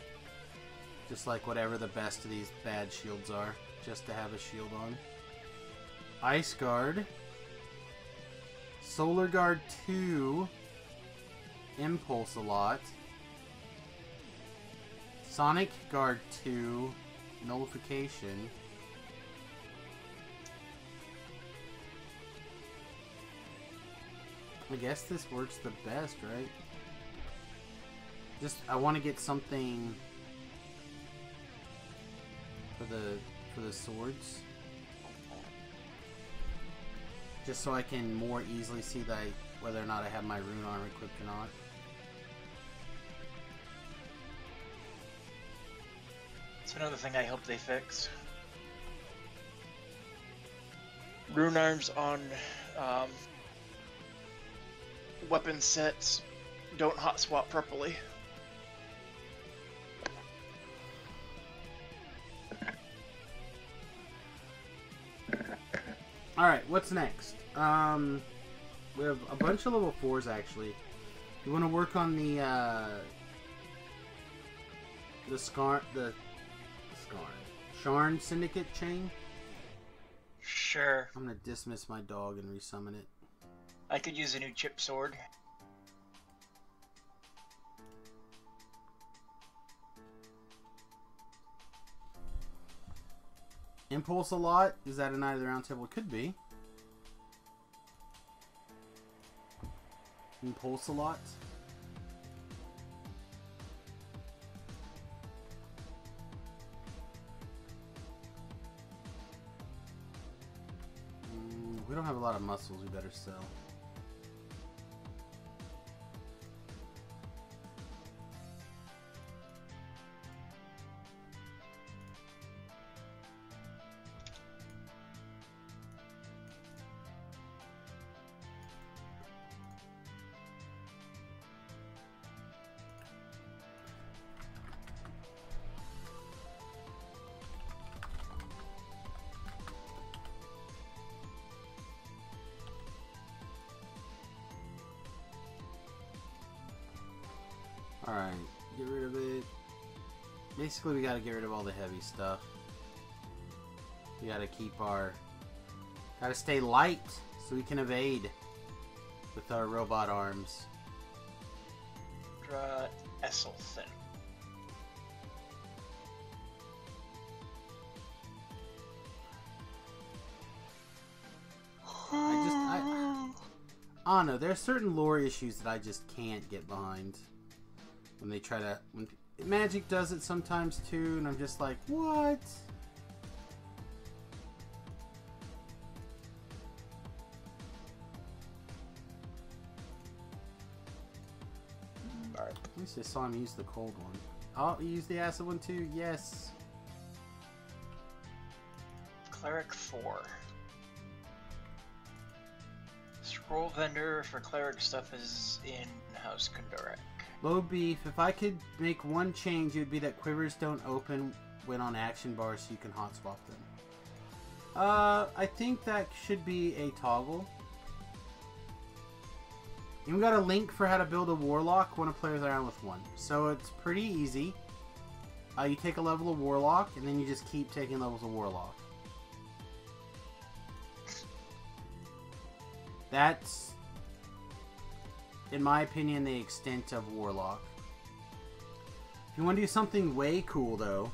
Just like whatever the best of these bad shields are, just to have a shield on. Ice Guard. Solar Guard 2. Impulse a lot. Sonic Guard 2. Nullification. I guess this works the best, right? Just, I want to get something for the swords. Just so I can more easily see whether or not I have my rune arm equipped or not. That's another thing I hope they fix. Rune arms on weapon sets don't hot swap properly. Alright, what's next? We have a bunch of level 4s actually. You want to work on the Sharn Syndicate chain. Sure. I'm gonna dismiss my dog and resummon it. I could use a new chip sword. Impulse a lot? Is that a Knight of the Round Table? It could be. Impulse a lot. We don't have a lot of muscles, we better sell. Alright, get rid of it. Basically, we gotta get rid of all the heavy stuff. We gotta keep our... Gotta stay light so we can evade with our robot arms. Esselthin. I don't know, there are certain lore issues that I just can't get behind. When they try to... When Magic does it sometimes too, and I'm just like, what? Alright. At least I saw him use the cold one. Oh, he used the acid one too? Yes. Cleric 4. Scroll vendor for cleric stuff is in House Kondorek. Low beef, if I could make one change, it would be that quivers don't open when on action bars so you can hot swap them. I think that should be a toggle. And we got a link for how to build a warlock when a player's around with one. So it's pretty easy. You take a level of warlock, and then you just keep taking levels of warlock. That's, in my opinion, the extent of warlock. If you want to do something way cool, though,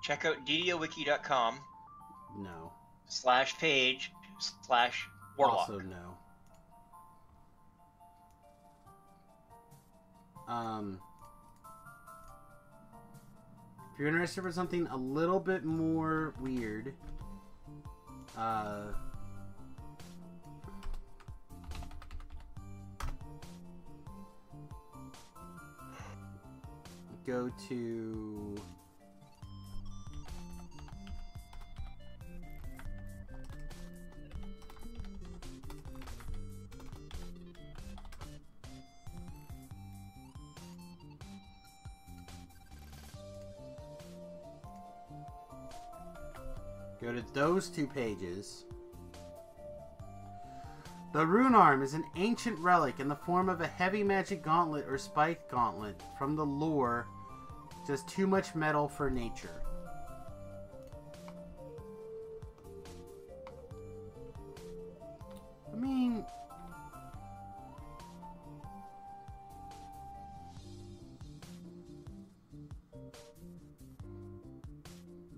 check out ddowiki.com. no. /page/warlock. Also no. If you're interested for something a little bit more weird, go to those two pages. The rune arm is an ancient relic in the form of a heavy magic gauntlet or spike gauntlet from the lore. Just too much metal for nature. I mean,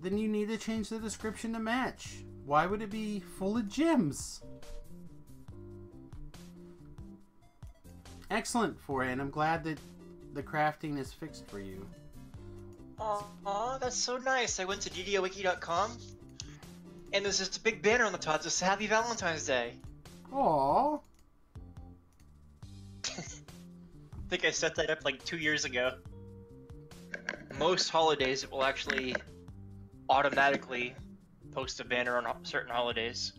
then you need to change the description to match. Why would it be full of gems? Excellent, Forehand. I'm glad that the crafting is fixed for you. Aw, that's so nice. I went to ddowiki.com and there's this big banner on the top that says Happy Valentine's Day. Aww. I think I set that up like 2 years ago. Most holidays it will actually automatically post a banner on certain holidays.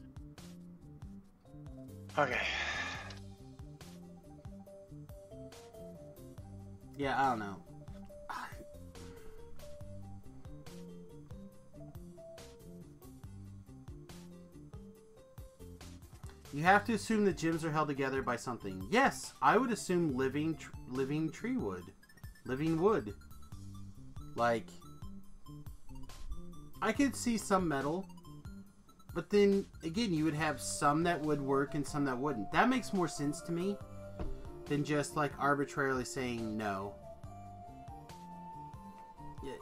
Okay. Yeah, I don't know. You have to assume that gems are held together by something. Yes, I would assume living tree wood. Living wood. Like, I could see some metal, but then, again, you would have some that would work and some that wouldn't. That makes more sense to me than just, like, arbitrarily saying no. Yeah.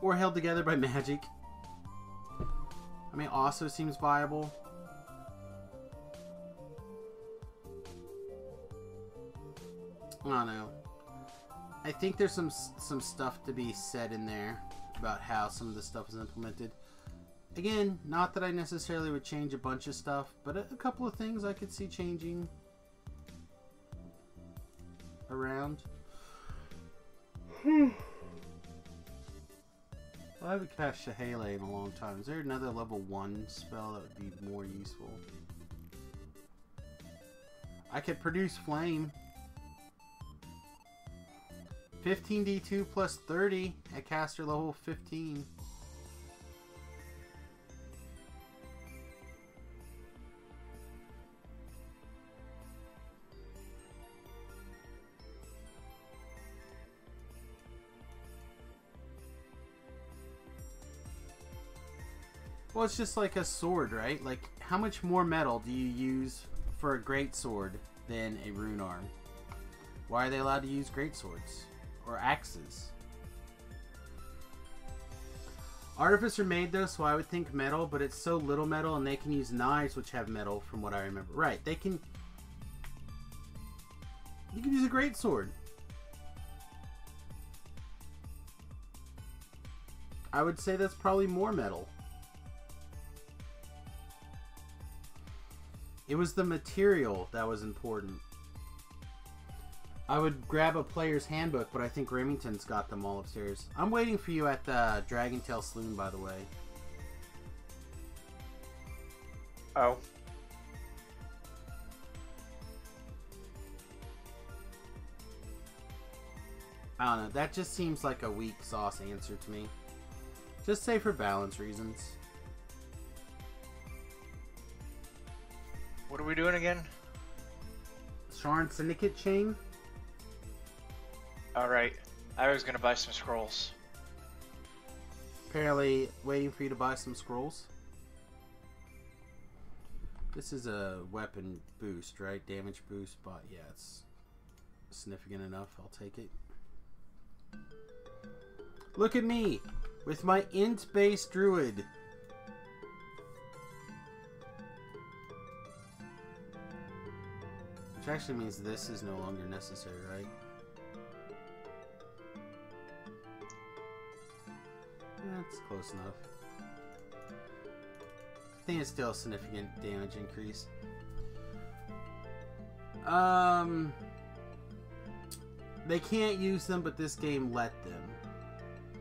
Or held together by magic. I mean, also seems viable. I don't know. I think there's some stuff to be said in there about how some of the stuff is implemented. Again, not that I necessarily would change a bunch of stuff, but a couple of things I could see changing around. I haven't cast Shahele in a long time. Is there another level 1 spell that would be more useful? I could produce flame. 15d2 plus 30 at caster level 15. Well, it's just like a sword, right? Like, how much more metal do you use for a great sword than a rune arm? Why are they allowed to use great swords? Or axes? Artificer made though, so I would think metal, but it's so little metal, and they can use knives which have metal from what I remember. Right, they can... You can use a great sword. I would say that's probably more metal. It was the material that was important. I would grab a player's handbook, but I think Remington's got them all upstairs. I'm waiting for you at the Dragontail Saloon, by the way. Oh. I don't know. That just seems like a weak sauce answer to me. Just say for balance reasons. What are we doing again? Sharn Syndicate Chain? Alright. I was gonna buy some scrolls. Apparently waiting for you to buy some scrolls. This is a weapon boost, right? Damage boost, but yeah, it's significant enough. I'll take it. Look at me with my int-based druid. Which actually means this is no longer necessary, right? That's close enough. I think it's still a significant damage increase. They can't use them, but this game let them.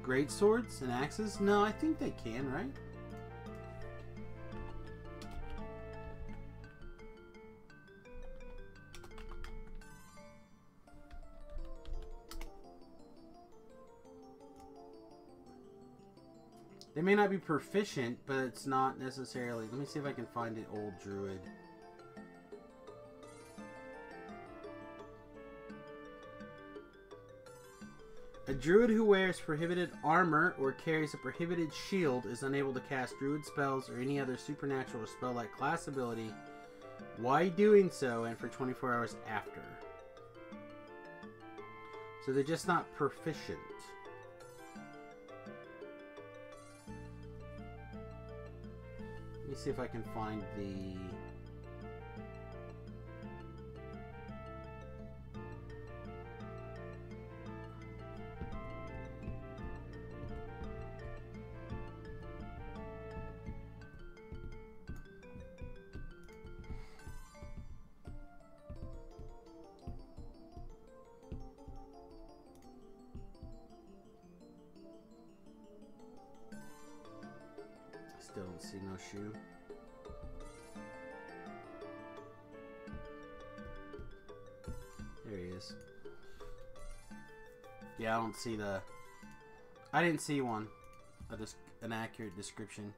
Great swords and axes? No, I think they can, right? They may not be proficient, but it's not necessarily... Let me see if I can find an old druid. A druid who wears prohibited armor or carries a prohibited shield is unable to cast druid spells or any other supernatural or spell-like class ability while doing so and for 24 hours after. So they're just not proficient. Let me see if I can find the... Still don't see no shoe. There he is. Yeah, I don't see the... I didn't see one. An accurate description.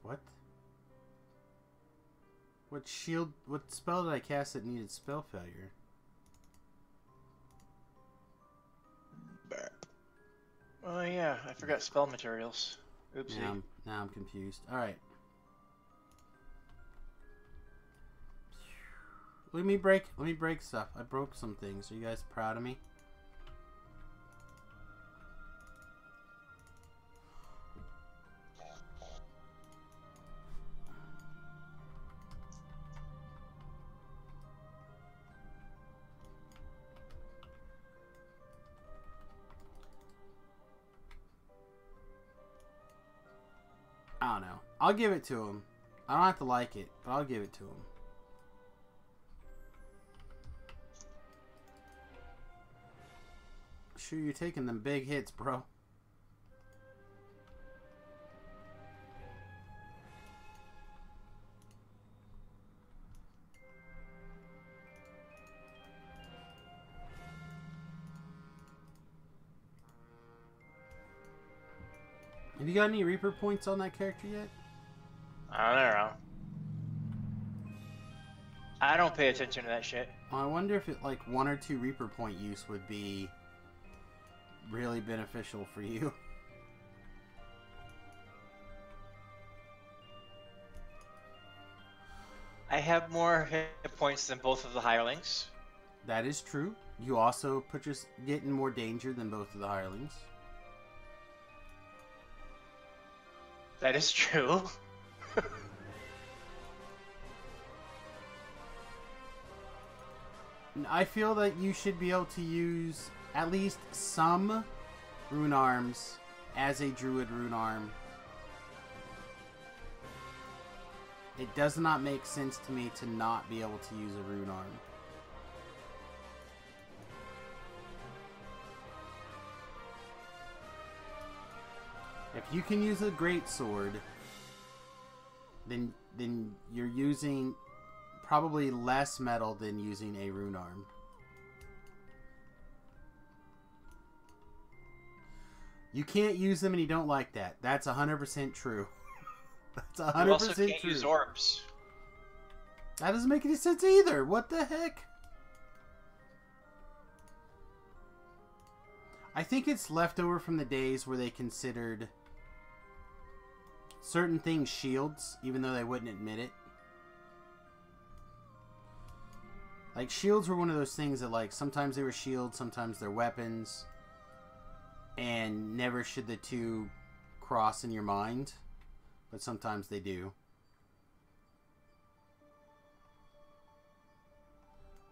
What? What shield? What spell did I cast that needed spell failure? Oh yeah, I forgot spell materials. Oopsie. Now I'm confused. All right. Let me break stuff. I broke some things. Are you guys proud of me? I don't know. I'll give it to him. I don't have to like it, but I'll give it to him. Sure, you're taking them big hits, bro. Have you got any Reaper points on that character yet? I don't know. I don't pay attention to that shit. I wonder if it, like, 1 or 2 Reaper point use would be really beneficial for you. I have more hit points than both of the hirelings. That is true. You also get in more danger than both of the hirelings. That is true. I feel that you should be able to use at least some rune arms as a druid rune arm. It does not make sense to me to not be able to use a rune arm. If you can use a greatsword, then you're using probably less metal than using a rune arm. You can't use them and you don't like that. That's 100% true. That's 100% true. You also can't use orbs. That doesn't make any sense either. What the heck? I think it's left over from the days where they considered certain things shields, even though they wouldn't admit it. Like, shields were one of those things that, like, sometimes they were shields, sometimes they're weapons. And never should the two cross in your mind. But sometimes they do.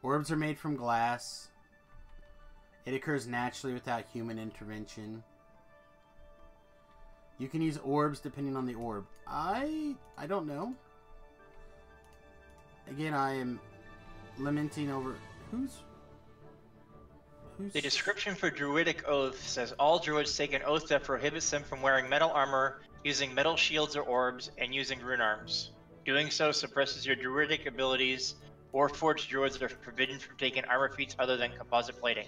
Orbs are made from glass. It occurs naturally without human intervention. You can use orbs depending on the orb. I don't know. Again, I am lamenting over... Who's... The description for Druidic Oath says all Druids take an oath that prohibits them from wearing metal armor, using metal shields or orbs, and using rune arms. Doing so suppresses your Druidic abilities, or Forged Druids are forbidden from taking armor feats other than composite plating.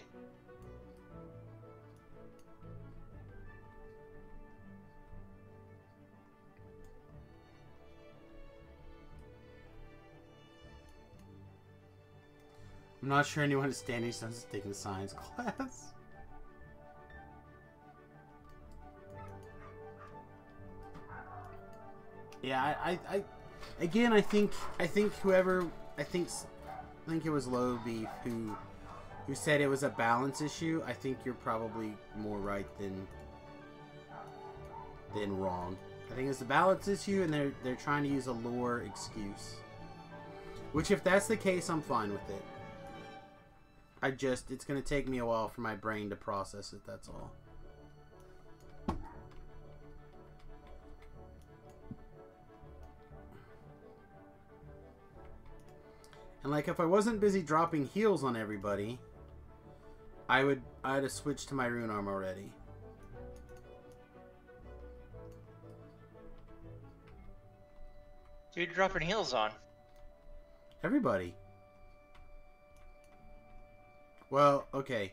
I'm not sure anyone at Standing Stones is taking a science class. Yeah, I again, I think whoever, I think it was N00b who said it was a balance issue. I think you're probably more right than wrong. I think it's a balance issue, and they're trying to use a lore excuse. Which, if that's the case, I'm fine with it. It's going to take me a while for my brain to process it, that's all. And, like, if I wasn't busy dropping heals on everybody, I'd have switched to my rune arm already. Who are you dropping heals on? Everybody. Well, okay.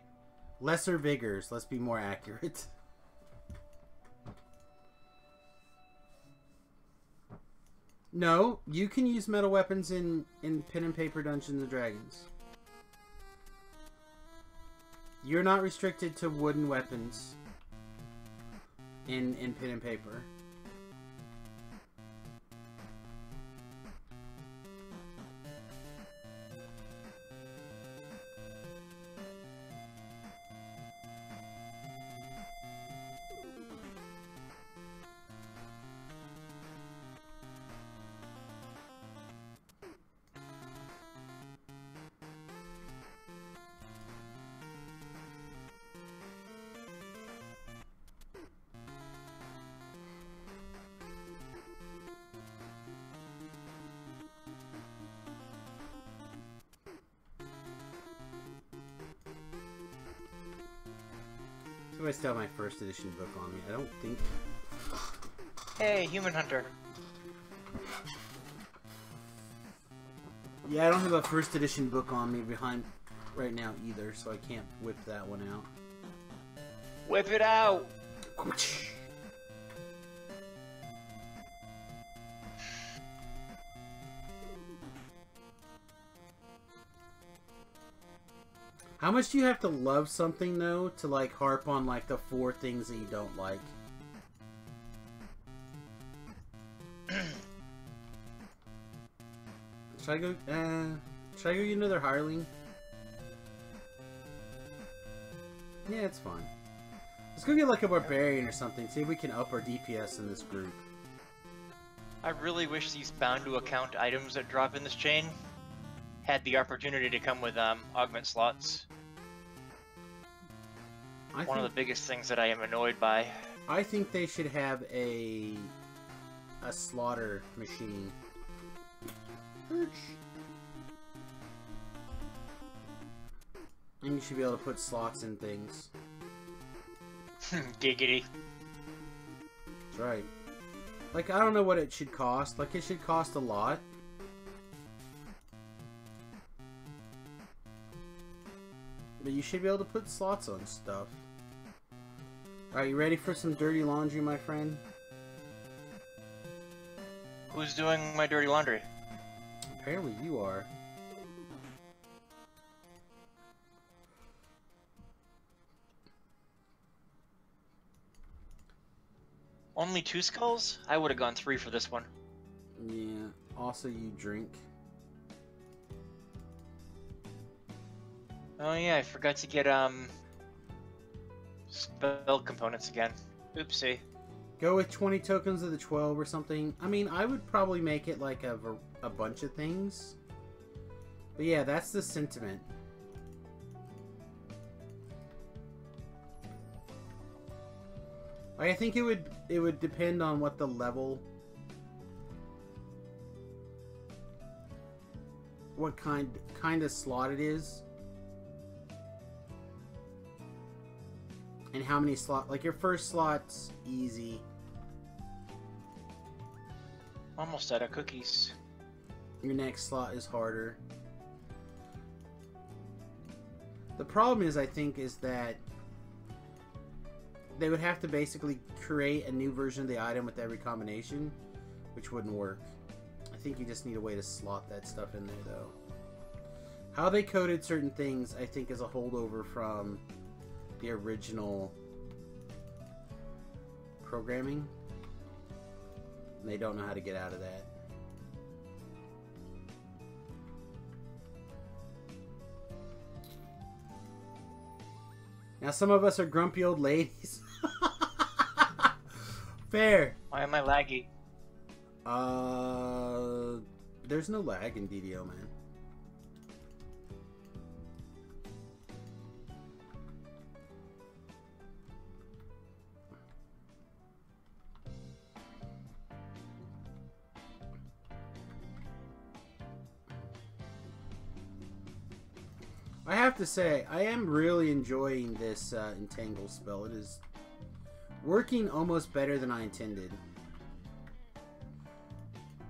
Lesser vigors, let's be more accurate. No, you can use metal weapons in Pen and Paper Dungeons and Dragons. You're not restricted to wooden weapons in Pen and Paper. I still have my first edition book on me. I don't think... Hey, Human Hunter. Yeah, I don't have a first edition book on me behind right now either, so I can't whip that one out. Whip it out! How much do you have to love something, though, to, like, harp on, like, the 4 things that you don't like? Should I go get another hireling? Yeah, it's fine. Let's go get, like, a barbarian or something. See if we can up our DPS in this group. I really wish these bound to account items that drop in this chain had the opportunity to come with augment slots. One of the biggest things that I am annoyed by. I think they should have a slaughter machine. And you should be able to put slots in things. Giggity. That's right. Like, I don't know what it should cost. Like, it should cost a lot. But you should be able to put slots on stuff. Alright, you ready for some dirty laundry, my friend? Who's doing my dirty laundry? Apparently you are. Only 2 skulls? I would have gone 3 for this one. Yeah, also you drink. Oh yeah, I forgot to get spell components again. Oopsie. Go with 20 tokens of the 12 or something. I mean, I would probably make it like a bunch of things. But yeah, that's the sentiment. I think it would depend on what the level, what kind of slot it is. And how many slots, like your first slot's easy. Almost out of cookies. Your next slot is harder. The problem is, I think, is that they would have to basically create a new version of the item with every combination, which wouldn't work. I think you just need a way to slot that stuff in there, though. How they coded certain things, I think, is a holdover from the original programming. And they don't know how to get out of that. Now some of us are grumpy old ladies. Fair. Why am I laggy? There's no lag in DDO, man. I have to say, I am really enjoying this Entangle spell. It is working almost better than I intended.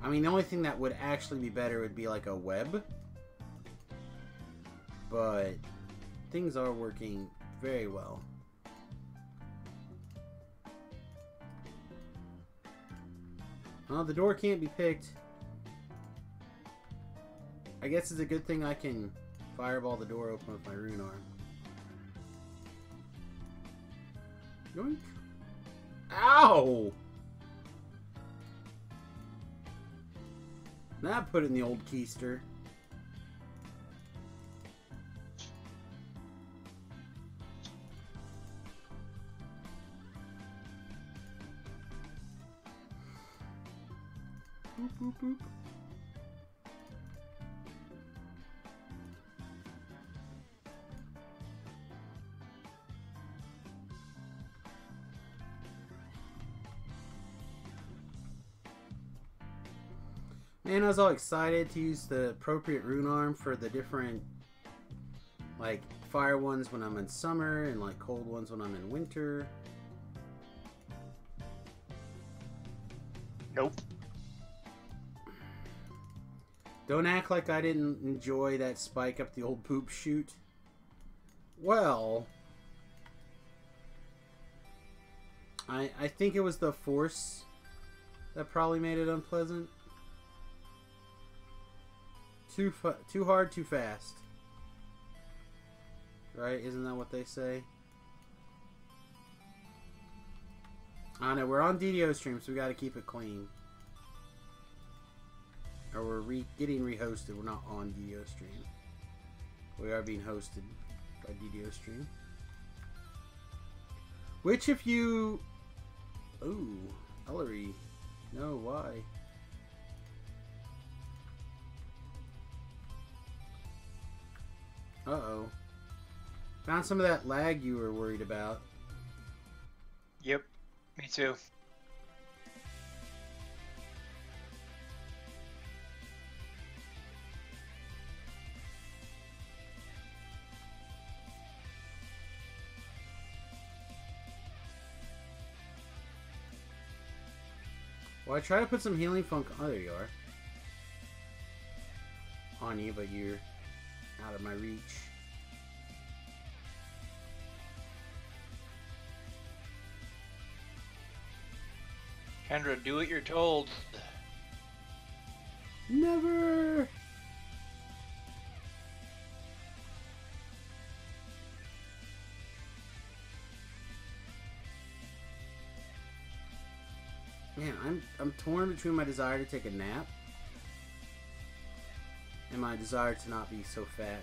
I mean, the only thing that would actually be better would be like a web. But things are working very well. Oh, the door can't be picked. I guess it's a good thing I can fireball the door open with my rune arm. Yoink. Ow! Now I put it in the old keister. Boop, boop, boop. Man, I was all excited to use the appropriate rune arm for the different, like, fire ones when I'm in summer and, like, cold ones when I'm in winter. Nope. Don't act like I didn't enjoy that spike up the old poop chute. Well, I think it was the force that probably made it unpleasant. Too hard, too fast. Right? Isn't that what they say? I know, we're on DDO stream, so we gotta keep it clean. Or we're getting rehosted. We're not on DDO stream. We are being hosted by DDO stream. Which if you... Ooh, Ellery. No, why? Uh-oh. Found some of that lag you were worried about. Yep, me too. Well, I try to put some healing funk... Oh, there you are. On you, but you're out of my reach. Kendra, do what you're told. Never! Man, I'm torn between my desire to take a nap and my desire to not be so fat.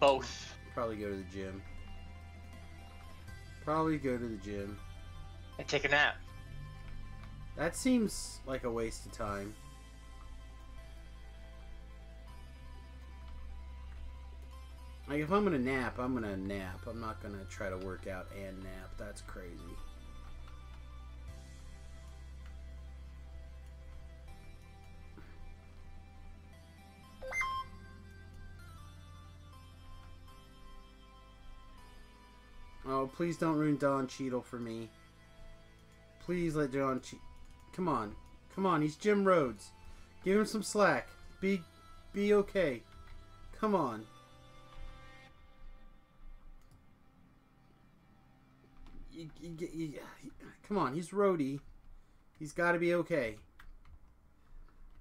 Both. Probably go to the gym. Probably go to the gym. And take a nap. That seems like a waste of time. Like, if I'm gonna nap, I'm gonna nap. I'm not gonna try to work out and nap. That's crazy. Oh, please don't ruin Don Cheadle for me. Please let Don Cheadle... Come on. Come on, he's Jim Rhodes. Give him some slack. Be okay. Come on. Come on, he's Rhodey. He's got to be okay.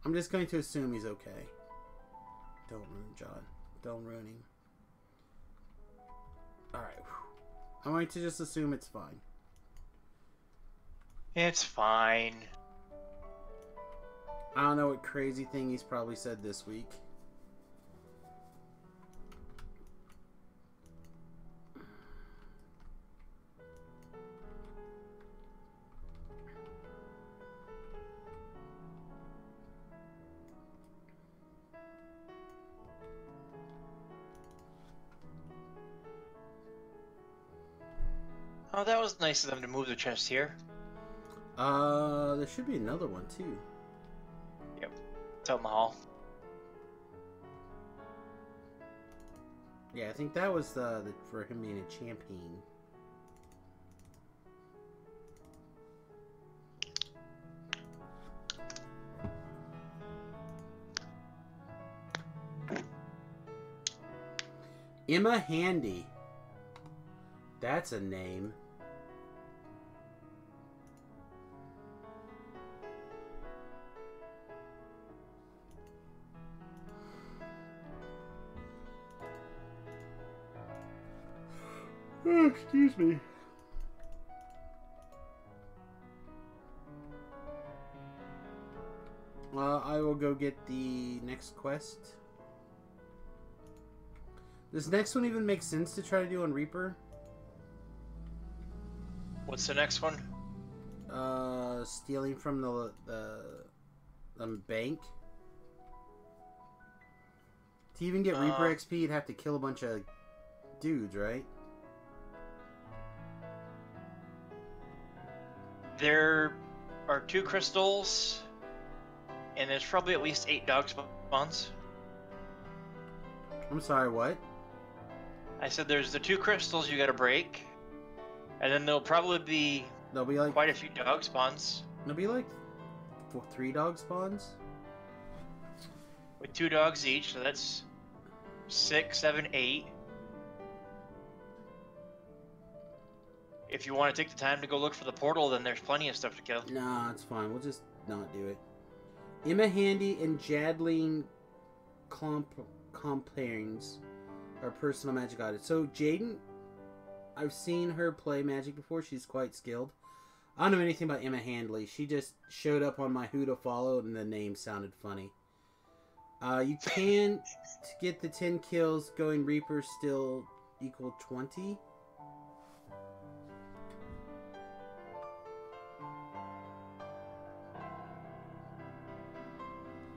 I'm just going to assume he's okay. Don't ruin John. Don't ruin him. Alright. I'm going to just assume it's fine. It's fine. I don't know what crazy thing he's probably said this week. Oh, that was nice of them to move the chest here. There should be another one too. Yep. It's out in the hall. Yeah, I think that was for him being a champion. Emma Handy. That's a name. Oh, excuse me. I will go get the next quest. Does next one even make sense to try to do on Reaper? What's the next one? Stealing from the bank. To even get Reaper XP, you'd have to kill a bunch of dudes, right? There are 2 crystals, and there's probably at least 8 dog spawns. I'm sorry, what? I said there's the 2 crystals you gotta break, and then there'll be like quite a few dog spawns. There'll be like 3 dog spawns? With 2 dogs each, so that's 6, 7, 8. If you want to take the time to go look for the portal, then there's plenty of stuff to kill. Nah, it's fine. We'll just not do it. Emma Handy and Jadleen Complains are personal magic audits. So Jaden, I've seen her play magic before. She's quite skilled. I don't know anything about Emma Handley. She just showed up on my Who to Follow, and the name sounded funny. You can to get the 10 kills going Reaper still equal 20.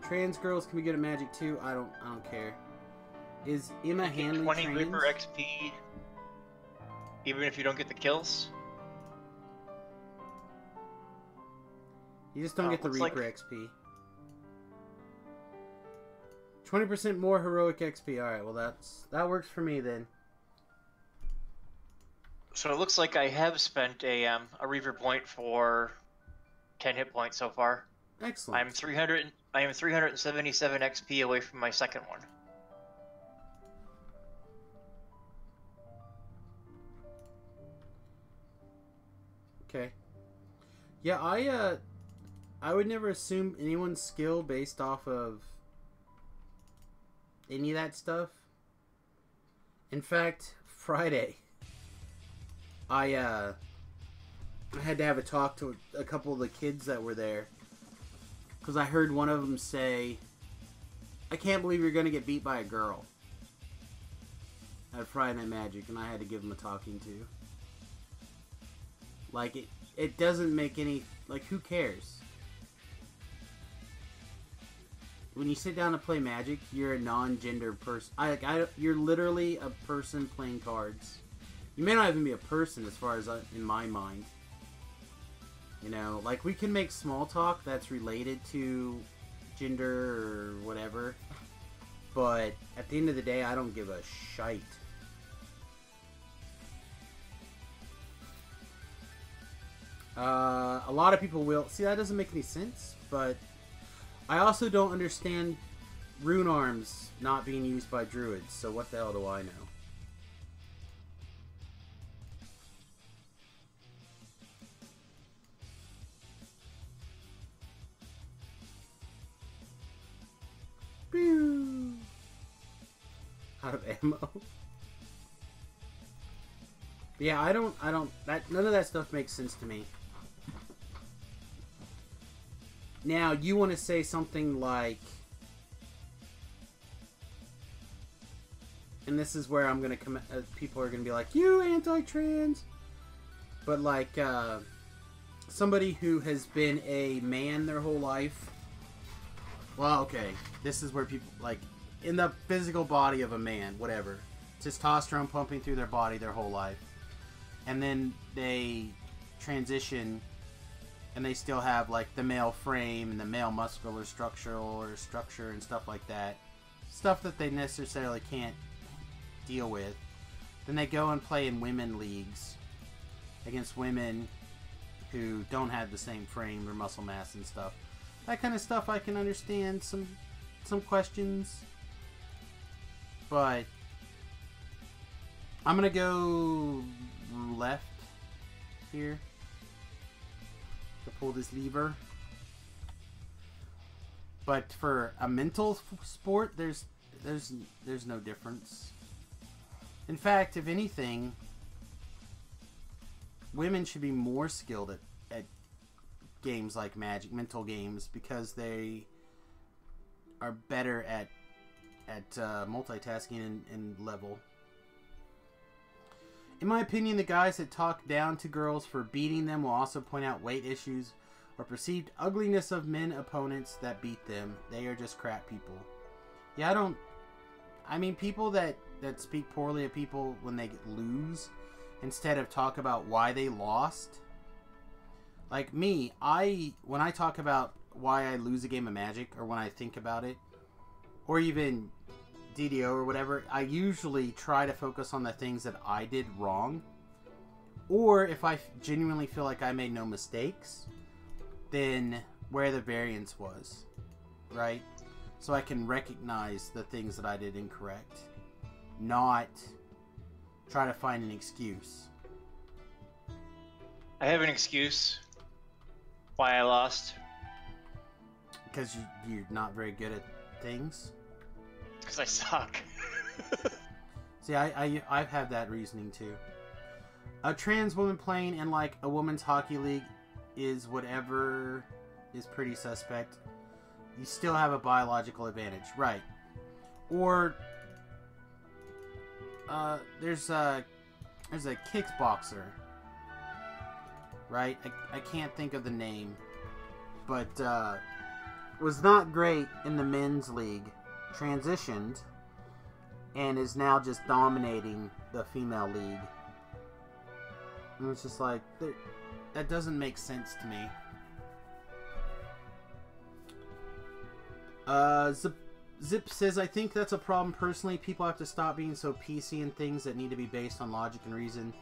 Trans girls can be good at magic too. I don't care. Is Emma Hanley 20 trans? Reaper XP, even if you don't get the kills. You just don't get the Reaper XP. 20% more heroic XP. All right, well that works for me then. So it looks like I have spent a Reaper point for 10 hit points so far. Excellent. I am 377 XP away from my second one. Okay. Yeah, I would never assume anyone's skill based off of any of that stuff. In fact, Friday, I had to have a talk to a couple of the kids that were there. Because I heard one of them say, I can't believe you're going to get beat by a girl at Friday Night Magic, and I had to give him a talking to. Like, it doesn't make any... Like, who cares? When you sit down to play Magic, you're a non-gender person. You're literally a person playing cards. You may not even be a person as far as in my mind. You know, like, we can make small talk that's related to gender or whatever. But at the end of the day, I don't give a shite. A lot of people will. See, that doesn't make any sense, but I also don't understand rune arms not being used by druids, so what the hell do I know? Pew! Out of ammo. Yeah, I don't, none of that stuff makes sense to me. Now, you want to say something like, and this is where I'm going to come, people are going to be like, you anti-trans, but like, somebody who has been a man their whole life, well, okay, this is where people, like, in the physical body of a man, whatever, testosterone pumping through their body their whole life, and then they transition, and they still have, like, the male frame and the male muscular structure and stuff like that. Stuff that they necessarily can't deal with. Then they go and play in women leagues against women who don't have the same frame or muscle mass and stuff. That kind of stuff I can understand some questions. But I'm going to go left here. Pull this lever. But for a mental sport, there's no difference. In fact, if anything, women should be more skilled at games like Magic, mental games, because they are better at multitasking and level. In my opinion, the guys that talk down to girls for beating them will also point out weight issues or perceived ugliness of men opponents that beat them. They are just crap people. Yeah, I mean, people that speak poorly of people when they lose, instead of talk about why they lost. Like me, when I talk about why I lose a game of Magic, or when I think about it, or even DDO or whatever, I usually try to focus on the things that I did wrong. Or if I genuinely feel like I made no mistakes, then where the variance was, right? So I can recognize the things that I did incorrect, not try to find an excuse. I have an excuse why I lost. Because you're not very good at things? Because I suck. See, I've had that reasoning too. A trans woman playing in like a women's hockey league is whatever is pretty suspect. You still have a biological advantage, right? Or there's a kickboxer, right? I can't think of the name, but was not great in the men's league, transitioned, and is now just dominating the female league. And it's just like, that doesn't make sense to me. Zip says, I think that's a problem personally. People have to stop being so PC in things that need to be based on logic and reason.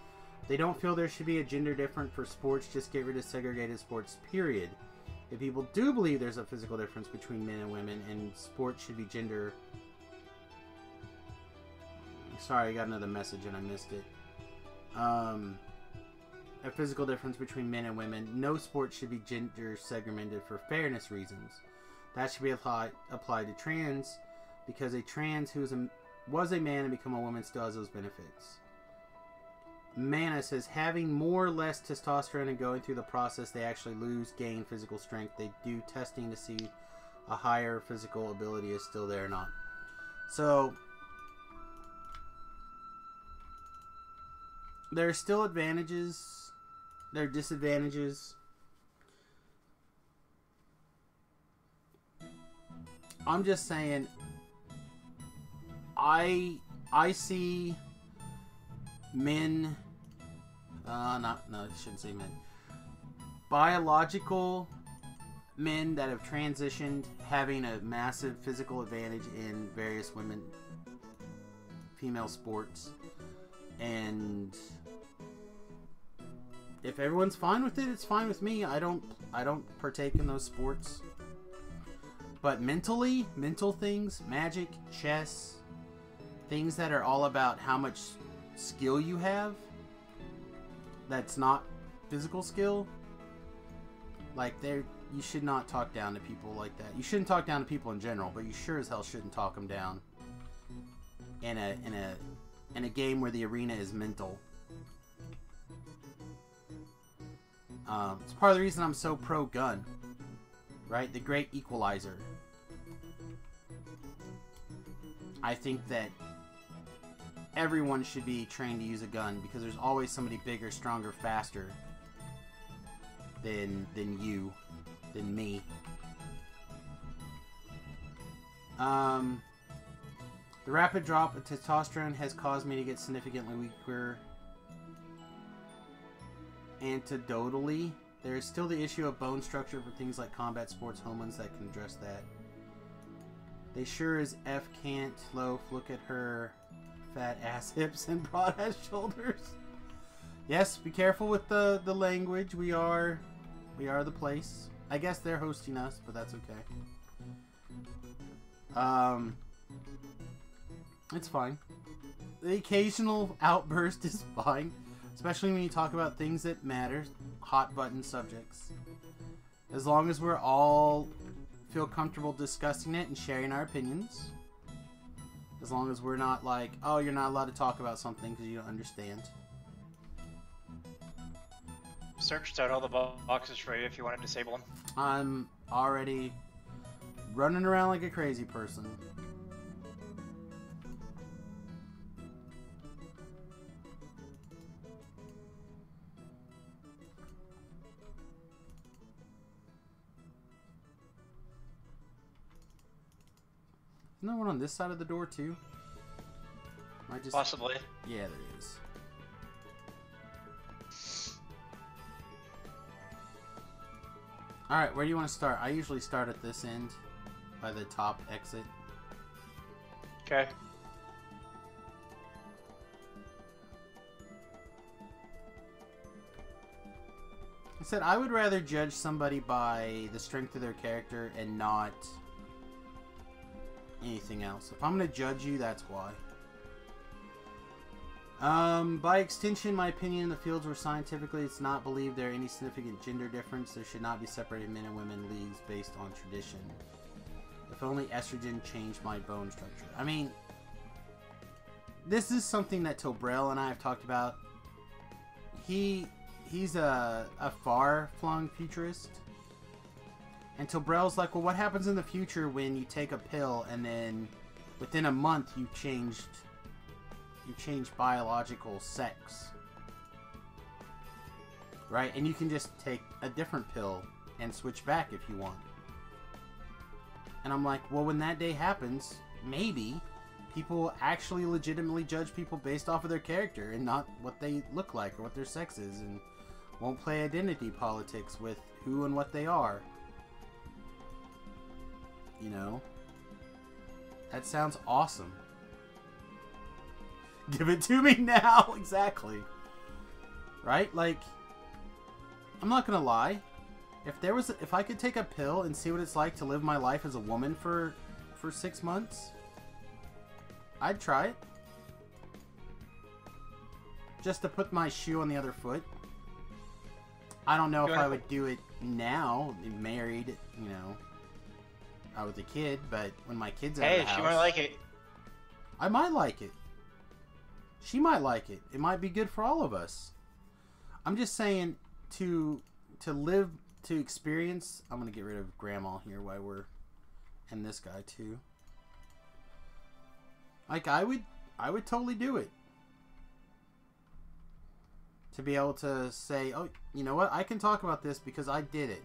They don't feel there should be a gender difference for sports. Just get rid of segregated sports, period. If people do believe there's a physical difference between men and women, and sports should be gender... Sorry, I got another message and I missed it. A physical difference between men and women. No sport should be gender segregated for fairness reasons. That should be applied to trans, because a trans who was a man and become a woman still has those benefits. Mana says, having more or less testosterone and going through the process, they actually gain physical strength. They do testing to see a higher physical ability is still there or not. So, there are still advantages. There are disadvantages. I'm just saying, I see men, no, I shouldn't say men. Biological men that have transitioned having a massive physical advantage in various female sports. And if everyone's fine with it, it's fine with me. I don't partake in those sports. But mental things, Magic, chess, things that are all about how much skill you have, that's not physical skill, like you should not talk down to people like that. You shouldn't talk down to people in general, but you sure as hell shouldn't talk them down in a game where the arena is mental. It's part of the reason I'm so pro-gun. Right? The great equalizer. I think that everyone should be trained to use a gun, because there's always somebody bigger, stronger, faster than me. The rapid drop of testosterone has caused me to get significantly weaker anecdotally. There is still the issue of bone structure for things like combat sports hormones that can address that. They sure as F can't. Loaf, look at her fat ass hips and broad ass shoulders. Yes, be careful with the language. We are the place. I guess they're hosting us, but that's okay. It's fine. The occasional outburst is fine. Especially when you talk about things that matter, hot button subjects. As long as we're all feel comfortable discussing it and sharing our opinions. As long as we're not like, oh, you're not allowed to talk about something because you don't understand. searched out all the boxes for you if you want to disable them. I'm already running around like a crazy person. Isn't there one on this side of the door too? Am I just... Possibly. Yeah, there is. Alright, where do you want to start? I usually start at this end, by the top exit. Okay. I said I would rather judge somebody by the strength of their character and not anything else. If I'm going to judge you, that's why. By extension, my opinion in the fields where scientifically it's not believed there are any significant gender difference, there should not be separated men and women leagues based on tradition. If only estrogen changed my bone structure. I mean, this is something that Tobrel and I have talked about. He's a far-flung futurist. And Tobrel's like, well, what happens in the future when you take a pill and then within a month you changed biological sex? Right? And you can just take a different pill and switch back if you want. And I'm like, well, when that day happens, maybe people will actually legitimately judge people based off of their character and not what they look like or what their sex is, and won't play identity politics with who and what they are. You know? That sounds awesome. Give it to me now! Exactly. Right? Like, I'm not gonna lie. If I could take a pill and see what it's like to live my life as a woman for 6 months, I'd try it. Just to put my shoe on the other foot. I don't know if I would do it now, married, you know, with a kid, but when my kid's out of the house... Hey, she might like it. I might like it. She might like it. It might be good for all of us. I'm just saying, to live, to experience... I'm going to get rid of Grandma here while we're... And this guy, too. Like, I would totally do it. To be able to say, oh, you know what? I can talk about this because I did it.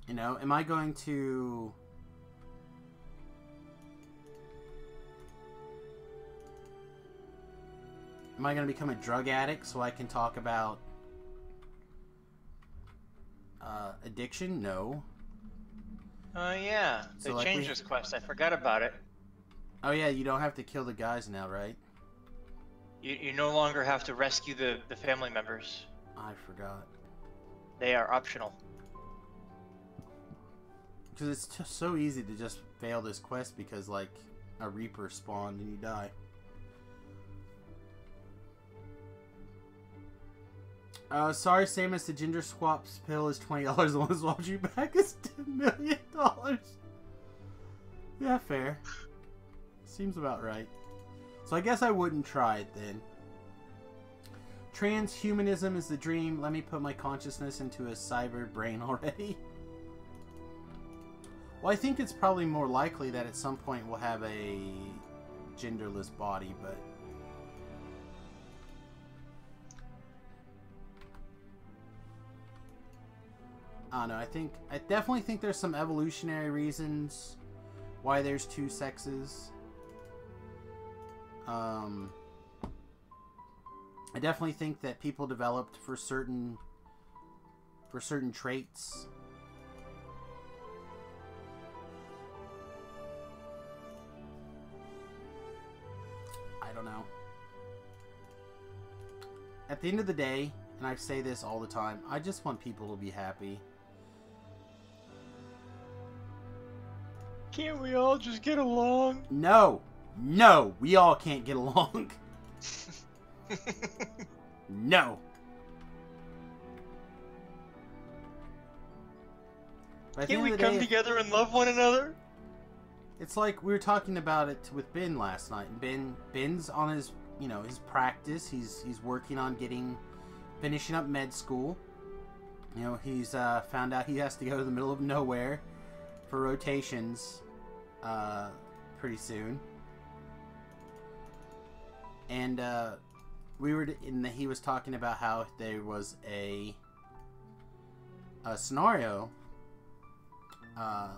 You know, am I going to... Am I going to become a drug addict so I can talk about addiction? No. Oh, yeah. They So, like, changed this quest. I forgot about it. Oh yeah, you don't have to kill the guys now, right? You no longer have to rescue the family members. I forgot. They are optional. Because it's just so easy to just fail this quest because, like, a Reaper spawned and you die. Sorry, Samius, the gender swaps pill is $20. The one that swaps you back is $10 million. Yeah, fair. Seems about right. So I guess I wouldn't try it then. Transhumanism is the dream. Let me put my consciousness into a cyber brain already. Well, I think it's probably more likely that at some point we'll have a genderless body, but... I don't know, I definitely think there's some evolutionary reasons why there's two sexes. I definitely think that people developed for certain traits. I don't know. At the end of the day, and I say this all the time, I just want people to be happy. Can't we all just get along? No! No! We all can't get along. No! Can't we come together and love one another? It's like we were talking about it with Ben last night. Ben's on his, his practice. He's working on finishing up med school. He's found out he has to go to the middle of nowhere for rotations pretty soon. And he was talking about how there was a scenario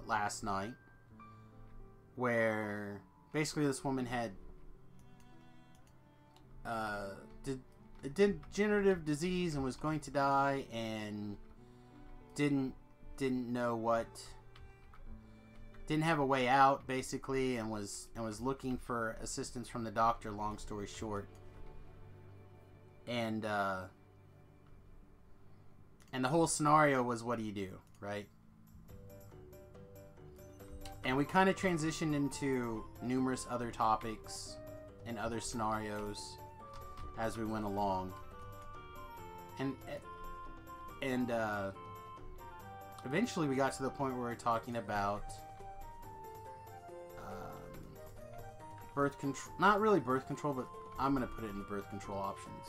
last night where basically this woman had a degenerative disease and was going to die, and didn't have a way out, basically, and was looking for assistance from the doctor, long story short. And the whole scenario was, what do you do, right? And we kind of transitioned into numerous other topics and other scenarios as we went along. And eventually we got to the point where we were talking about birth control. Not really birth control, but I'm going to put it in the birth control options.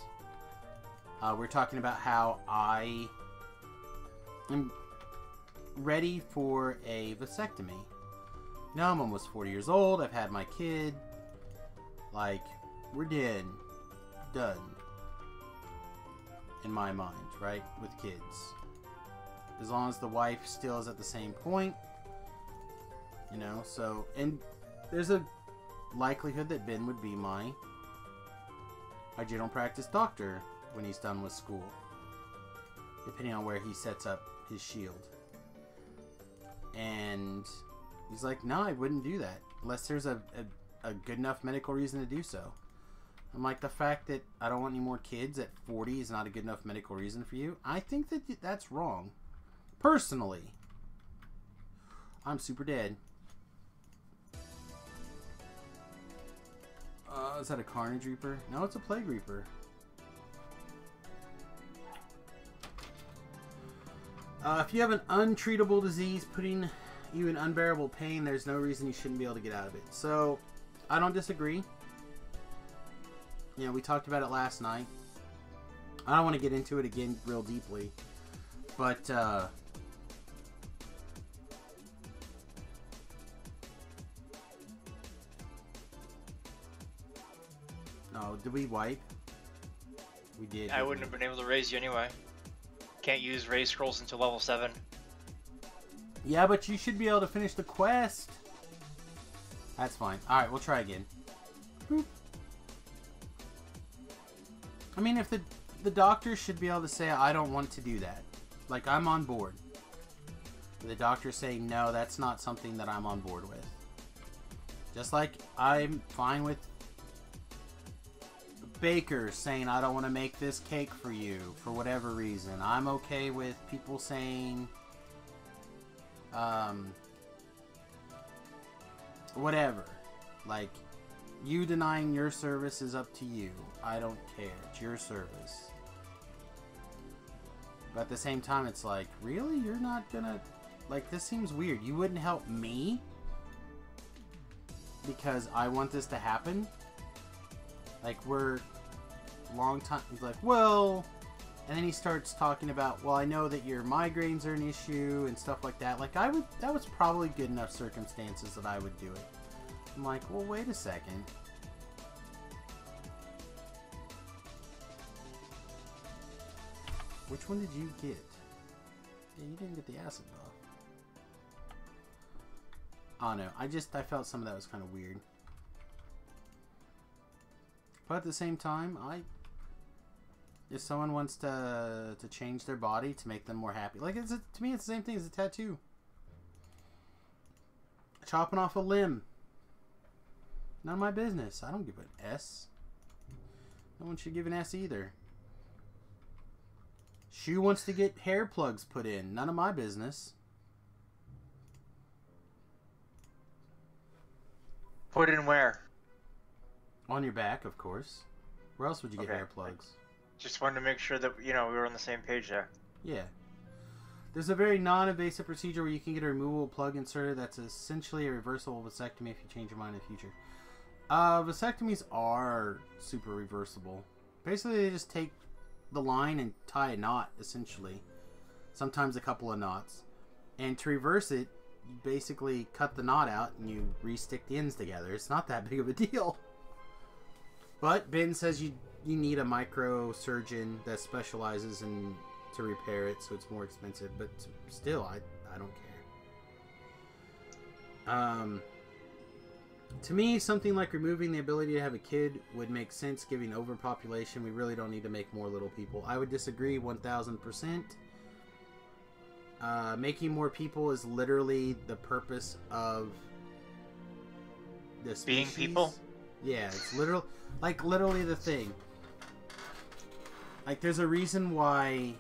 We're talking about how I am ready for a vasectomy. Now I'm almost 40 years old. I've had my kid. Like, we're done. In my mind, right? With kids. As long as the wife still is at the same point. So, and there's a likelihood that Ben would be my general practice doctor when he's done with school. Depending on where he sets up his shield. And he's like, no, I wouldn't do that. Unless there's a good enough medical reason to do so. I'm like, the fact that I don't want any more kids at 40 is not a good enough medical reason for you. I think that's wrong. Personally. I'm super dead. Is that a Carnage Reaper? No, it's a Plague Reaper. If you have an untreatable disease putting you in unbearable pain, there's no reason you shouldn't be able to get out of it. So, I don't disagree. We talked about it last night. I don't want to get into it again real deeply. But, oh, did we wipe? We did. I wouldn't have been able to raise you anyway. Can't use raise scrolls until level 7. Yeah, but you should be able to finish the quest. That's fine. Alright, we'll try again. Boop. I mean, if the doctor should be able to say, I don't want to do that. Like, I'm on board. The doctor saying, no, that's not something that I'm on board with. Just like I'm fine with bakers saying, I don't want to make this cake for you for whatever reason. I'm okay with people saying, whatever. Like, you denying your service is up to you. I don't care. It's your service. But at the same time, it's like, really? You're not gonna... Like, this seems weird. You wouldn't help me because I want this to happen? Like, we're long time... He's like, well... And then he starts talking about, well, I know that your migraines are an issue and stuff like that. Like, that was probably good enough circumstances that I would do it. I'm like, well, wait a second. Which one did you get? Yeah, you didn't get the acid buff. Oh no, I felt some of that was kind of weird. But at the same time, if someone wants to change their body to make them more happy, like to me, it's the same thing as a tattoo. Chopping off a limb. None of my business. I don't give an S. No one should give an S either. Shu wants to get hair plugs put in. None of my business. Put in where? On your back, of course. Where else would you get hair plugs? Just wanted to make sure that, we were on the same page there. Yeah. There's a very non-invasive procedure where you can get a removable plug inserted that's essentially a reversible vasectomy if you change your mind in the future. Vasectomies are super reversible. Basically, they just take the line and tie a knot, essentially. Sometimes a couple of knots. And to reverse it, you basically cut the knot out and you re-stick the ends together. It's not that big of a deal. But Ben says you need a microsurgeon that specializes in to repair it, so it's more expensive. But still, I don't care. To me, something like removing the ability to have a kid would make sense, given overpopulation. We really don't need to make more little people. I would disagree 1000%. Making more people is literally the purpose of the species. Being people? Yeah, it's literally the thing. Like, there's a reason why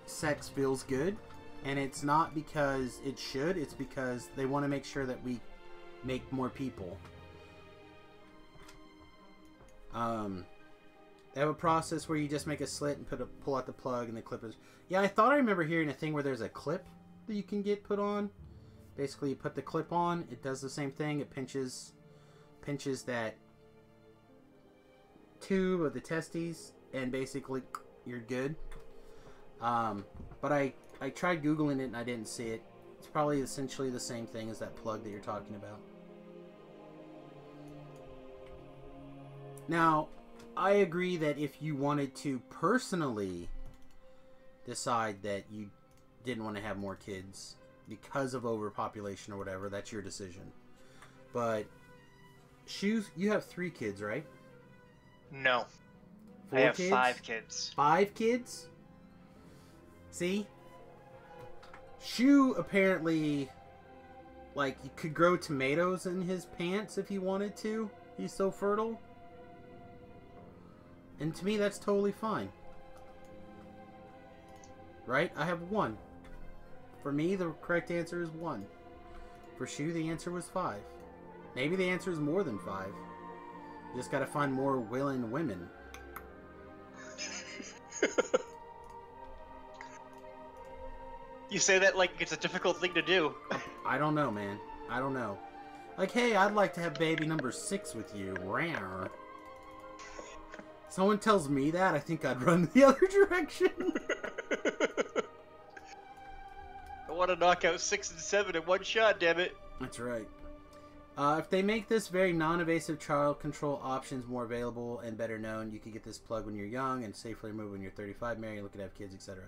sex feels good, and it's not because it should, it's because they want to make sure that we make more people. They have a process where you just make a slit and pull out the plug and the clip is... Yeah, I thought I remember hearing a thing where there's a clip that you can get put on. Basically, you put the clip on, it does the same thing, it pinches that tube of the testes, and basically you're good. But I tried Googling it and I didn't see it. It's probably essentially the same thing as that plug that you're talking about. Now, I agree that if you wanted to personally decide that you didn't want to have more kids because of overpopulation or whatever, that's your decision. But Shoes, you have 3 kids, right? No. 4 I have kids? 5 kids. 5 kids? See? Shoe apparently, like, you could grow tomatoes in his pants if he wanted to. He's so fertile. And to me, that's totally fine. Right? I have 1. For me, the correct answer is 1. For Shoe, the answer was 5. Maybe the answer is more than 5. You just gotta find more willing women. You say that like it's a difficult thing to do. I don't know, man. I don't know. Like, hey, I'd like to have baby number 6 with you. Rawr. Someone tells me that, I think I'd run the other direction. I want to knock out 6 and 7 in one shot, damn it. That's right. If they make this very non-invasive child control options more available and better known, you could get this plug when you're young and safely remove when you're 35, married, looking to have kids, etc.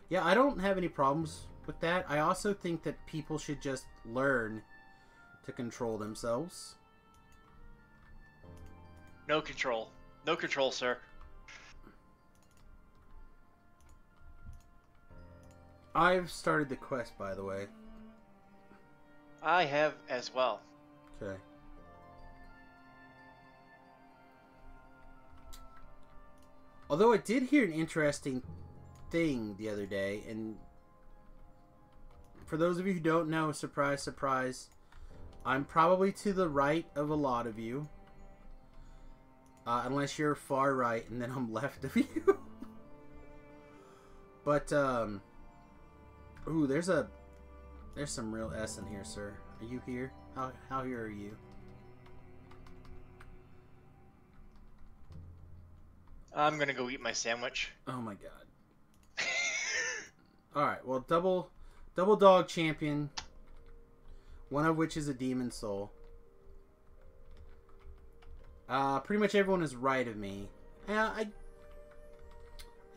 Yeah, I don't have any problems with that. I also think that people should just learn to control themselves. No control. No control, sir. I've started the quest, by the way. I have as well. Okay. Although I did hear an interesting thing the other day, and for those of you who don't know, surprise, surprise, I'm probably to the right of a lot of you. Unless you're far right, and then I'm left of you. But, ooh, there's some real S in here, sir. Are you here? How here are you? I'm gonna go eat my sandwich. Oh my god. Alright, well, double dog champion. One of which is a demon soul. Pretty much everyone is right of me.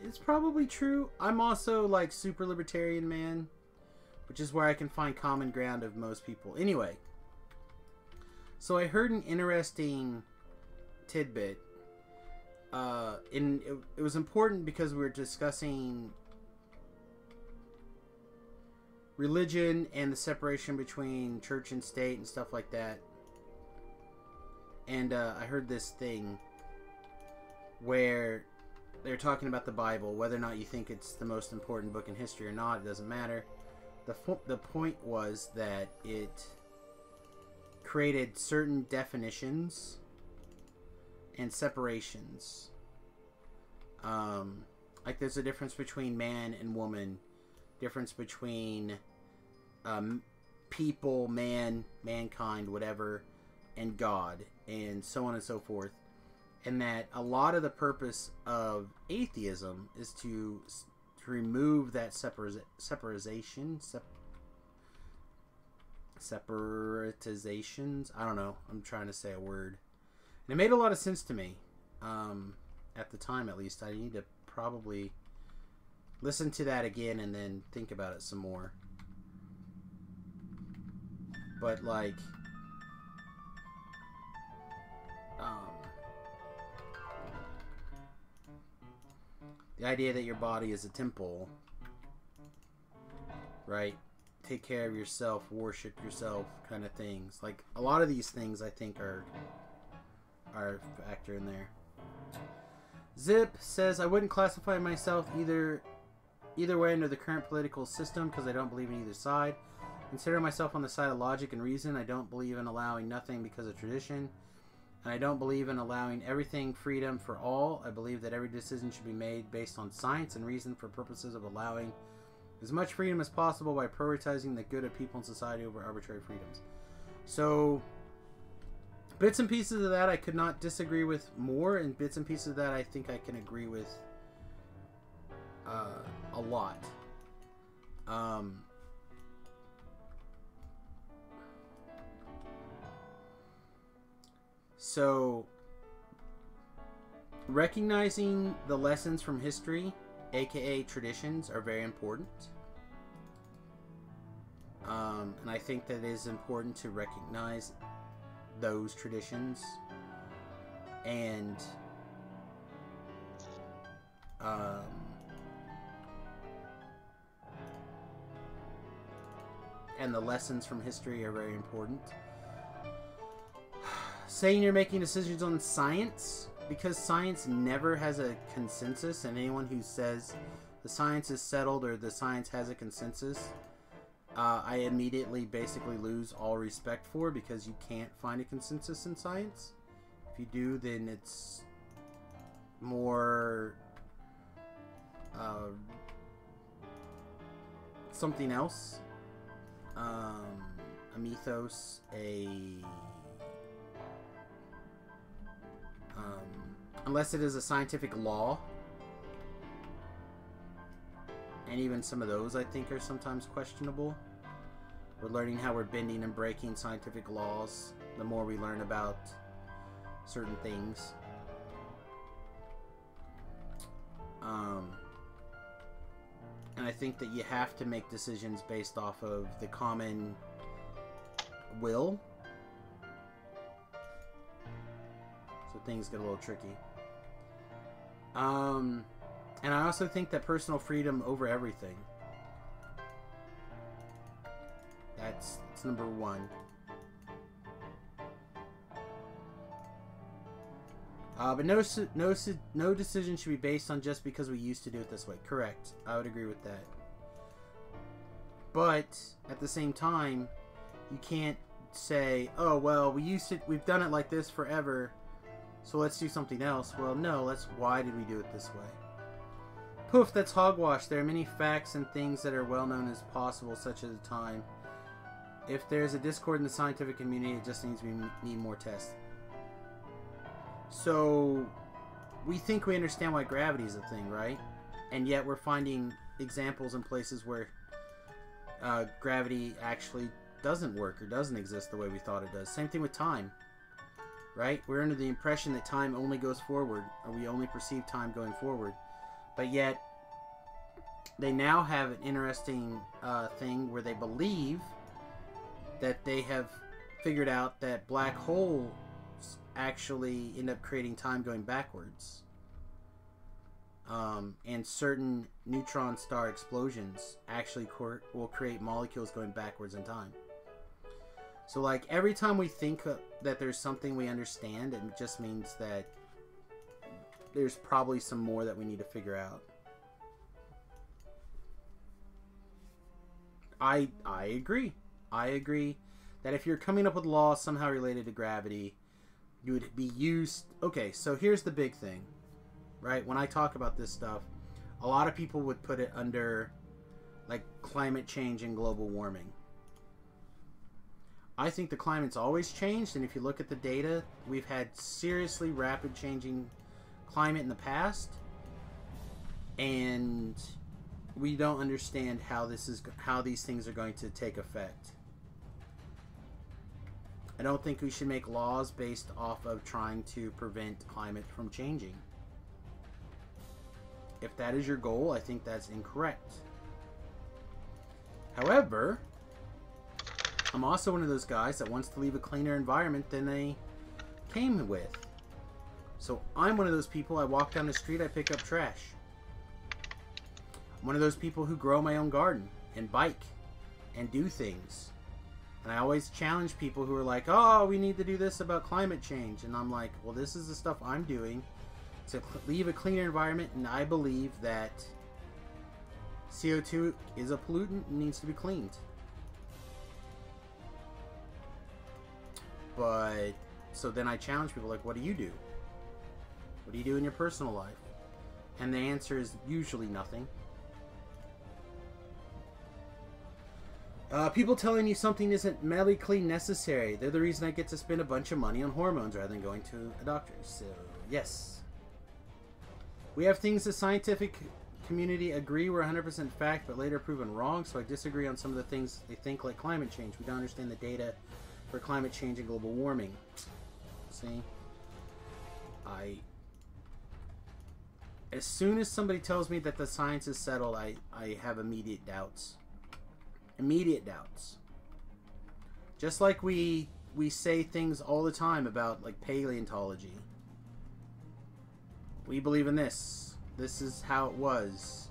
It's probably true. I'm also, like, super libertarian, man. Which is where I can find common ground of most people. Anyway. So I heard an interesting tidbit. It was important because we were discussing religion and the separation between church and state and stuff like that. And I heard this thing where they're talking about the Bible, whether or not you think it's the most important book in history or not, it doesn't matter. The point was that it created certain definitions and separations. Like there's a difference between man and woman. difference between people, mankind, whatever, and God, and so on and so forth. And that a lot of the purpose of atheism is to remove that separatizations. I don't know. I'm trying to say a word. And it made a lot of sense to me. At the time, at least. I need to probably listen to that again and then think about it some more. But, like... the idea that your body is a temple, right? Take care of yourself, worship yourself, kind of things. Like, a lot of these things, I think, are factor in there. Zip says, I wouldn't classify myself either way under the current political system because I don't believe in either side. Consider myself on the side of logic and reason. I don't believe in allowing nothing because of tradition. And I don't believe in allowing everything freedom for all. I believe that every decision should be made based on science and reason for purposes of allowing as much freedom as possible by prioritizing the good of people in society over arbitrary freedoms. So, bits and pieces of that I could not disagree with more, and bits and pieces of that I think I can agree with a lot. So, recognizing the lessons from history, aka traditions, are very important. And I think that it is important to recognize those traditions and the lessons from history are very important. Saying you're making decisions on science, because science never has a consensus, and anyone who says the science is settled or the science has a consensus, I immediately basically lose all respect for, because you can't find a consensus in science. If you do, then it's more something else. A mythos, unless it is a scientific law, and even some of those I think are sometimes questionable. We're learning how we're bending and breaking scientific laws the more we learn about certain things. And I think that you have to make decisions based off of the common will. So things get a little tricky. And I also think that personal freedom over everything. That's number one. But no decision should be based on just because we used to do it this way. Correct. I would agree with that. But at the same time, you can't say, "Oh well, we've done it like this forever, so let's do something else." Well, no. Why did we do it this way? Poof, that's hogwash. There are many facts and things that are well known as possible, such as time. If there's a discord in the scientific community, it just means we need more tests. So, we think we understand why gravity is a thing, right? And yet we're finding examples in places where gravity actually doesn't work or doesn't exist the way we thought it does. Same thing with time, right? We're under the impression that time only goes forward, or we only perceive time going forward. But yet, they now have an interesting thing where they believe that they have figured out that black holes actually end up creating time going backwards. And certain neutron star explosions actually will create molecules going backwards in time. So, like, every time we think that there's something we understand, it just means that there's probably some more that we need to figure out. I agree. I agree that if you're coming up with laws somehow related to gravity, you would be used... Okay, so here's the big thing, right? When I talk about this stuff, a lot of people would put it under like climate change and global warming. I think the climate's always changed, and if you look at the data, we've had seriously rapid changing climate in the past, and we don't understand how these things are going to take effect. I don't think we should make laws based off of trying to prevent climate from changing. If that is your goal, I think that's incorrect. However, I'm also one of those guys that wants to leave a cleaner environment than they came with. So I'm one of those people, I walk down the street, I pick up trash. I'm one of those people who grow my own garden and bike and do things. And I always challenge people who are like, oh, we need to do this about climate change. And I'm like, well, this is the stuff I'm doing to leave a cleaner environment, and I believe that CO2 is a pollutant and needs to be cleaned. But, so then I challenge people like, what do you do? What do you do in your personal life? And the answer is usually nothing. People telling you something isn't medically necessary. They're the reason I get to spend a bunch of money on hormones rather than going to a doctor. So, yes. We have things the scientific community agree were 100% fact, but later proven wrong, so I disagree on some of the things they think, like climate change. We don't understand the data for climate change and global warming. See? As soon as somebody tells me that the science is settled, I have immediate doubts. Immediate doubts. Just like we say things all the time about, like, paleontology. We believe in this. This is how it was.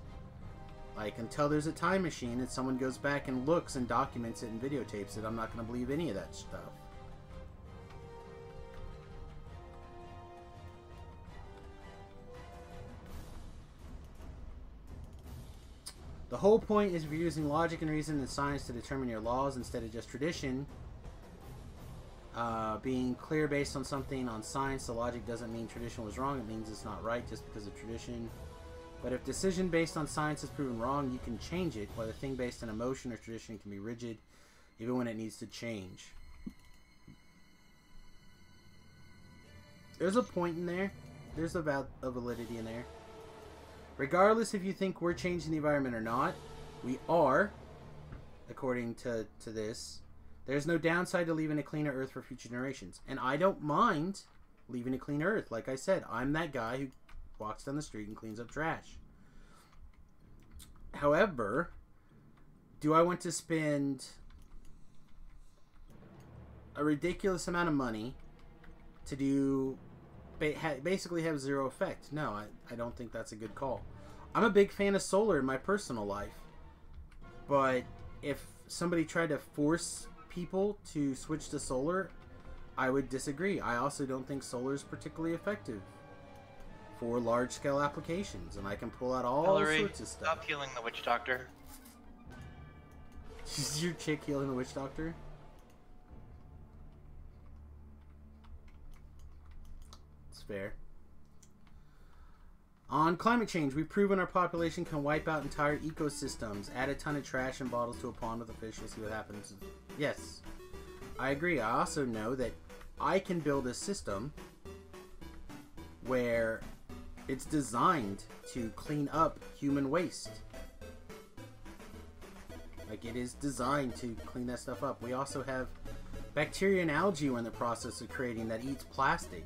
Like, until there's a time machine and someone goes back and looks and documents it and videotapes it, I'm not going to believe any of that stuff. The whole point is if you're using logic and reason and science to determine your laws instead of just tradition, being clear based on something on science, the logic doesn't mean tradition was wrong. It means it's not right just because of tradition. But if decision based on science is proven wrong, you can change it, while the thing based on emotion or tradition can be rigid, even when it needs to change. There's a point in there. There's a validity in there. Regardless if you think we're changing the environment or not, we are, according to this. There's no downside to leaving a cleaner earth for future generations. And I don't mind leaving a clean earth. Like I said, I'm that guy who walks down the street and cleans up trash. However, do I want to spend a ridiculous amount of money to do basically have zero effect? No, I don't think that's a good call. I'm a big fan of solar in my personal life, but if somebody tried to force people to switch to solar, I would disagree. I also don't think solar is particularly effective for large-scale applications, and I can pull out all sorts of stuff. Stop healing the witch doctor. Is your chick healing the witch doctor? It's fair. On climate change, we've proven our population can wipe out entire ecosystems. Add a ton of trash and bottles to a pond with a fish, you'll see what happens. Yes, I agree. I also know that I can build a system where it's designed to clean up human waste. Like, it is designed to clean that stuff up. We also have bacteria and algae we're in the process of creating that eats plastic.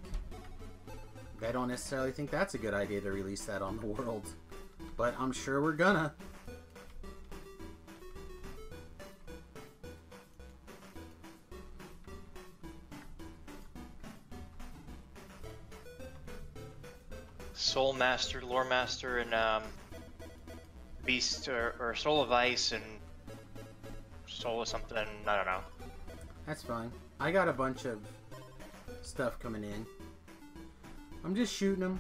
I don't necessarily think that's a good idea to release that on the world, but I'm sure we're gonna. Soul Master, Lore Master, and Beast or Soul of Ice and Soul of something. I don't know. That's fine. I got a bunch of stuff coming in. I'm just shooting them.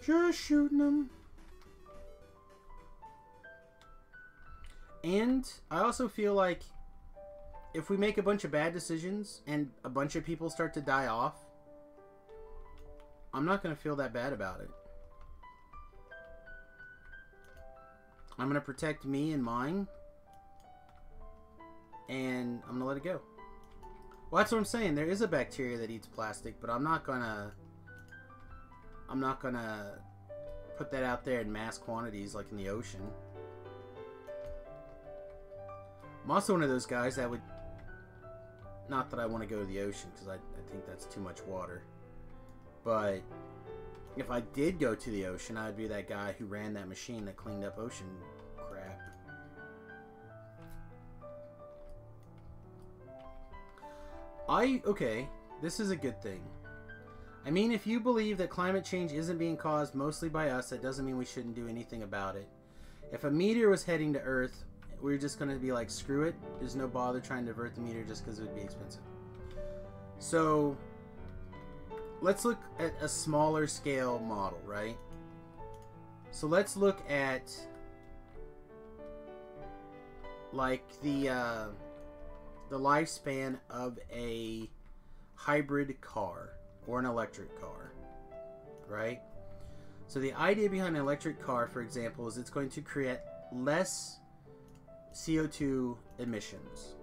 Just shooting them. And I also feel like if we make a bunch of bad decisions and a bunch of people start to die off, I'm not going to feel that bad about it. I'm going to protect me and mine. And I'm going to let it go. Well, that's what I'm saying. There is a bacteria that eats plastic, but I'm not going to put that out there in mass quantities like in the ocean. I'm also one of those guys that would... Not that I want to go to the ocean, because I think that's too much water. But if I did go to the ocean, I'd be that guy who ran that machine that cleaned up ocean crap. Okay, this is a good thing. I mean, if you believe that climate change isn't being caused mostly by us, that doesn't mean we shouldn't do anything about it. If a meteor was heading to Earth, we're just going to be like, screw it. There's no bother trying to divert the meteor just because it would be expensive. So, let's look at a smaller scale model, right? So let's look at like the lifespan of a hybrid car or an electric car, right? So the idea behind an electric car, for example, is it's going to create less CO2 emissions.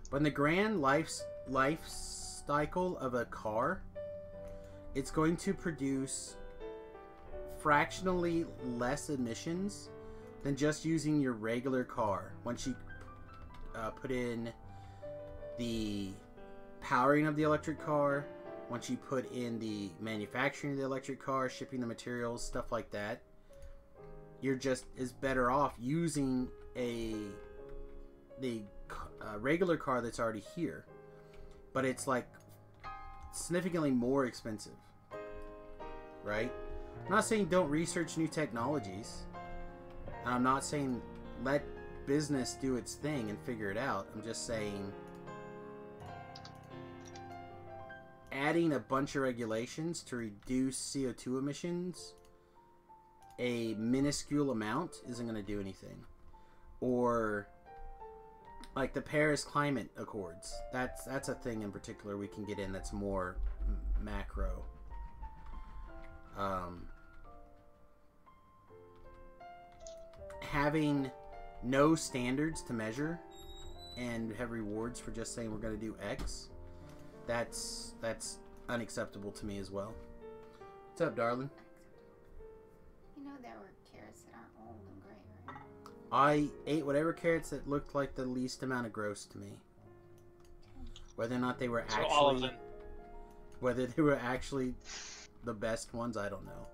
But in the grand life cycle of a car, it's going to produce fractionally less emissions than just using your regular car. Once you put in the powering of the electric car, once you put in the manufacturing of the electric car, shipping the materials, stuff like that, you're just as better off using the regular car that's already here. But it's like significantly more expensive, right? I'm not saying don't research new technologies. And I'm not saying let business do its thing and figure it out. I'm just saying adding a bunch of regulations to reduce CO2 emissions a minuscule amount isn't going to do anything. Or like the Paris Climate Accords. That's a thing in particular we can get in that's more macro. Having no standards to measure and have rewards for just saying we're going to do X, that's unacceptable to me as well. What's up, darling? You know there were carrots that aren't old and gray, right? I ate whatever carrots that looked like the least amount of gross to me. Whether or not they were actually... all of them. Whether they were actually the best ones, I don't know.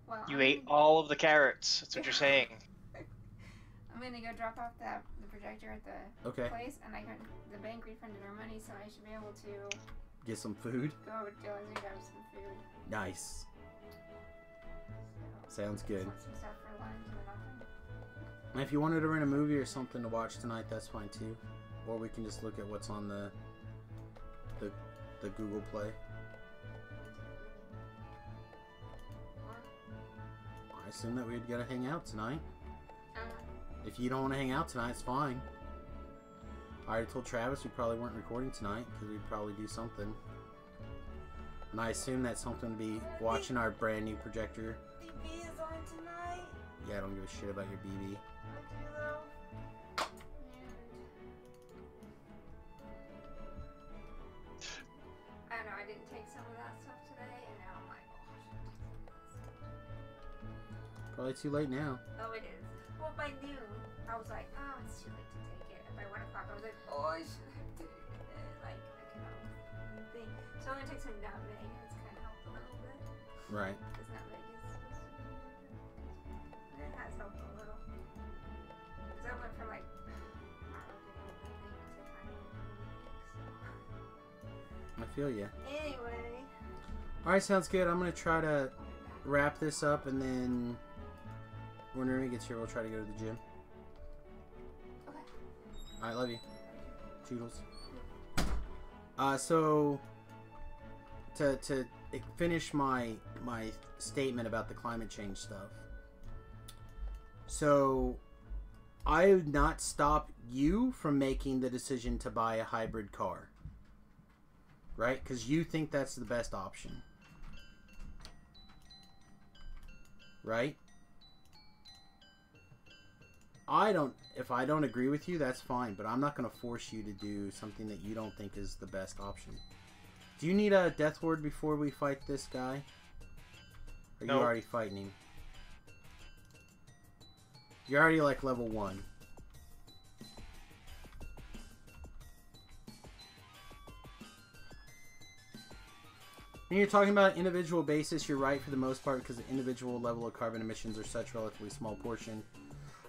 Well, You ate all of the carrots. That's what you're saying. I'm gonna go drop off the projector at the place, and the bank refunded our money, so I should be able to get some food. Go over to Dylan's and grab some food. Nice. So, sounds good. Some stuff for lunch and nothing. And if you wanted to rent a movie or something to watch tonight, that's fine too. Or we can just look at what's on the Google Play. I assume that we'd gotta hang out tonight. If you don't want to hang out tonight, it's fine. I already told Travis we probably weren't recording tonight because we'd probably do something. And I assume that something would be watching our brand new projector. BB is on tonight. Yeah, I don't give a shit about your BB. I do though. I don't know, I didn't take some of that stuff today, and now I'm like, oh, Probably too late now. oh, it is. Well, by noon, I was like, oh, it's too late to take it. And by 1 o'clock, I was like, oh, I should have taken it. Like, I cannot think. So I'm going to take some nutmeg, and it's kind of helped a little bit. Right. Because nutmeg is supposed to be really good. And it has helped a little. Because I went from like, not really getting anything to kind of a week, so. I feel ya. Anyway. Alright, sounds good. I'm gonna try to wrap this up, and then when Remy gets here, we'll try to go to the gym. Okay. Alright, love you. Toodles. So to finish my statement about the climate change stuff. So I would not stop you from making the decision to buy a hybrid car. Right? Because you think that's the best option. right? If I don't agree with you, that's fine, but I'm not going to force you to do something that you don't think is the best option. Do you need a death ward before we fight this guy? Or No. you already fighting him? You're already like level 1. When you're talking about individual basis, you're right for the most part because the individual level of carbon emissions are such a relatively small portion.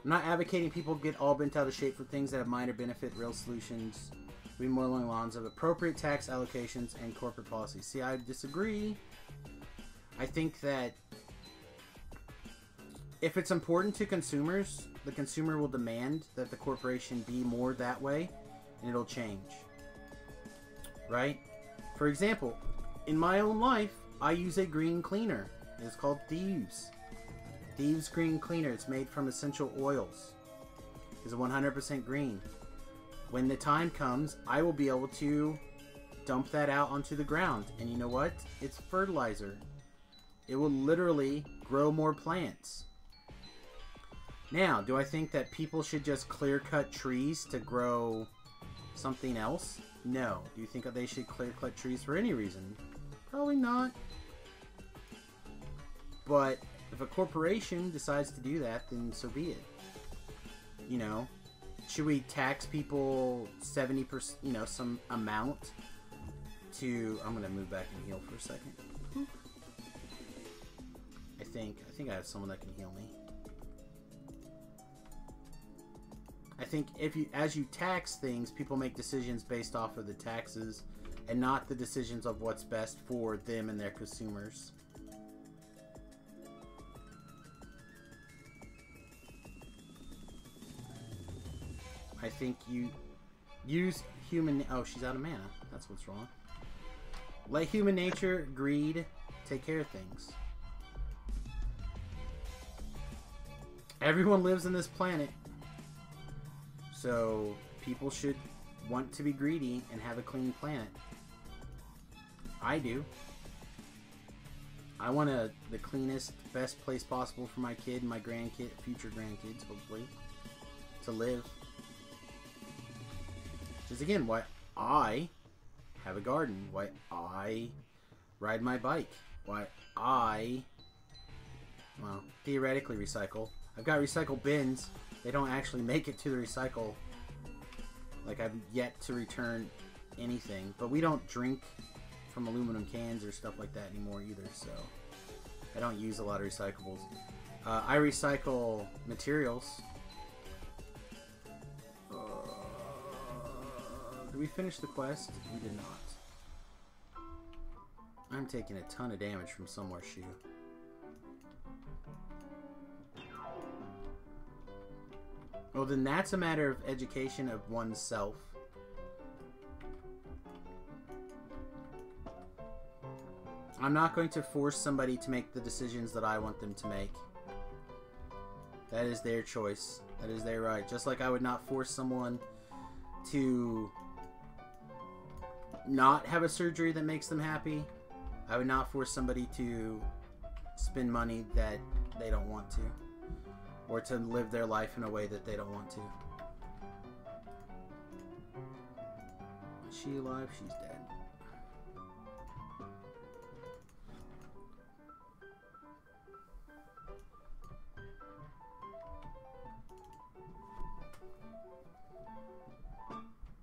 I'm not advocating people get all bent out of shape for things that have minor benefit. Real solutions would be more along the lines of appropriate tax allocations and corporate policies. See, I disagree. I think that if it's important to consumers, the consumer will demand that the corporation be more that way, and it'll change. Right? For example, in my own life, I use a green cleaner. It's called Thieves. Thieves Green Cleaner. It's made from essential oils. It's 100% green. When the time comes, I will be able to dump that out onto the ground. And you know what? It's fertilizer. It will literally grow more plants. Now, do I think that people should just clear-cut trees to grow something else? No. Do you think that they should clear-cut trees for any reason? Probably not. But if a corporation decides to do that, then so be it. You know, should we tax people 70%, you know, some amount to... I'm going to move back and heal for a second. I think I have someone that can heal me. I think as you tax things, people make decisions based off of the taxes and not the decisions of what's best for them and their consumers. I think you use human... Oh, she's out of mana. That's what's wrong. Let human nature, greed, take care of things. Everyone lives on this planet. So, people should want to be greedy and have a clean planet. I do. I want the cleanest, best place possible for my kid and my grandkid, future grandkids, hopefully, to live. Which is, again, why I have a garden. Why I ride my bike. Why I, well, theoretically recycle. I've got recycle bins. They don't actually make it to the recycle. Like, I've yet to return anything. But we don't drink from aluminum cans or stuff like that anymore either, so I don't use a lot of recyclables. I recycle materials. Did we finish the quest? We did not. I'm taking a ton of damage from somewhere, Shoe. Well, then that's a matter of education of oneself. I'm not going to force somebody to make the decisions that I want them to make. That is their choice. That is their right. Just like I would not force someone to not have a surgery that makes them happy. I would not force somebody to spend money that they don't want to. Or to live their life in a way that they don't want to. Is she alive? She's dead.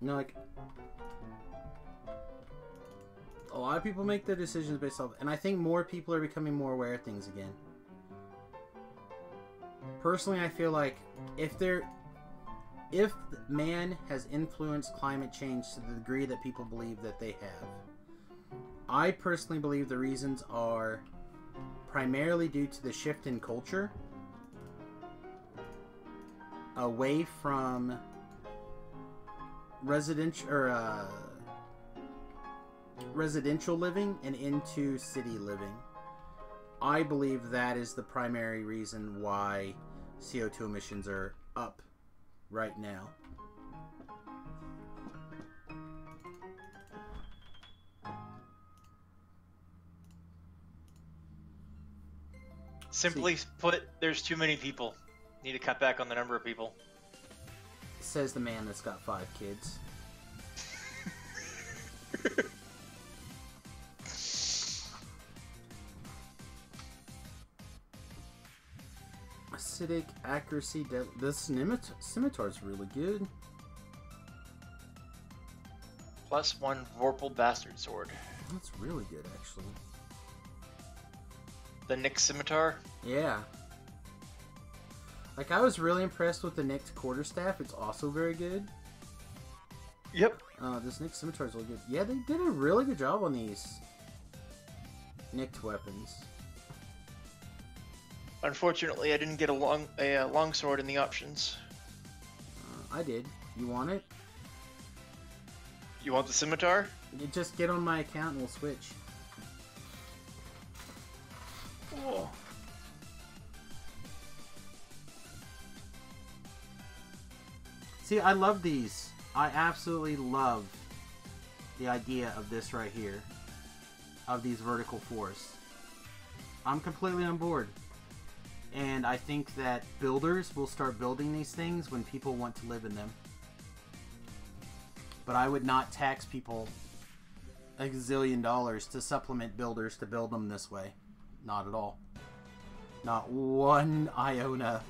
You know, like, a lot of people make their decisions based off, and I think more people are becoming more aware of things again. Personally, I feel like if man has influenced climate change to the degree that people believe that they have, I personally believe the reasons are primarily due to the shift in culture away from residential living and into city living. I believe that is the primary reason why CO2 emissions are up right now. Simply put, there's too many people. Need to cut back on the number of people. Says the man that's got 5 kids. Acidic, accuracy, this scimitar's really good. +1 Vorpal Bastard Sword. That's really good, actually. The Nyx Scimitar? Yeah. Like, I was really impressed with the Nyx Quarterstaff. It's also very good. Yep. This Nyx Scimitar is really good. Yeah, they did a really good job on these Nyx weapons. Unfortunately, I didn't get a longsword in the options. I did. You want it? You want the scimitar? You just get on my account and we'll switch. Oh. See, I love these. I absolutely love the idea of this right here. Of these vertical forests. I'm completely on board. And I think that builders will start building these things when people want to live in them. But I would not tax people a gazillion dollars to supplement builders to build them this way. Not at all. Not one iota.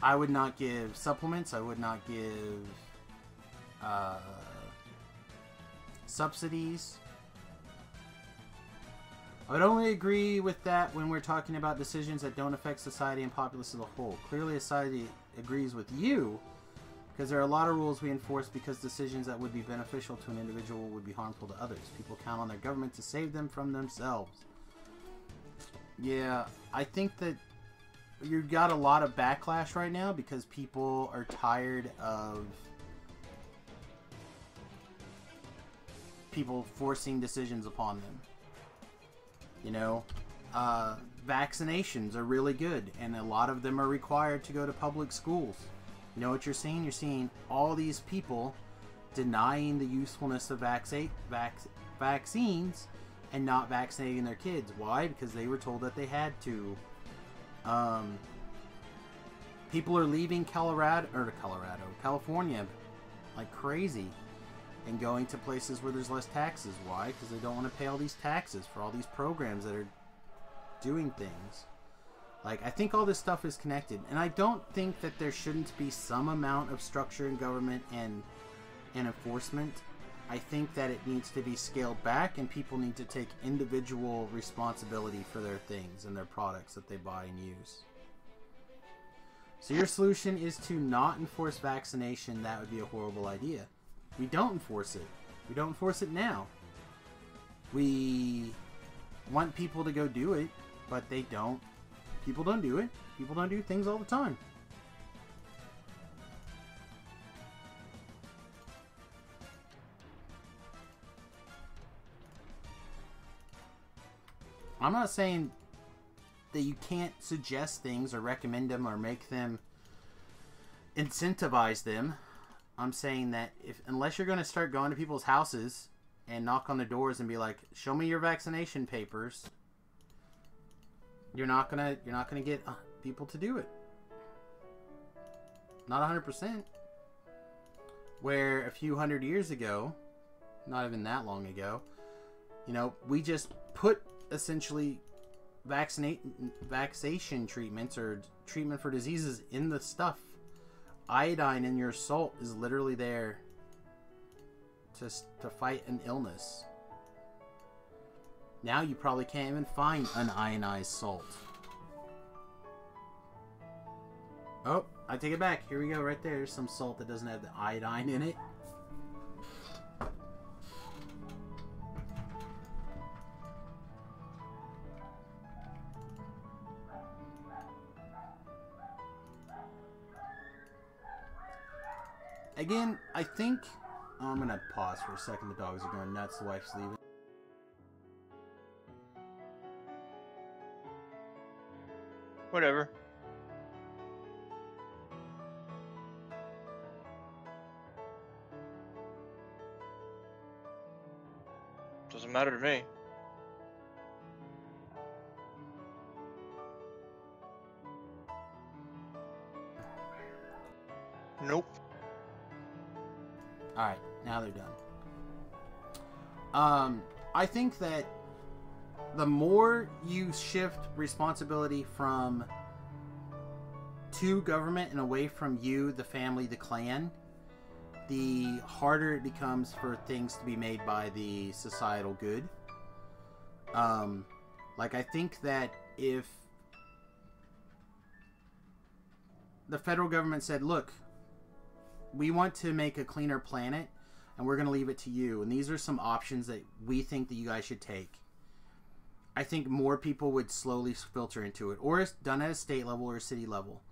I would not give supplements. I would not give subsidies. I would only agree with that when we're talking about decisions that don't affect society and populace as a whole. Clearly, society agrees with you because there are a lot of rules we enforce because decisions that would be beneficial to an individual would be harmful to others. People count on their government to save them from themselves. Yeah, I think that you've got a lot of backlash right now because people are tired of people forcing decisions upon them. You know, vaccinations are really good, and a lot of them are required to go to public schools. You know what you're seeing? You're seeing all these people denying the usefulness of vaccines and not vaccinating their kids. Why? Because they were told that they had to. People are leaving California like crazy and going to places where there's less taxes. Why? Because they don't want to pay all these taxes for all these programs that are doing things. Like, I think all this stuff is connected, and I don't think that there shouldn't be some amount of structure in government and enforcement. I think that it needs to be scaled back, and people need to take individual responsibility for their things and their products that they buy and use. So your solution is to not enforce vaccination. That would be a horrible idea. We don't enforce it. We don't enforce it now. We want people to go do it, but they don't. People don't do it. People don't do things all the time. I'm not saying that you can't suggest things or recommend them or make them incentivize them. I'm saying that unless you're going to start going to people's houses and knock on their doors and be like, "Show me your vaccination papers," you're not gonna get people to do it. Not 100%. Where a few hundred years ago, not even that long ago, you know, we just put essentially vaccination treatments or treatment for diseases in the stuff. Iodine in your salt is literally there to fight an illness. Now you probably can't even find unionized salt. Oh, I take it back. Here we go, right there. There's some salt that doesn't have the iodine in it. Again, I think... Oh, I'm going to pause for a second. The dogs are going nuts. The wife's leaving. Whatever. Doesn't matter to me. Nope. Alright, now they're done. I think that the more you shift responsibility to government and away from you, the family, the clan, the harder it becomes for things to be made by the societal good. Like, I think that if the federal government said, look, we want to make a cleaner planet, and we're going to leave it to you, and these are some options that we think that you guys should take, I think more people would slowly filter into it, or it's done at a state level or a city level.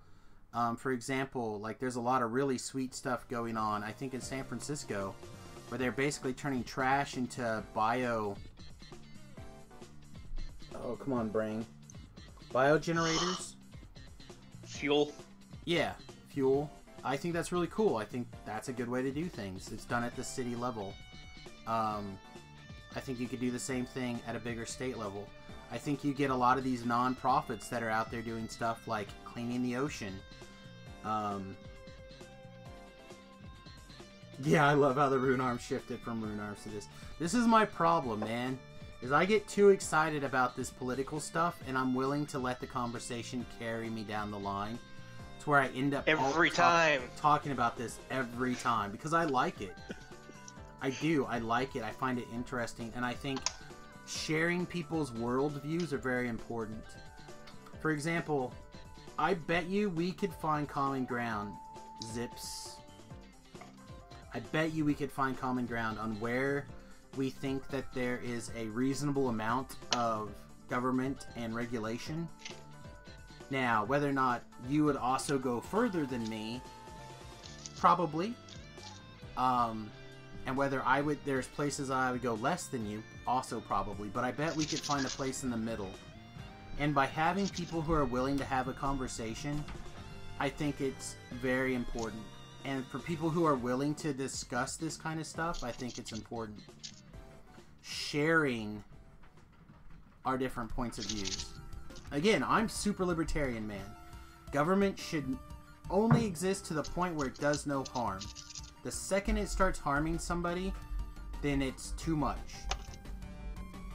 For example, like, there's a lot of really sweet stuff going on, I think in San Francisco, where they're basically turning trash into bio generators. Fuel. Yeah, fuel. I think that's really cool. I think that's a good way to do things. It's done at the city level. I think you could do the same thing at a bigger state level. I think you get a lot of these non-profits that are out there doing stuff like cleaning the ocean. Yeah, I love how the rune arms shifted from rune arms to this. This is my problem, man. Is I get too excited about this political stuff, and I'm willing to let the conversation carry me down the line. Where I end up every time talking about this every time because I like it. I do. I like it. I find it interesting, and I think sharing people's worldviews are very important. For example, I bet you we could find common ground, Zips. I bet you we could find common ground on where we think that there is a reasonable amount of government and regulation. Now, whether or not you would also go further than me, probably. And whether there's places I would go less than you, also probably. But I bet we could find a place in the middle. And by having people who are willing to have a conversation, I think it's very important. And for people who are willing to discuss this kind of stuff, I think it's important. Sharing our different points of views. Again, I'm super libertarian, man. Government should only exist to the point where it does no harm. The second it starts harming somebody, then it's too much.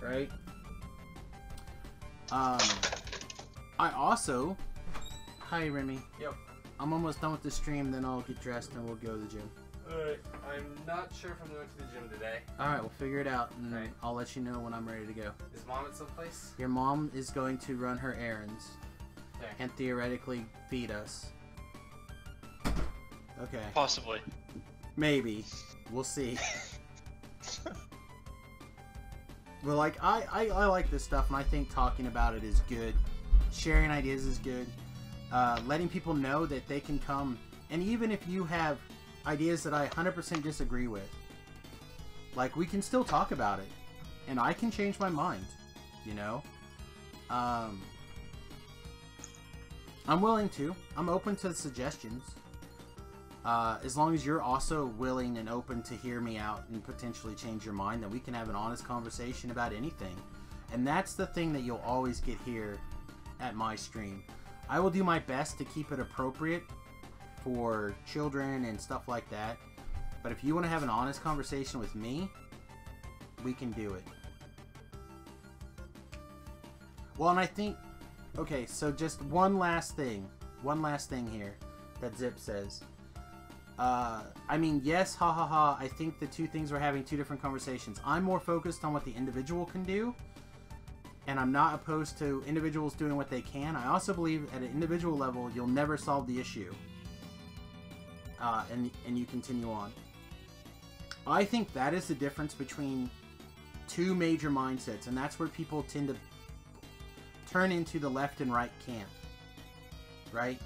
Right? I also... Hi, Remy. Yep. I'm almost done with the stream, then I'll get dressed and we'll go to the gym. Alright, I'm not sure if I'm going to the gym today. Alright, we'll figure it out, and Right. I'll let you know when I'm ready to go. Is Mom at some place? Your mom is going to run her errands. Okay. And theoretically feed us. Okay. Possibly. Maybe. We'll see. But like, I like this stuff, and I think talking about it is good. Sharing ideas is good. Letting people know that they can come, and even if you have ideas that I 100% disagree with, like, we can still talk about it, and I can change my mind, you know? I'm willing to. I'm open to suggestions. As long as you're also willing and open to hear me out and potentially change your mind, then we can have an honest conversation about anything. And that's the thing that you'll always get here at my stream. I will do my best to keep it appropriate for children and stuff like that. But if you want to have an honest conversation with me, we can do it. Well, and I think... Okay, so just one last thing. One last thing here that Zip says. I mean, yes, ha ha ha, I think the two things are having two different conversations. I'm more focused on what the individual can do, and I'm not opposed to individuals doing what they can. I also believe at an individual level, you'll never solve the issue. And you continue on. I think that is the difference between two major mindsets, and that's where people tend to turn into the left and right camp. Right?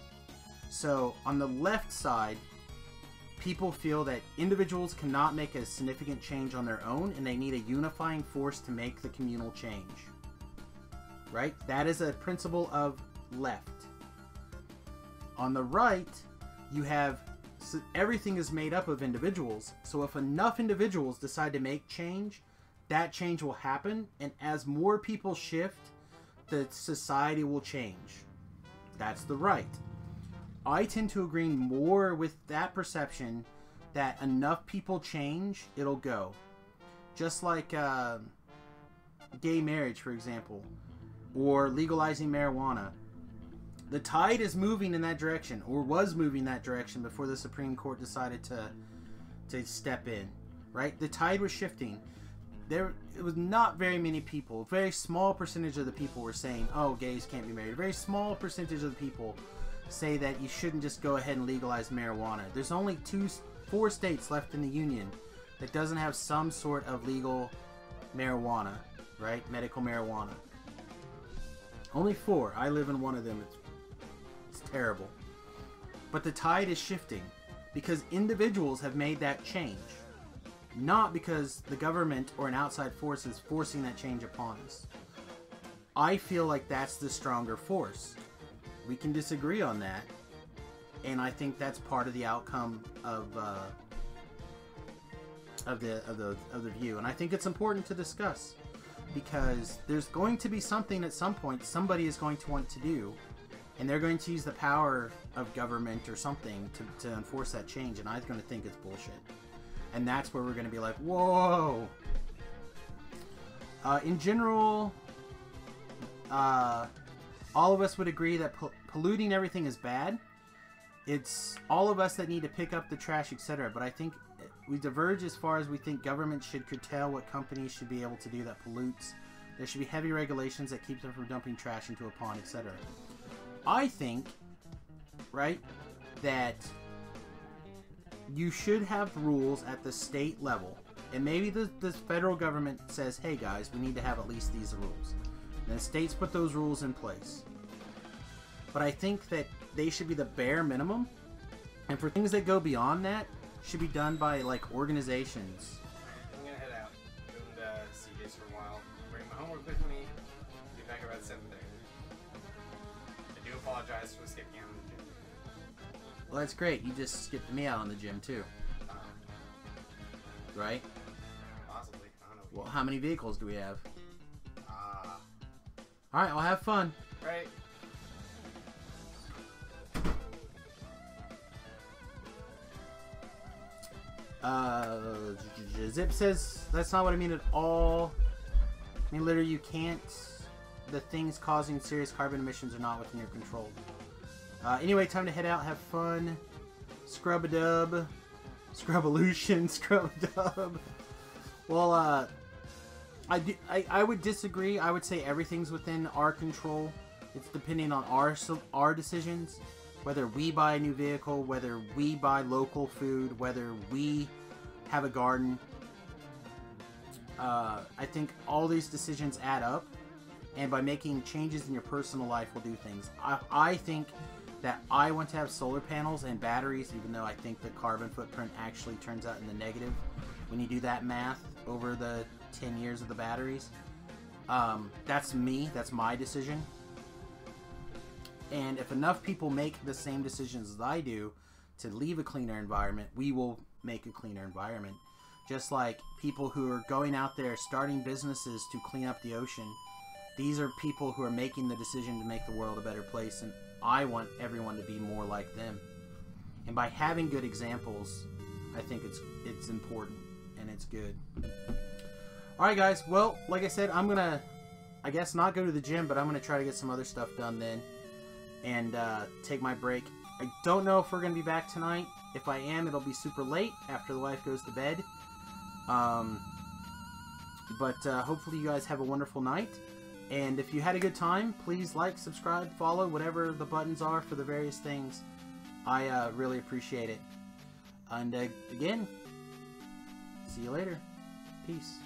So, on the left side, people feel that individuals cannot make a significant change on their own, and they need a unifying force to make the communal change. Right? That is a principle of left. On the right, you have... everything is made up of individuals, so if enough individuals decide to make change, that change will happen, and as more people shift, the society will change. That's the right. I tend to agree more with that perception that enough people change, it'll go. Just like gay marriage, for example, or legalizing marijuana. The tide is moving in that direction, or was moving that direction before the Supreme Court decided to step in, right? The tide was shifting. It was not very many people. A very small percentage of the people were saying, oh, gays can't be married. A very small percentage of the people say that you shouldn't just go ahead and legalize marijuana. There's only 4 states left in the union that doesn't have some sort of legal marijuana, right? Medical marijuana. Only 4. I live in one of them. It's terrible. But the tide is shifting because individuals have made that change. Not because the government or an outside force is forcing that change upon us. I feel like that's the stronger force. We can disagree on that, and I think that's part of the outcome of the view. And I think it's important to discuss because there's going to be something at some point somebody is going to want to do, and they're going to use the power of government or something to enforce that change, and I'm going to think it's bullshit. And that's where we're going to be like, whoa! In general, all of us would agree that polluting everything is bad. It's all of us that need to pick up the trash, etc. But I think we diverge as far as we think government should curtail what companies should be able to do that pollutes. There should be heavy regulations that keep them from dumping trash into a pond, etc. I think, right, that you should have rules at the state level. And maybe the federal government says, hey guys, we need to have at least these rules. And the states put those rules in place. But I think that they should be the bare minimum. And for things that go beyond that, should be done by, like, organizations. I'm gonna head out. Go to CJ's for a while. Bring my homework with me. Be back about 7:30. I do apologize for skipping out on the gym. Well, that's great. You just skipped me out on the gym, too. Right? Possibly. I don't know. Well, how many vehicles do we have? Alright, well, have fun. Right. Zip says that's not what I mean at all. I mean, literally, you can't. The things causing serious carbon emissions are not within your control. Anyway, time to head out, have fun. Scrub-a-dub. Scrub-olution, scrub-a-dub. Well, I would disagree. I would say everything's within our control. It's depending on our decisions. Whether we buy a new vehicle, whether we buy local food, whether we have a garden. I think all these decisions add up. And by making changes in your personal life will do things. I think that I want to have solar panels and batteries, even though I think the carbon footprint actually turns out in the negative when you do that math over the 10 years of the batteries. That's me. That's my decision. And if enough people make the same decisions as I do to leave a cleaner environment, we will make a cleaner environment. Just like people who are going out there starting businesses to clean up the ocean. These are people who are making the decision to make the world a better place, and I want everyone to be more like them. And by having good examples, I think it's important and it's good. Alright guys, well, like I said, I'm gonna, I guess not go to the gym, but I'm gonna try to get some other stuff done then. And take my break. I don't know if we're gonna be back tonight. If I am, it'll be super late after the wife goes to bed. But hopefully you guys have a wonderful night. And if you had a good time, please like, subscribe, follow, whatever the buttons are for the various things. I really appreciate it. And again, see you later. Peace.